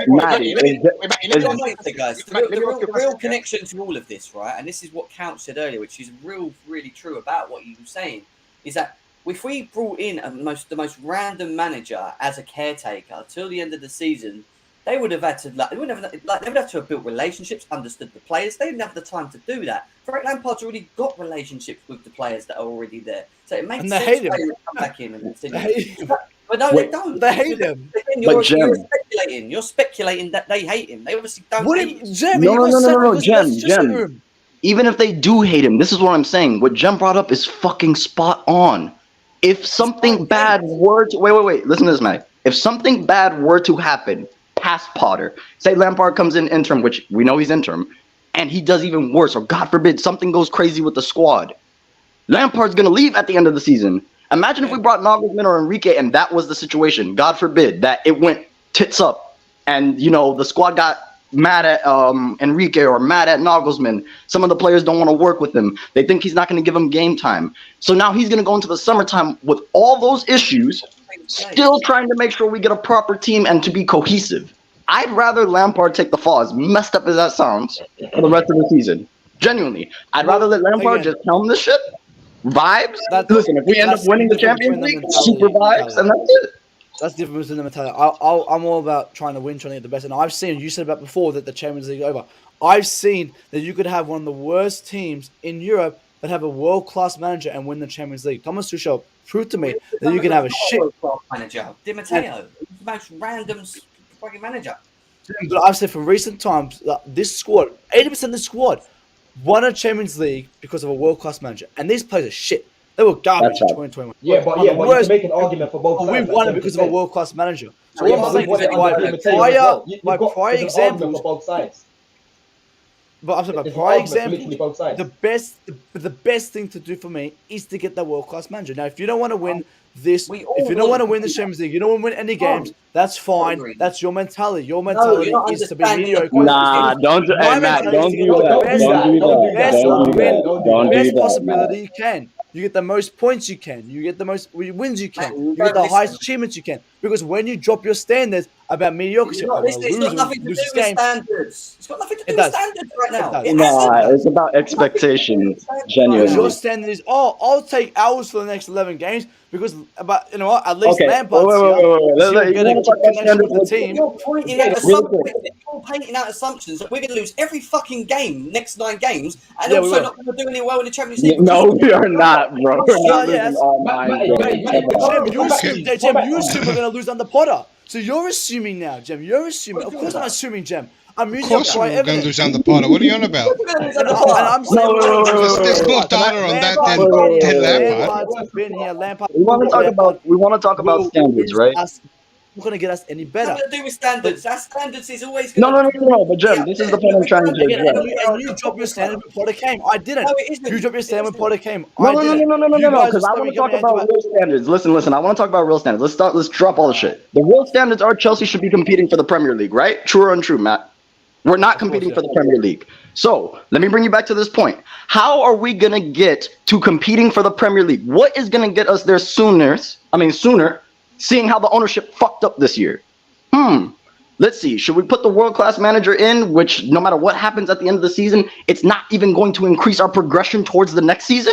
Matty, The real connection to all of this, right, and this is what Count said earlier, which is really true about what you were saying, is that if we brought in the most random manager as a caretaker till the end of the season, they would have had to they would have to have built relationships, understood the players. They didn't have the time to do that. Frank Lampard's already got relationships with the players that are already there, so it makes sense for him to come back in and continue. But no, they don't. They hate him. You're speculating that they hate him. They obviously don't hate him. Jem, No, Jem. Even if they do hate him, this is what I'm saying. What Jem brought up is fucking spot on. If something bad were to wait, listen to this, Matt. If something bad were to happen past Potter, say Lampard comes in interim, which we know he's interim, and he does even worse, or God forbid something goes crazy with the squad, Lampard's gonna leave at the end of the season. Imagine if we brought Nagelsmann or Enrique and that was the situation. God forbid that it went tits up, and the squad got mad at Enrique or mad at Nagelsmann. Some of the players don't want to work with him. They think he's not going to give them game time. So now he's going to go into the summertime with all those issues, still trying to make sure we get a proper team and to be cohesive. I'd rather Lampard take the fall, as messed up as that sounds, for the rest of the season. Genuinely. I'd rather let Lampard just helm the ship. Vibes. Listen, if we end up winning the Champions League, super vibes, and that's it. That's the difference in the mentality. I'm all about trying to win, trying to get the best. And I've seen, you said about before that the Champions League is over. I've seen that you could have one of the worst teams in Europe but have a world-class manager and win the Champions League. Thomas Tuchel proved to me that you can have a shit manager. Di Matteo, the most random fucking manager. But I've said for recent times that this squad, 80% of the squad, won a Champions League because of a world-class manager. And these players are shit. They were garbage in 2021. Yeah, but you can make an argument for both sides. We won it because of a world-class manager. So by prior examples, for both sides. But I'm saying by prior examples, the best thing to do for me is to get that world-class manager. Now, if you don't want to win this, if you don't want to win the Champions League, you don't want to win any games, that's fine. That's your mentality. Your mentality is to be mediocre. Nah, don't do that. Don't do that. Best possibility you can. You get the most points you can. You get the most wins you can. You get the highest achievements you can. Because when you drop your standards, about mediocrity. It's got nothing to do with standards. It's got nothing to do with standards right now. Nah, it's about expectations. Genuinely. Your standard is, I'll take ours for the next 11 games because, but you know what? At least Lampard's wait. Get a connection with the team. You're painting out assumptions that we're going to lose every fucking game, next 9 games, and also not going to do any well in the Champions League. No, we are not, bro. We're not losing all 9 games. Jem, you assume we're going to lose under Potter. So you're assuming now, Jem. You're assuming. Of course I'm assuming, Jem. I'm using of course we're going to lose under Potter. What are you on about? There's more data on that than Lampard. We want to talk about standards, right? Not going to get us any better. Nothing to do with standards. Our standards is always going to... No. But Jem, this is the point I'm trying to get. And you dropped your standard when Potter came. I didn't. No, it isn't. You dropped your standard when Potter came. No. Because I want to talk about real standards. Listen. I want to talk about real standards. Let's drop all the shit. The real standards are Chelsea should be competing for the Premier League, right? True or untrue, Matt? We're not competing for the Premier League. So let me bring you back to this point. How are we gonna get to competing for the Premier League? What is gonna get us there sooner? Seeing how the ownership fucked up this year. Let's see. Should we put the world-class manager in, which no matter what happens at the end of the season, it's not even going to increase our progression towards the next season?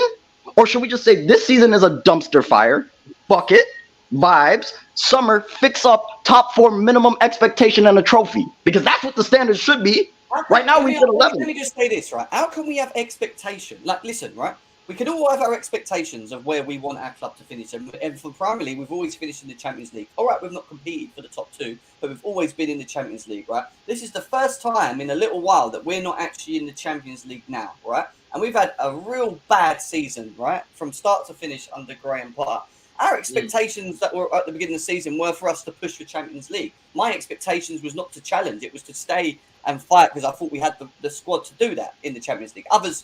Or should we just say this season is a dumpster fire, bucket, vibes, summer, fix up, top 4 minimum expectation and a trophy? Because that's what the standards should be. Right now we sit 11. Let me just say this, right? How can we have expectation? Like, listen, right? We can all have our expectations of where we want our club to finish. And for Premier League, we've always finished in the Champions League. All right, we've not competed for the top 2, but we've always been in the Champions League, right? This is the first time in a little while that we're not actually in the Champions League now, right? And we've had a real bad season, right? From start to finish under Graham Potter. Our expectations that were at the beginning of the season were for us to push for Champions League. My expectations was not to challenge. It was to stay and fight because I thought we had the squad to do that in the Champions League. Others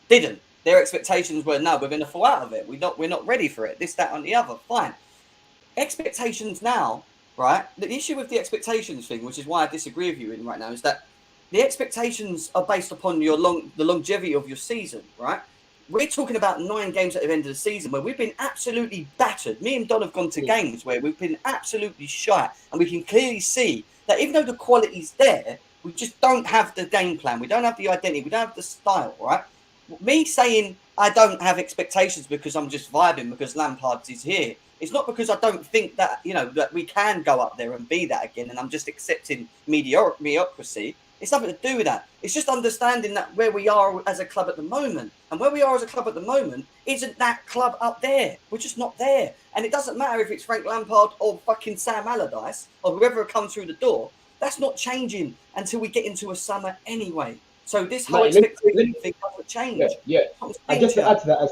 didn't. Their expectations were, no, we're going to fall out of it. We're not ready for it. This, that, and the other. Fine. Expectations now, right? The issue with the expectations thing, which is why I disagree with you in right now, is that the expectations are based upon the longevity of your season, right? We're talking about 9 games at the end of the season where we've been absolutely battered. Me and Don have gone to games where we've been absolutely shy, and we can clearly see that even though the quality's there, we just don't have the game plan. We don't have the identity. We don't have the style, right? Me saying I don't have expectations because I'm just vibing because Lampard is here. It's not because I don't think that, that we can go up there and be that again and I'm just accepting mediocrity. It's nothing to do with that. It's just understanding that where we are as a club at the moment, and where we are as a club at the moment isn't that club up there. We're just not there. And it doesn't matter if it's Frank Lampard or fucking Sam Allardyce or whoever comes through the door. That's not changing until we get into a summer anyway. So this whole expectation thing doesn't change. Yeah. And just to add to that as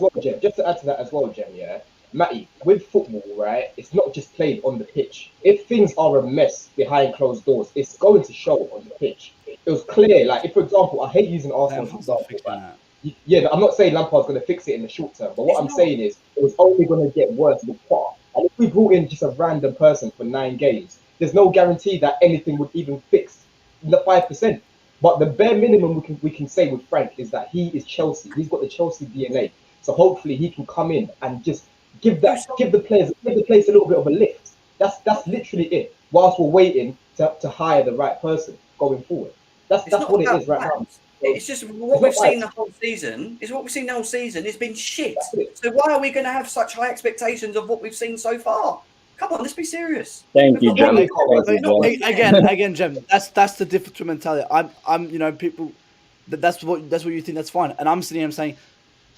well, Jem, yeah. Matty, with football, right, it's not just played on the pitch. If things are a mess behind closed doors, it's going to show on the pitch. It was clear, like, if, for example, I hate using Arsenal as an example. Yeah, I'm not saying Lampard's going to fix it in the short term, but what I'm saying is it was only going to get worse with Potter. And if we brought in just a random person for 9 games, there's no guarantee that anything would even fix the 5%. But the bare minimum we can say with Frank is that he is Chelsea. He's got the Chelsea DNA. So hopefully he can come in and just give the players a little bit of a lift. That's literally it. Whilst we're waiting to hire the right person going forward. That's what it is right now. It's just what we've seen the whole season. It's been shit. So why are we going to have such high expectations of what we've seen so far? Come on, let's be serious. Thank you, Jem. Again, Jem. That's the difference in mentality. I'm people. That's what you think. That's fine. And I'm sitting here and saying,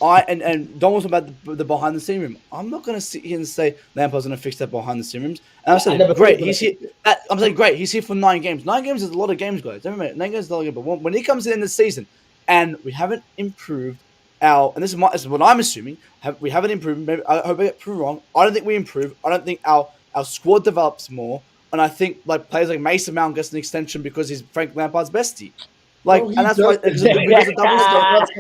and Don was about the behind the scene room. I'm not going to sit here and say Lampard's going to fix that behind the scene rooms. And I'm saying, great. He's here. I'm saying, great. He's here for 9 games. 9 games is a lot of games, guys. Don't remember, 9 games is a lot of games. But when he comes in this season, and we haven't improved this is what I'm assuming. We haven't improved. Maybe, I hope I get proved wrong. I don't think we improve. I don't think our squad develops more. And I think players like Mason Mount gets an extension because he's Frank Lampard's bestie. And that's why because of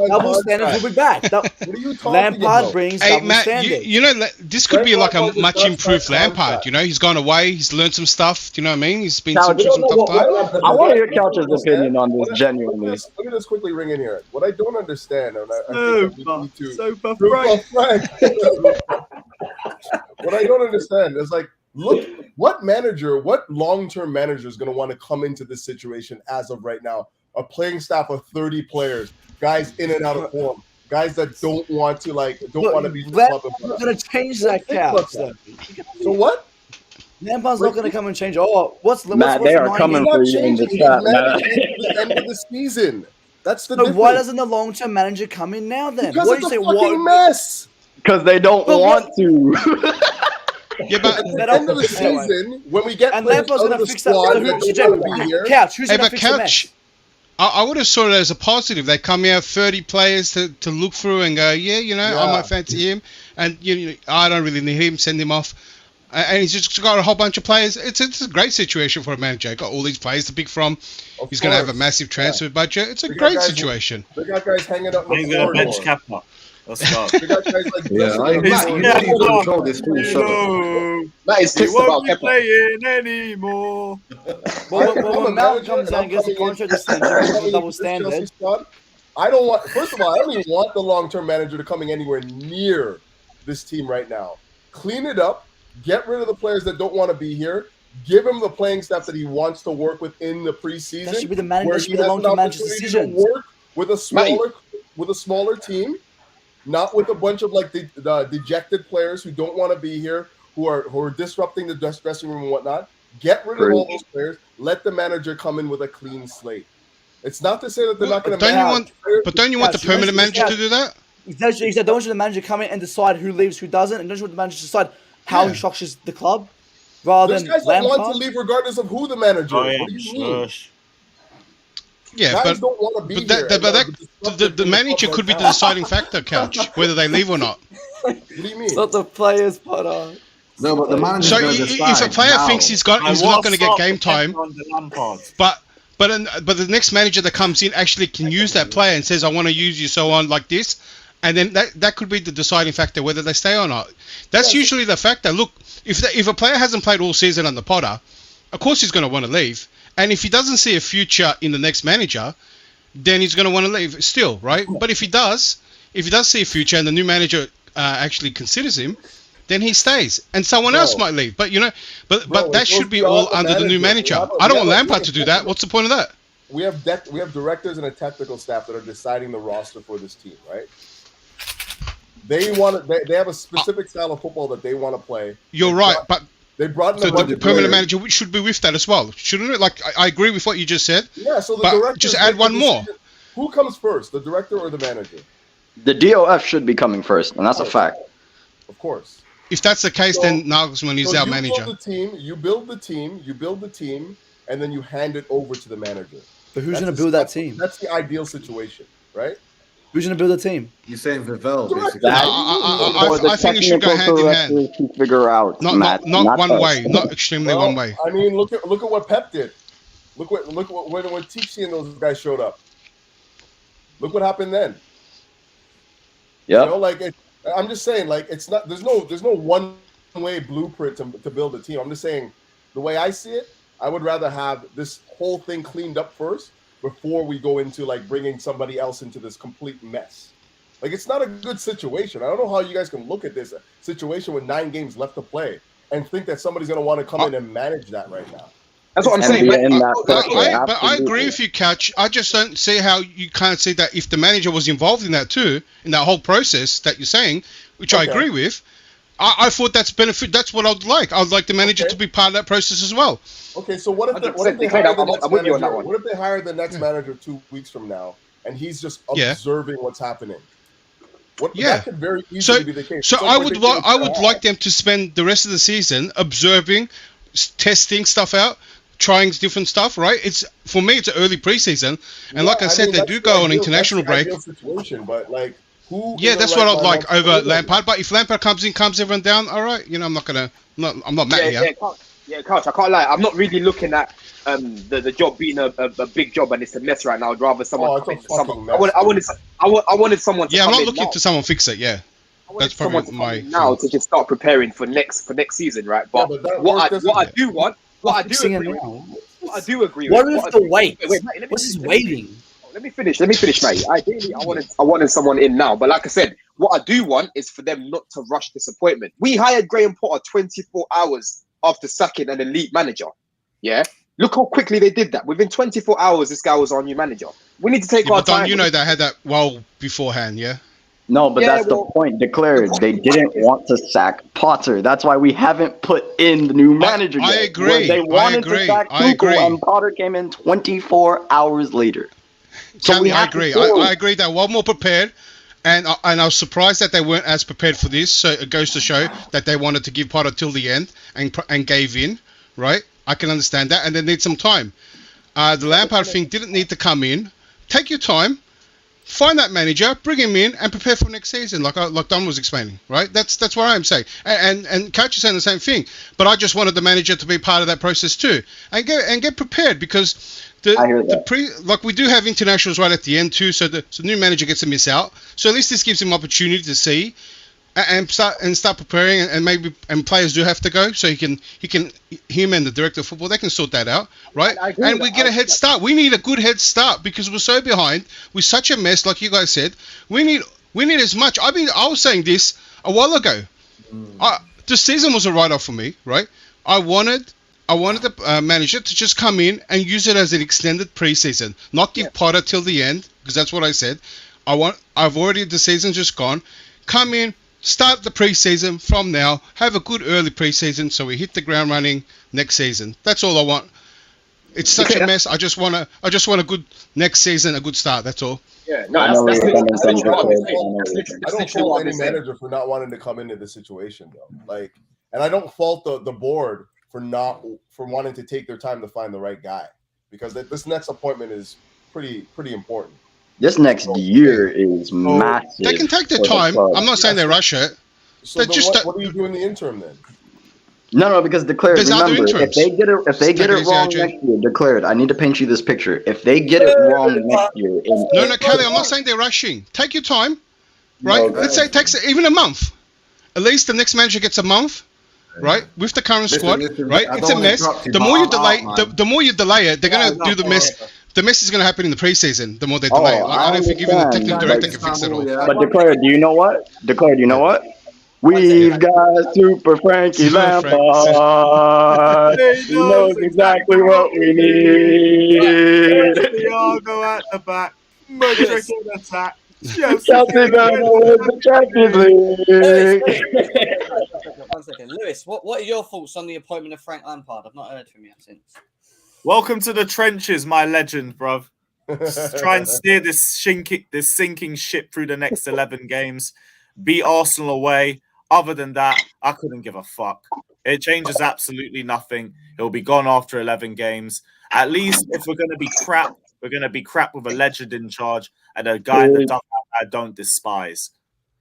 double standards will be back. What are you talking Lampard brings double standards. This could be like a much improved Lampard. He's gone away. He's learned some stuff. Do you know what I mean? He's been through some tough times. I want to hear Couch's opinion on this genuinely. Let me just quickly ring in here. What I don't understand, and I think we need to Frank. What I don't understand is Look, what long-term manager is going to want to come into this situation as of right now? A playing staff of 30 players, guys in and out of form, guys that don't want to be. Lampard's not going to change that, Couch. So what? Lampard's not going to come and change. Oh, what's they are coming for you in the chat, Matt. The end of the season. That's the. No, why doesn't the long-term manager come in now then? Because What it's do you a say? fucking mess. Because they don't want to. Yeah, but at the end of the season, when we get and players Lampard's out going of to the fix that. squad, who's going to be here? Couch, who's Hey, going to but fix the mess? Couch, I would have saw it as a positive. They come here 30 players to look through and go, I might fancy him, and I don't really need him. Send him off, and he's just got a whole bunch of players. It's a great situation for a manager. Got all these players to pick from. He's going to have a massive transfer budget. It's a great situation. They got guys hanging up. He's going to bench Kappa. They got guys like control this full show. That is pissed about Kepa. Playing anymore. When Mount comes in and gets a contract extension, double standard. I don't want. First of all, I don't even want the long-term manager to coming anywhere near this team right now. Clean it up. Get rid of the players that don't want to be here. Give him the playing staff that he wants to work with in the preseason. That should be the manager. That should be the long-term manager's decision. Work with a smaller team, not with a bunch of the dejected players who don't want to be here, who are disrupting the dressing room and whatnot. Get rid of all those players. Let the manager come in with a clean slate. It's not to say that they're not going to. Don't you want the permanent manager to do that? Exactly. Don't want the manager to come in and decide who leaves, who doesn't, and don't you want the manager to decide how he structures the club, rather than guys Lampard? Don't want to leave regardless of who the manager is. What do you mean? Yeah, guys don't want to be here. But the manager could be the deciding factor, Couch, whether they leave or not. What do you mean? It's not the players, Potter. No, but the manager. So if a player thinks he's not going to get game time, but the next manager that comes in actually can use that player and says, I want to use you so on like this, and then that could be the deciding factor whether they stay or not. That's usually the factor. Look, if a player hasn't played all season under Potter, of course he's going to want to leave. And if he doesn't see a future in the next manager, then he's going to want to leave still, right? But if he does see a future and the new manager actually considers him, then he stays, and someone else might leave. But but that should be all under the new manager. I don't want Lampard to do that. What's the point of that? We have directors and a technical staff that are deciding the roster for this team, right? They have a specific style of football that they want to play. You're right, but they brought in a bunch the of permanent players. manager should be with that as well, shouldn't it? Like I agree with what you just said. Yeah, so the but director just add one more. Who comes first, the director or the manager? The DOF should be coming first, and that's a fact. Of course. If that's the case, then Nagelsmann is our manager. You build the team, and then you hand it over to the manager. But who's going to build that team? That's the ideal situation, right? Who's going to build the team? You're saying Vivel, basically. I think it should go hand in hand. To figure out, not one way, not extremely one way. I mean, look at what Pep did. Look what when Tichi and those guys showed up. Look what happened then. Yeah. I'm just saying, it's not. There's no one way blueprint to build a team. I'm just saying, the way I see it, I would rather have this whole thing cleaned up first before we go into bringing somebody else into this complete mess. It's not a good situation. I don't know how you guys can look at this situation with 9 games left to play and think that somebody's going to want to come in and manage that right now. That's what I'm saying. But I agree with you, Couch. I just don't see how you can't see that if the manager was involved in that too, in that whole process that you're saying, which I agree with. I thought that's benefit. That's what I'd like. I'd like the manager to be part of that process as well. Okay, so what if they hire the next manager 2 weeks from now, and he's just observing what's happening? That could very easily be the case. So I would like them to spend the rest of the season observing, testing stuff out, trying different stuff. Right? For me, it's an early preseason, and like I said, they do go on international break. Situation, but that's what I'd like over Lampard. But if Lampard comes in, calms everyone down, all right. I'm not mad here. Coach, I can't lie. I'm not really looking at the job being a big job and it's a mess right now. I'd rather someone come in. I wanted someone to I'm come not in looking now. to someone fix it. Yeah, that's probably my now to just start preparing for next season, right? But what I do agree with. What is the wait? What is waiting? Let me finish, mate. Ideally, I wanted someone in now, but like I said, what I do want is for them not to rush this appointment. We hired Graham Potter 24 hours after sacking an elite manager. Yeah, look how quickly they did that. Within 24 hours, this guy was our new manager. We need to take our But Don, time. you know they had that well beforehand, yeah? No, but Yeah, that's well, the point. Declared they didn't want to sack Potter. That's why we haven't put in the new manager I yet. agree. Where they wanted to agree. sack I agree. Tuchel, and Potter came in 24 hours later. So Kelly, we I have to agree. forward. I agree. They're well more prepared, and I was surprised that they weren't as prepared for this. So it goes to show that they wanted to give Potter till the end and gave in, right? I can understand that, and they need some time. The Lampard thing didn't need to come in. Take your time, find that manager, bring him in, and prepare for next season, like Don was explaining, right? That's what I'm saying, and coach is saying the same thing. But I just wanted the manager to be part of that process too, and get prepared because we do have internationals right at the end too, so the new manager gets to miss out. So at least this gives him opportunity to see and start preparing, and players do have to go, so him and the director of football, they can sort that out, right? And we get a head start. We need a good head start because we're so behind. We're such a mess, like you guys said. We need as much. I was saying this a while ago. The season was a write-off for me, right? I wanted the manager to just come in and use it as an extended preseason, not give Potter till the end, because that's what I said. The season's just gone. Come in, start the preseason from now. Have a good early preseason so we hit the ground running next season. That's all I want. It's such a mess. I just want a good next season, a good start. That's all. Yeah, no, that's literally what I'm saying. I don't fault any manager for not wanting to come into the situation though. And I don't fault the board for wanting to take their time to find the right guy, because this next appointment is pretty important. This next year is massive. They can take their time. I'm not saying they rush it. So what do you do in the interim then? No, because Declared. There's remember, if they get it wrong AJ. next year, Declared. I need to paint you this picture. If they get it wrong next year, No, Kelly, I'm not saying they're rushing. Take your time, right? Let's say it takes even a month. At least the next manager gets a month, right? With the current squad, right? It's a mess. The more you delay it, they're gonna do the mess. The mess is going to happen in the preseason. The more they delay it. I don't think even the technical director can fix it all. But Declared, do you know what? We've got Super Frankie Lampard. He knows exactly what we need. Thiago at the back. Modric in attack. Chelsea gonna win the Champions League. 1 second. Lewis, what are your thoughts on the appointment of Frank Lampard? I've not heard from you since. Welcome to the trenches, my legend, bruv. Try and steer this sinking ship through the next 11 games. Beat Arsenal away. Other than that, I couldn't give a fuck. It changes absolutely nothing. It'll be gone after 11 games. At least if we're going to be crap, we're going to be crap with a legend in charge and a guy that I don't despise.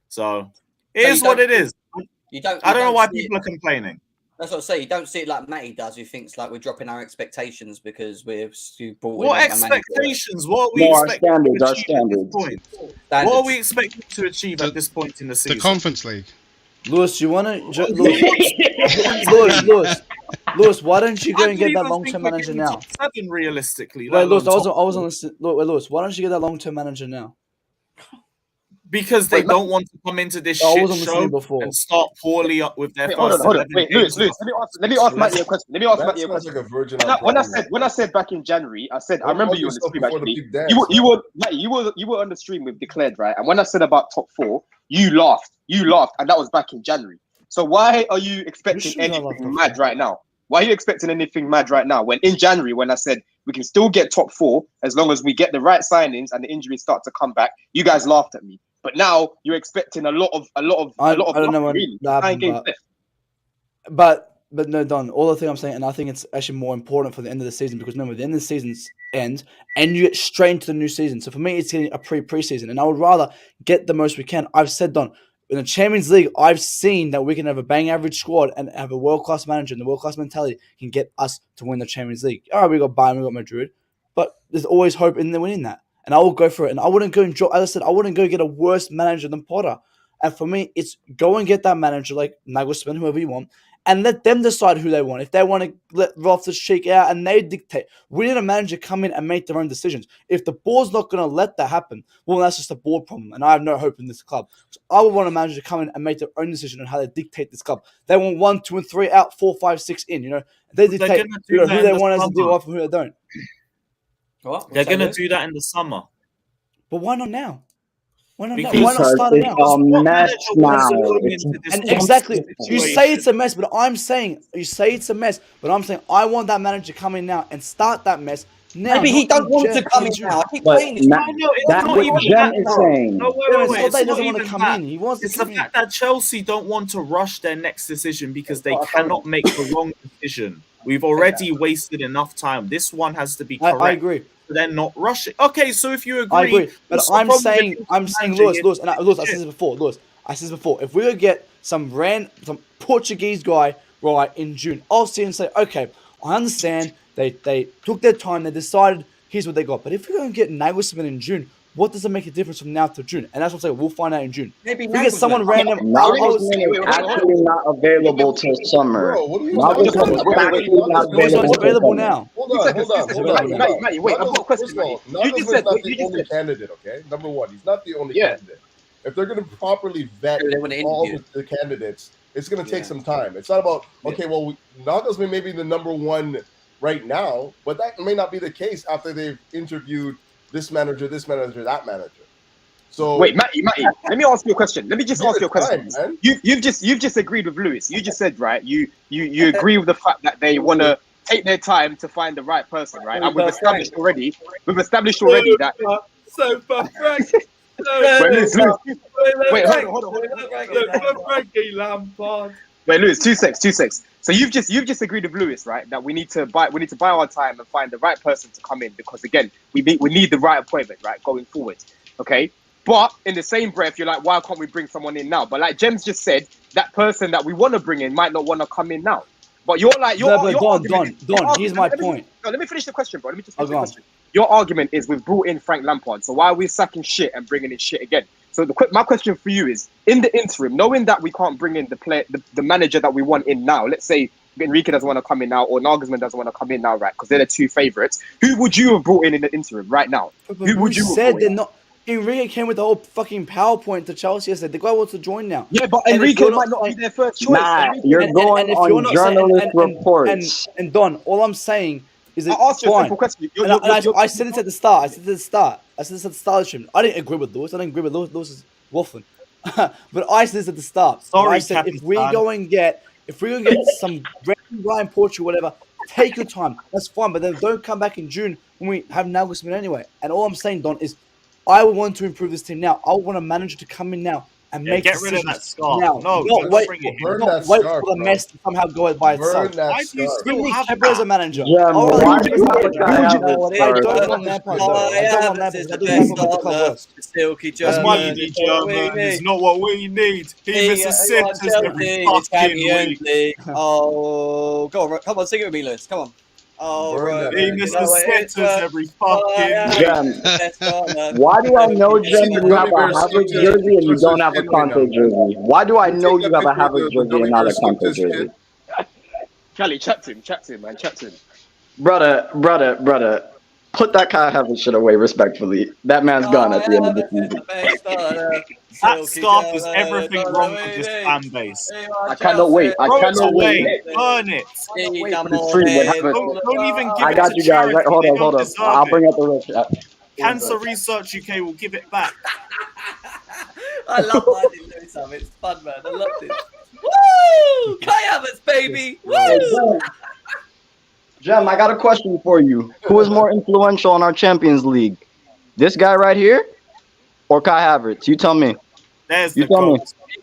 So it is what it is. I don't know why people are complaining. That's what I say. You don't see it like Matty does, who thinks like we're dropping our expectations because we've brought what in expectations? What are we expecting to achieve at this point? What are we expecting to achieve at this point in the season? The Conference League. Lewis, you want to? Lewis, why don't you go and get that long-term manager now? Seven, realistically. Wait, Lewis, Lewis, why don't you get that long-term manager now? Because they don't want to come into this shit show and start poorly up with their first. Hold on. Wait, Lewis, let me ask Matty a question. When I said back in January, I said I remember you on the stream actually. You were on the stream with Declared, right? And when I said about top 4, you laughed, and that was back in January. So why are you expecting anything mad right now? Why are you expecting anything mad right now? When in January, when I said we can still get top 4 as long as we get the right signings and the injuries start to come back, you guys laughed at me. But now you're expecting a lot of. I don't know what happened, but no, Don. All the thing I'm saying, and I think it's actually more important for the end of the season, because remember, the end of the season's end, and you get straight into the new season. So for me, it's getting a preseason, and I would rather get the most we can. I've said, Don, in the Champions League, I've seen that we can have a bang average squad and have a world class manager, and the world class mentality can get us to win the Champions League. All right, we got Bayern, we got Madrid, but there's always hope in winning that. And I will go for it. And I wouldn't go and as I said, I wouldn't go get a worse manager than Potter. And for me, it's go and get that manager like Nagelsmann, whoever you want, and let them decide who they want. If they want to let Rothers shake out and they dictate, we need a manager come in and make their own decisions. If the board's not going to let that happen, well, that's just a board problem, and I have no hope in this club. So I would want a manager to come in and make their own decision on how they dictate this club. They want 1, 2, and 3 out, 4, 5, 6 in. You know, they dictate who they want as a deal off and who they don't. What? They're going to do that in the summer. But why not now? Why not, Because why not start it now? And exactly, you say it's a mess, but I'm saying I want that manager to come in now and start that mess now. Maybe he don't want to come in now. I keep saying this. That's what Jem is saying. No, wait. He doesn't want to come in. He wants It's to the fact that Chelsea don't want to rush their next decision because they cannot make the wrong decision. We've already wasted enough time. This one has to be correct. I agree. They're not rushing. Okay, so if you agree, I agree, but I'm saying, Lewis, I said this before. If we could get some Portuguese guy right in June, I'll see and say, okay, I understand. They took their time. They decided here's what they got. But if we're going to get Nagelsmann in June, what does it make a difference from now to June? And that's what I'm saying. We'll find out in June. Maybe we get someone random. Nagelsmann is actually not available till summer. Nagelsmann is available now. Hold on. Matty, wait, I've got a question. Nagelsmann's not the only candidate, okay? Number one, he's not the only candidate. If they're going to properly vet all the candidates, it's going to take some time. It's not about, okay, well, Nagelsmann may be the number one right now, but that may not be the case after they've interviewed this manager, that manager. So wait, Matty, let me ask you a question. Let me just ask you a question. You've just agreed with Lewis. You just said, right, you agree with the fact that they want to take their time to find the right person, right? And we've established already that. So Frank. Wait, hold on. Frankie Lampard. Wait, Lewis, two secs. So you've just agreed with Lewis, right? That we need to buy our time and find the right person to come in because again, we need the right appointment, right, going forward. Okay. But in the same breath, you're like, why can't we bring someone in now? But like Jem's just said, that person that we want to bring in might not want to come in now. But you're like, Don, here's my point. Let me finish the question, bro. Let me just finish the question. Your argument is we've brought in Frank Lampard, so why are we sacking shit and bringing in shit again? So my question for you is, in the interim, knowing that we can't bring in the manager that we want in now, let's say Enrique doesn't want to come in now or Nagelsmann doesn't want to come in now, right? Because they're the two favourites. Who would you have brought in the interim right now? Who would you said they're not? Enrique came with the whole fucking PowerPoint to Chelsea yesterday. The guy wants to join now. Yeah, but Enrique might not be their first choice. Nah, you're going on journalist reports. And Don, all I'm saying is that I asked you a simple question. I said it at the start. I said this at the start of the stream. I didn't agree with Lewis. Lewis is waffling. But I said this at the start. Sorry, I said if we go and get some random guy in Portugal, whatever, take your time. That's fine. But then don't come back in June when we have Nagelsmann anyway. And all I'm saying, Don, is I would want to improve this team now. I want a manager to come in now and make get rid of that scarf. now. No, wait for the mess to somehow go by itself. Why do you still have Kepa as a manager? Yeah, why do you have I don't want Lampard. Silky That's German. why you need German. It's not what we need. He misses sitters every fucking week. Oh, go on, come on, sing it with me, Lewis. Come on. Oh, right. He misses sitters every fucking Jem. Why do I know, Jem, you have a Havertz jersey and you don't have a Conte jersey? Why do I know you have a Havertz jersey and not a Conte jersey? Charlie, chat to him, man. Chat to him. Brother. Put that Kai Havertz shit away respectfully. That man's gone at the end of the season. That scarf is everything wrong with this fan base. I cannot wait. Burn it. Don't even give it I got to you guys. charity. Right, hold on. I'll bring up the list. Cancer Research UK will give it back. I love finding Lewis up. It's fun, man. I love it. Woo! Kai Havertz, baby. Woo! Jem, I got a question for you. Who is more influential in our Champions League? This guy right here or Kai Havertz? You tell me. There's you tell me.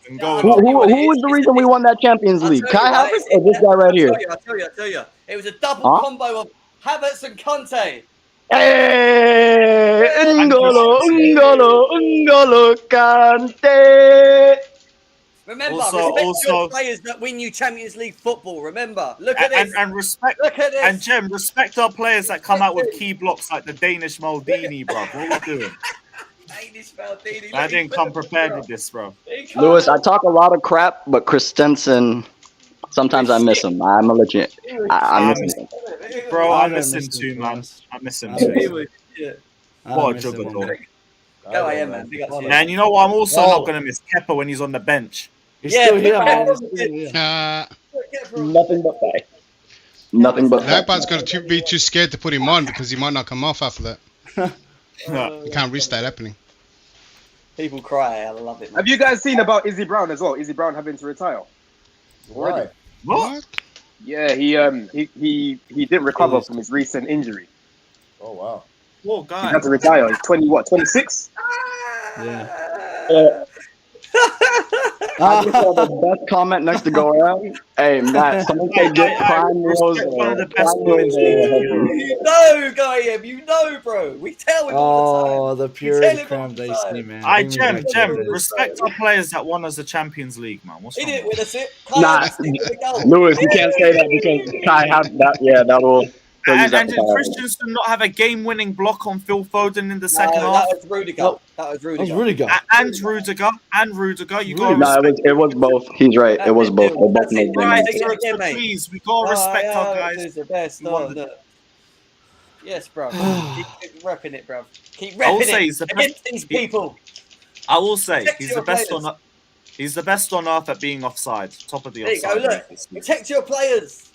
Who is the reason we won that Champions League? Kai Havertz or this guy right here? I tell you. It was a double combo of Havertz and Conte. Hey, N'Golo Kante. Remember, respect your players that win you Champions League football. Remember, look at this. And respect. Look at this. And Jem, respect our players that come out with key blocks like the Danish Maldini, bro. What are we doing? Danish Maldini. I didn't come prepared with this, bro. Lewis, I talk a lot of crap, but Christensen, Sometimes I miss him. I'm a legit. I miss him. Bro, I don't miss him miss too, him, man. guys. I miss him I too. miss Yeah. What a miss him juggernaut. one. Go ahead, man. Big up to you. And you know what? I'm also Oh. not going to miss Kepa when he's on the bench. He's still here, man. He's Kepa. still here. Nothing but fight. Nothing but fight. Lampard's got to be too scared to put him on because he might not come off after that. You can't risk that happening. People cry. I love it. Man. Have you guys seen about Izzy Brown as well? Izzy Brown having to retire. Why? What? Yeah, he didn't recover from his recent injury. Oh wow. What He guy? had to retire. He's 26? Yeah. I just saw the best comment next to go around. Hey, Matt, someone say get Prime Rose. one of the best Prime Rose. You know, Goyim. You know, bro. We tell him all the time. Oh, the tell purity him creme all the they time. see, man. I Bring me Jem, back to Jem, the days. respect our players that won us the Champions League, man. What's He wrong? did with us. Nah, Lewis, you can't say that because Kai have that. Yeah, that will. he'll use And, that and for did Kai. Christensen not have a game-winning block on Phil Foden in the second No, half? that was Rudiger. No. That was That was Rudiger. Rudiger. And Rudiger. You got to No, respect. it was both. He's right. It was both. They both That's made it. them. Right. Guys, Yeah, mate. please, we got to respect our guys. Who's the best? We want No. Yes, bro. Keep repping it, bro. Keep I will repping say it he's the against these people. I will say Protect he's your the best players. on. He's the best on earth at being offside. Top of the There you go. offside. Look, league this week. protect your players.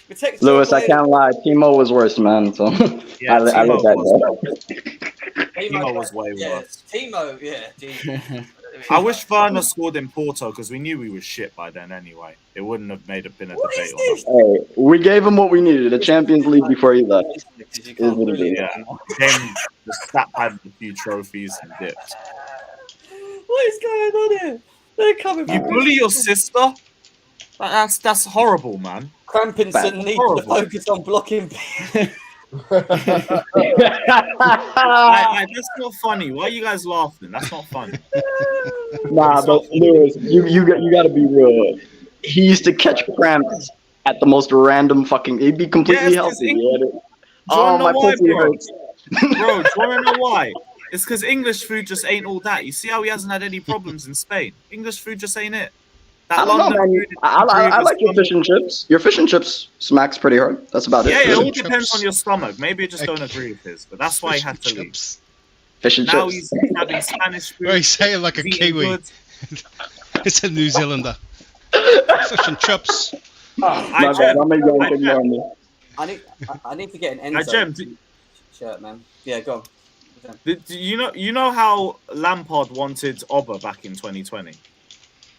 Protect your Lewis, I players. can't lie. Timo was worse, man. So Yeah, I let Timo that was. go. Timo was way Yeah, worse. Timo, yeah. Jesus. I wish Werner scored in Porto because we knew we was shit by then anyway. It wouldn't have been a debate on us. Hey, we gave him what we needed. A Champions League before he left. Is what it is. Yeah, came the stat pad with a few trophies and dipped. What is going on here? They're coming. You bully your sister? That's horrible, man. Crampinson needs to Horrible. focus on blocking. Like, that's not funny. Why are you guys laughing? That's not funny. Nah, but Lewis, you got to be real. He used to catch cramps at the most random fucking. He'd be completely Yeah, it's 'cause healthy. England- Yeah, Do you oh, wanna my know why, pussy bro? hurts. Bro, do you want to know why? It's because English food just ain't all that. You see how he hasn't had any problems in Spain? English food just ain't it. I That don't know, London man. food. I like your fish and chips. Your fish and chips smacks pretty hard. That's about Yeah, it. it all depends on your stomach. Maybe you just don't agree with his, but that's why he had to leave. Fish and Now chips. he's having Spanish food. Well, you say it like a he's eating Kiwi. good. It's a New Zealander. Fish and chips. My bad. I'm gonna go and ignore me. I need to get an Hey, Enzo Jem, shirt, man. Yeah, go on. you know how Lampard wanted Oba back in 2020?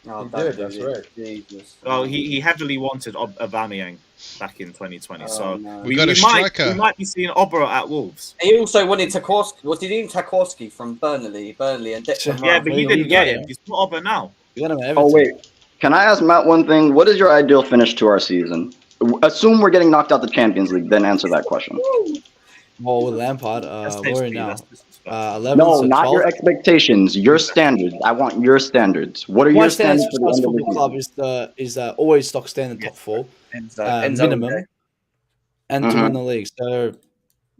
Oh, He did, that's right. Jesus. Well, he heavily wanted Aubameyang back in 2020. So no. We got a striker. we might be seeing Oba at Wolves. He also wanted Tarkowski. Was he doing Tarkowski from Burnley and Declan Yeah, Rice? but he didn't get him. He's not Oba now. You got him at Oh Everton. wait, can I ask Matt one thing? What is your ideal finish to our season? Assume we're getting knocked out the Champions League, then answer that question. Well, with Lampard, That's where tasty, now? that's disrespectful. 11th No, or not 12th? your expectations. Your standards. I want your standards. What are My your standards standards for for the us end of the football season? club is always stock standard top four, Enzo, minimum, okay. and to Mhm. win the league. So,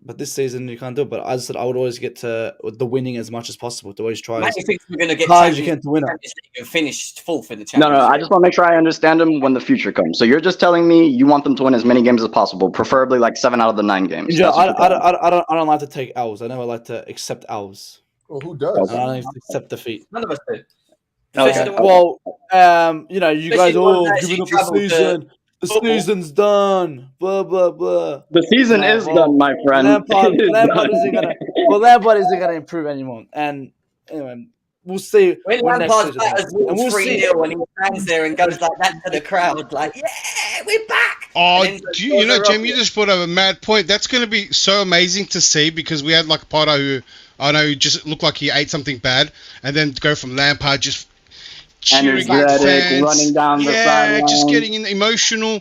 but this season you can't do it. But as I said, I would always get to the winning as much as possible. To always try Man, as you think we're going to get hard as you Champions can to win it. League and finish fourth in the No, Champions no, I League? just want to make sure I understand them when the future comes. So you're just telling me you want them to win as many games as possible, preferably like 7 out of the 9 games. Yeah, That's what you're telling me. I don't like to take L's. I never like to accept L's. Well, who does? I don't like to accept defeat. None of us do. Okay. Especially the Well, you know, you Especially guys the ones all that giving actually up the travel to season. The football. season's done. Blah blah blah. The season is done, my friend. Lampard, It is Lampard done. isn't gonna. Well, Lampard isn't gonna improve anymore. And anyway, we'll see When when next Lampard's season back as happens. And Wolves we'll 3-0 and he stands there and goes like that to the crowd, like, yeah, we're back. Oh, And then you know, goes Jim, around- you just brought up a mad point. That's going to be so amazing to see because we had like Potter who I know just looked like he ate something bad, and then go from Lampard just cheering at Energetic, fans, running down the sideline. just getting emotional.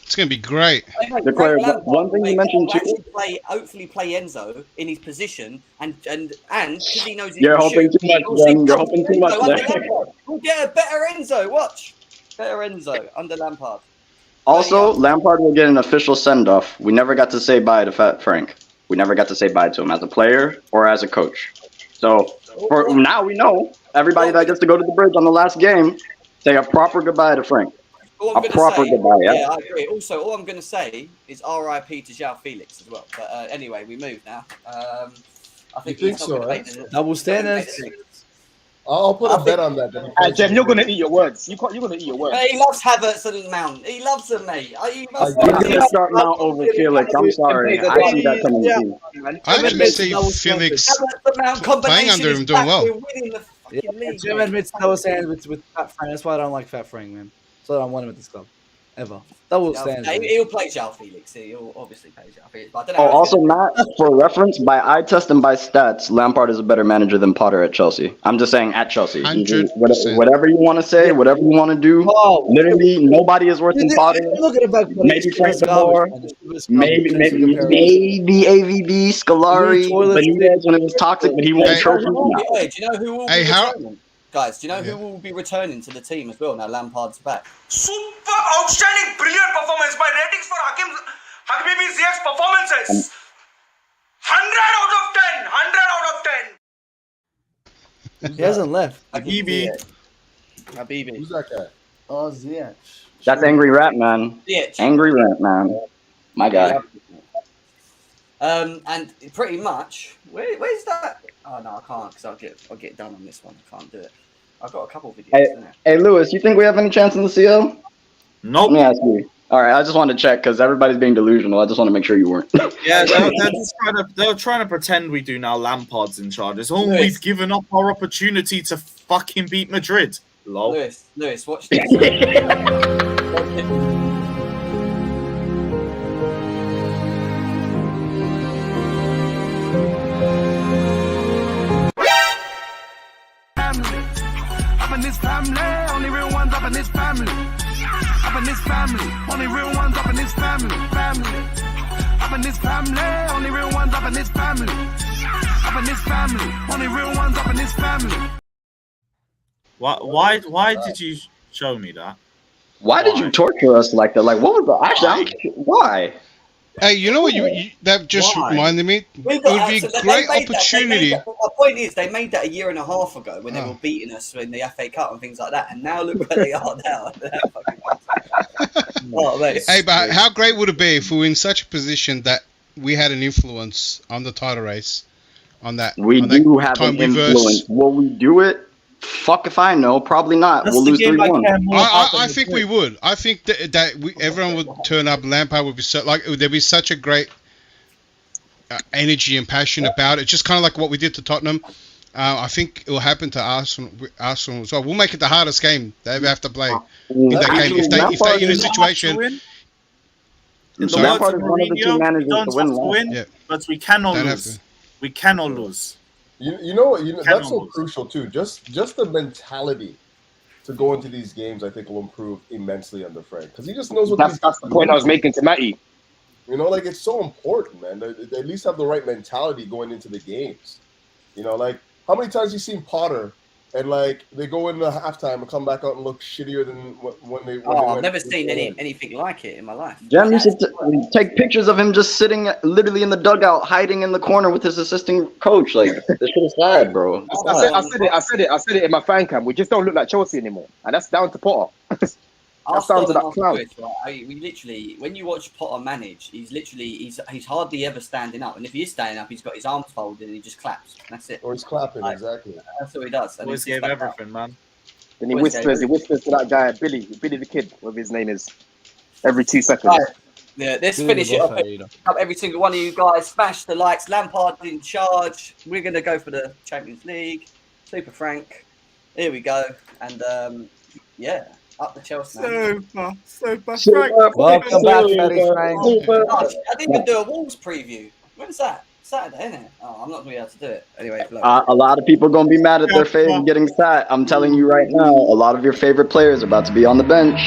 It's going to be great. Declare, Frank one thing you mentioned will too. actually hopefully play Enzo in his position, and because he knows he You're can hoping shoot, too much, he'll say, Jen. You're "Come hoping to too much Enzo under there. Lampard. We'll get a better Enzo. Watch, better Enzo under Lampard. Also, Lampard will get an official send-off. We never got to say bye to Fat Frank. We never got to say bye to him as a player or as a coach. So for now we know everybody that gets to go to the bridge on the last game, say a proper goodbye to Frank. All A I'm proper going to say, goodbye, yeah. I agree. Also, all I'm going to say is RIP to João Felix as well. But anyway, we move now. I think You he's think not so, going to eh? make the Double he's not gonna make standards. the next. I'll put a bet on that. Jem, you're gonna eat your words. You're gonna eat your words. He loves Havertz and Mount. He loves them, mate. He must He's gonna start Mount over Felix. I'm sorry. I see that coming too. I actually see Felix playing under him doing well. Jim admits double standards with Fat Frank. That's why I don't like Fat Frank, man. So I don't want him at this club. Ever. Double standards. He'll play João Felix. He'll obviously play João Felix. But I don't know Oh, how also, Matt, for reference, by eye test and by stats, Lampard is a better manager than Potter at Chelsea. I'm just saying at Chelsea. 100%. Whatever you want to say, whatever you want to do. Literally, nobody is worse than Potter. Look at it back. Maybe Frank de Boer. Maybe AVB, Scolari, Benitez when it was toxic, but he won trophies now. Yeah, do you know who will be returning? Guys, do you know who will be returning to the team as well now Lampard's back? Super outstanding, brilliant performance. My ratings for Hakim Ziyech's performances. 100 out of 10. 100 out of 10. He hasn't left. Habibi. Who's that guy? Oh, Ziyech. That's Angry Rat Man. Ziyech. Angry Rat Man. My guy. And pretty much, where's that? Oh no, I can't because I'll get done on this one. I can't do it. I've got a couple of videos. Hey, Lewis, you think we have any chance in the CL? Nope. Let me ask you. All right, I just wanted to check because everybody's being delusional. I just want to make sure you weren't. Yeah, they're trying to pretend we do now. Lampard's in charge. It's all we've given up our opportunity to fucking beat Madrid. Lol. Lewis, watch this. Up in this family, only real ones up in this family. Up in this family, only real ones up in this family. Up in this family, only real ones up in this family. Up in this family, only real ones up in this family. Why did you show me that? Why did you torture us like that? Like, what was the actually? Why? Hey, you know what? That just reminded me. It would be a great opportunity. My point is, they made that a year and a half ago when they were beating us in the FA Cup and things like that, and now look where they are now. Hey, but how great would it be if we were in such a position that we had an influence on the title race? On that, we do have an influence. Will we do it? Fuck if I know. Probably not. We'll lose 3-1. I think we would. I think that everyone would turn up. Lampard would be so there'd be such a great energy and passion about it. Just kind of like what we did to Tottenham. I think it will happen to Arsenal as well. We'll make it the hardest game they ever have to play in that game. If they're in a situation. Lampard is one of the two managers to win. But we cannot lose. We cannot lose. You know that's so crucial too. Just the mentality to go into these games, I think, will improve immensely under Frank because he just knows what. That's the point I was making to Matty. You know, like it's so important, man. They at least have the right mentality going into the games. You know, like how many times you seen Potter and like they go into halftime and come back out and look shittier than when they. I've never seen anything like it in my life. Jem used to take pictures of him just sitting literally in the dugout, hiding in the corner with his assistant coach. Like this shit is sad, bro. I said it in my fan cam. We just don't look like Chelsea anymore, and that's down to Potter. That's down to that clown. We literally, when you watch Potter manage, he's hardly ever standing up, and if he is standing up, he's got his arms folded and he just claps. That's it. Or he's clapping, exactly. That's what he does. Always gave everything, man. Then he whispers to that guy, Billy the kid, whatever his name is, every 2 seconds. Right. Yeah, let's finish it up. Every single one of you guys, smash the likes. Lampard in charge. We're going to go for the Champions League. Super Frank. Here we go. And yeah, up the Chelsea. Super Frank. Welcome back, Frank. I didn't even do a Wolves preview. When's that? Saturday, isn't it? Oh, I'm not going to be able to do it. Anyway, a lot of people are going to be mad at their favorite getting sat. I'm telling you right now, a lot of your favorite players are about to be on the bench.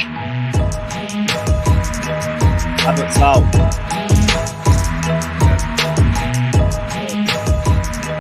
Havertz out.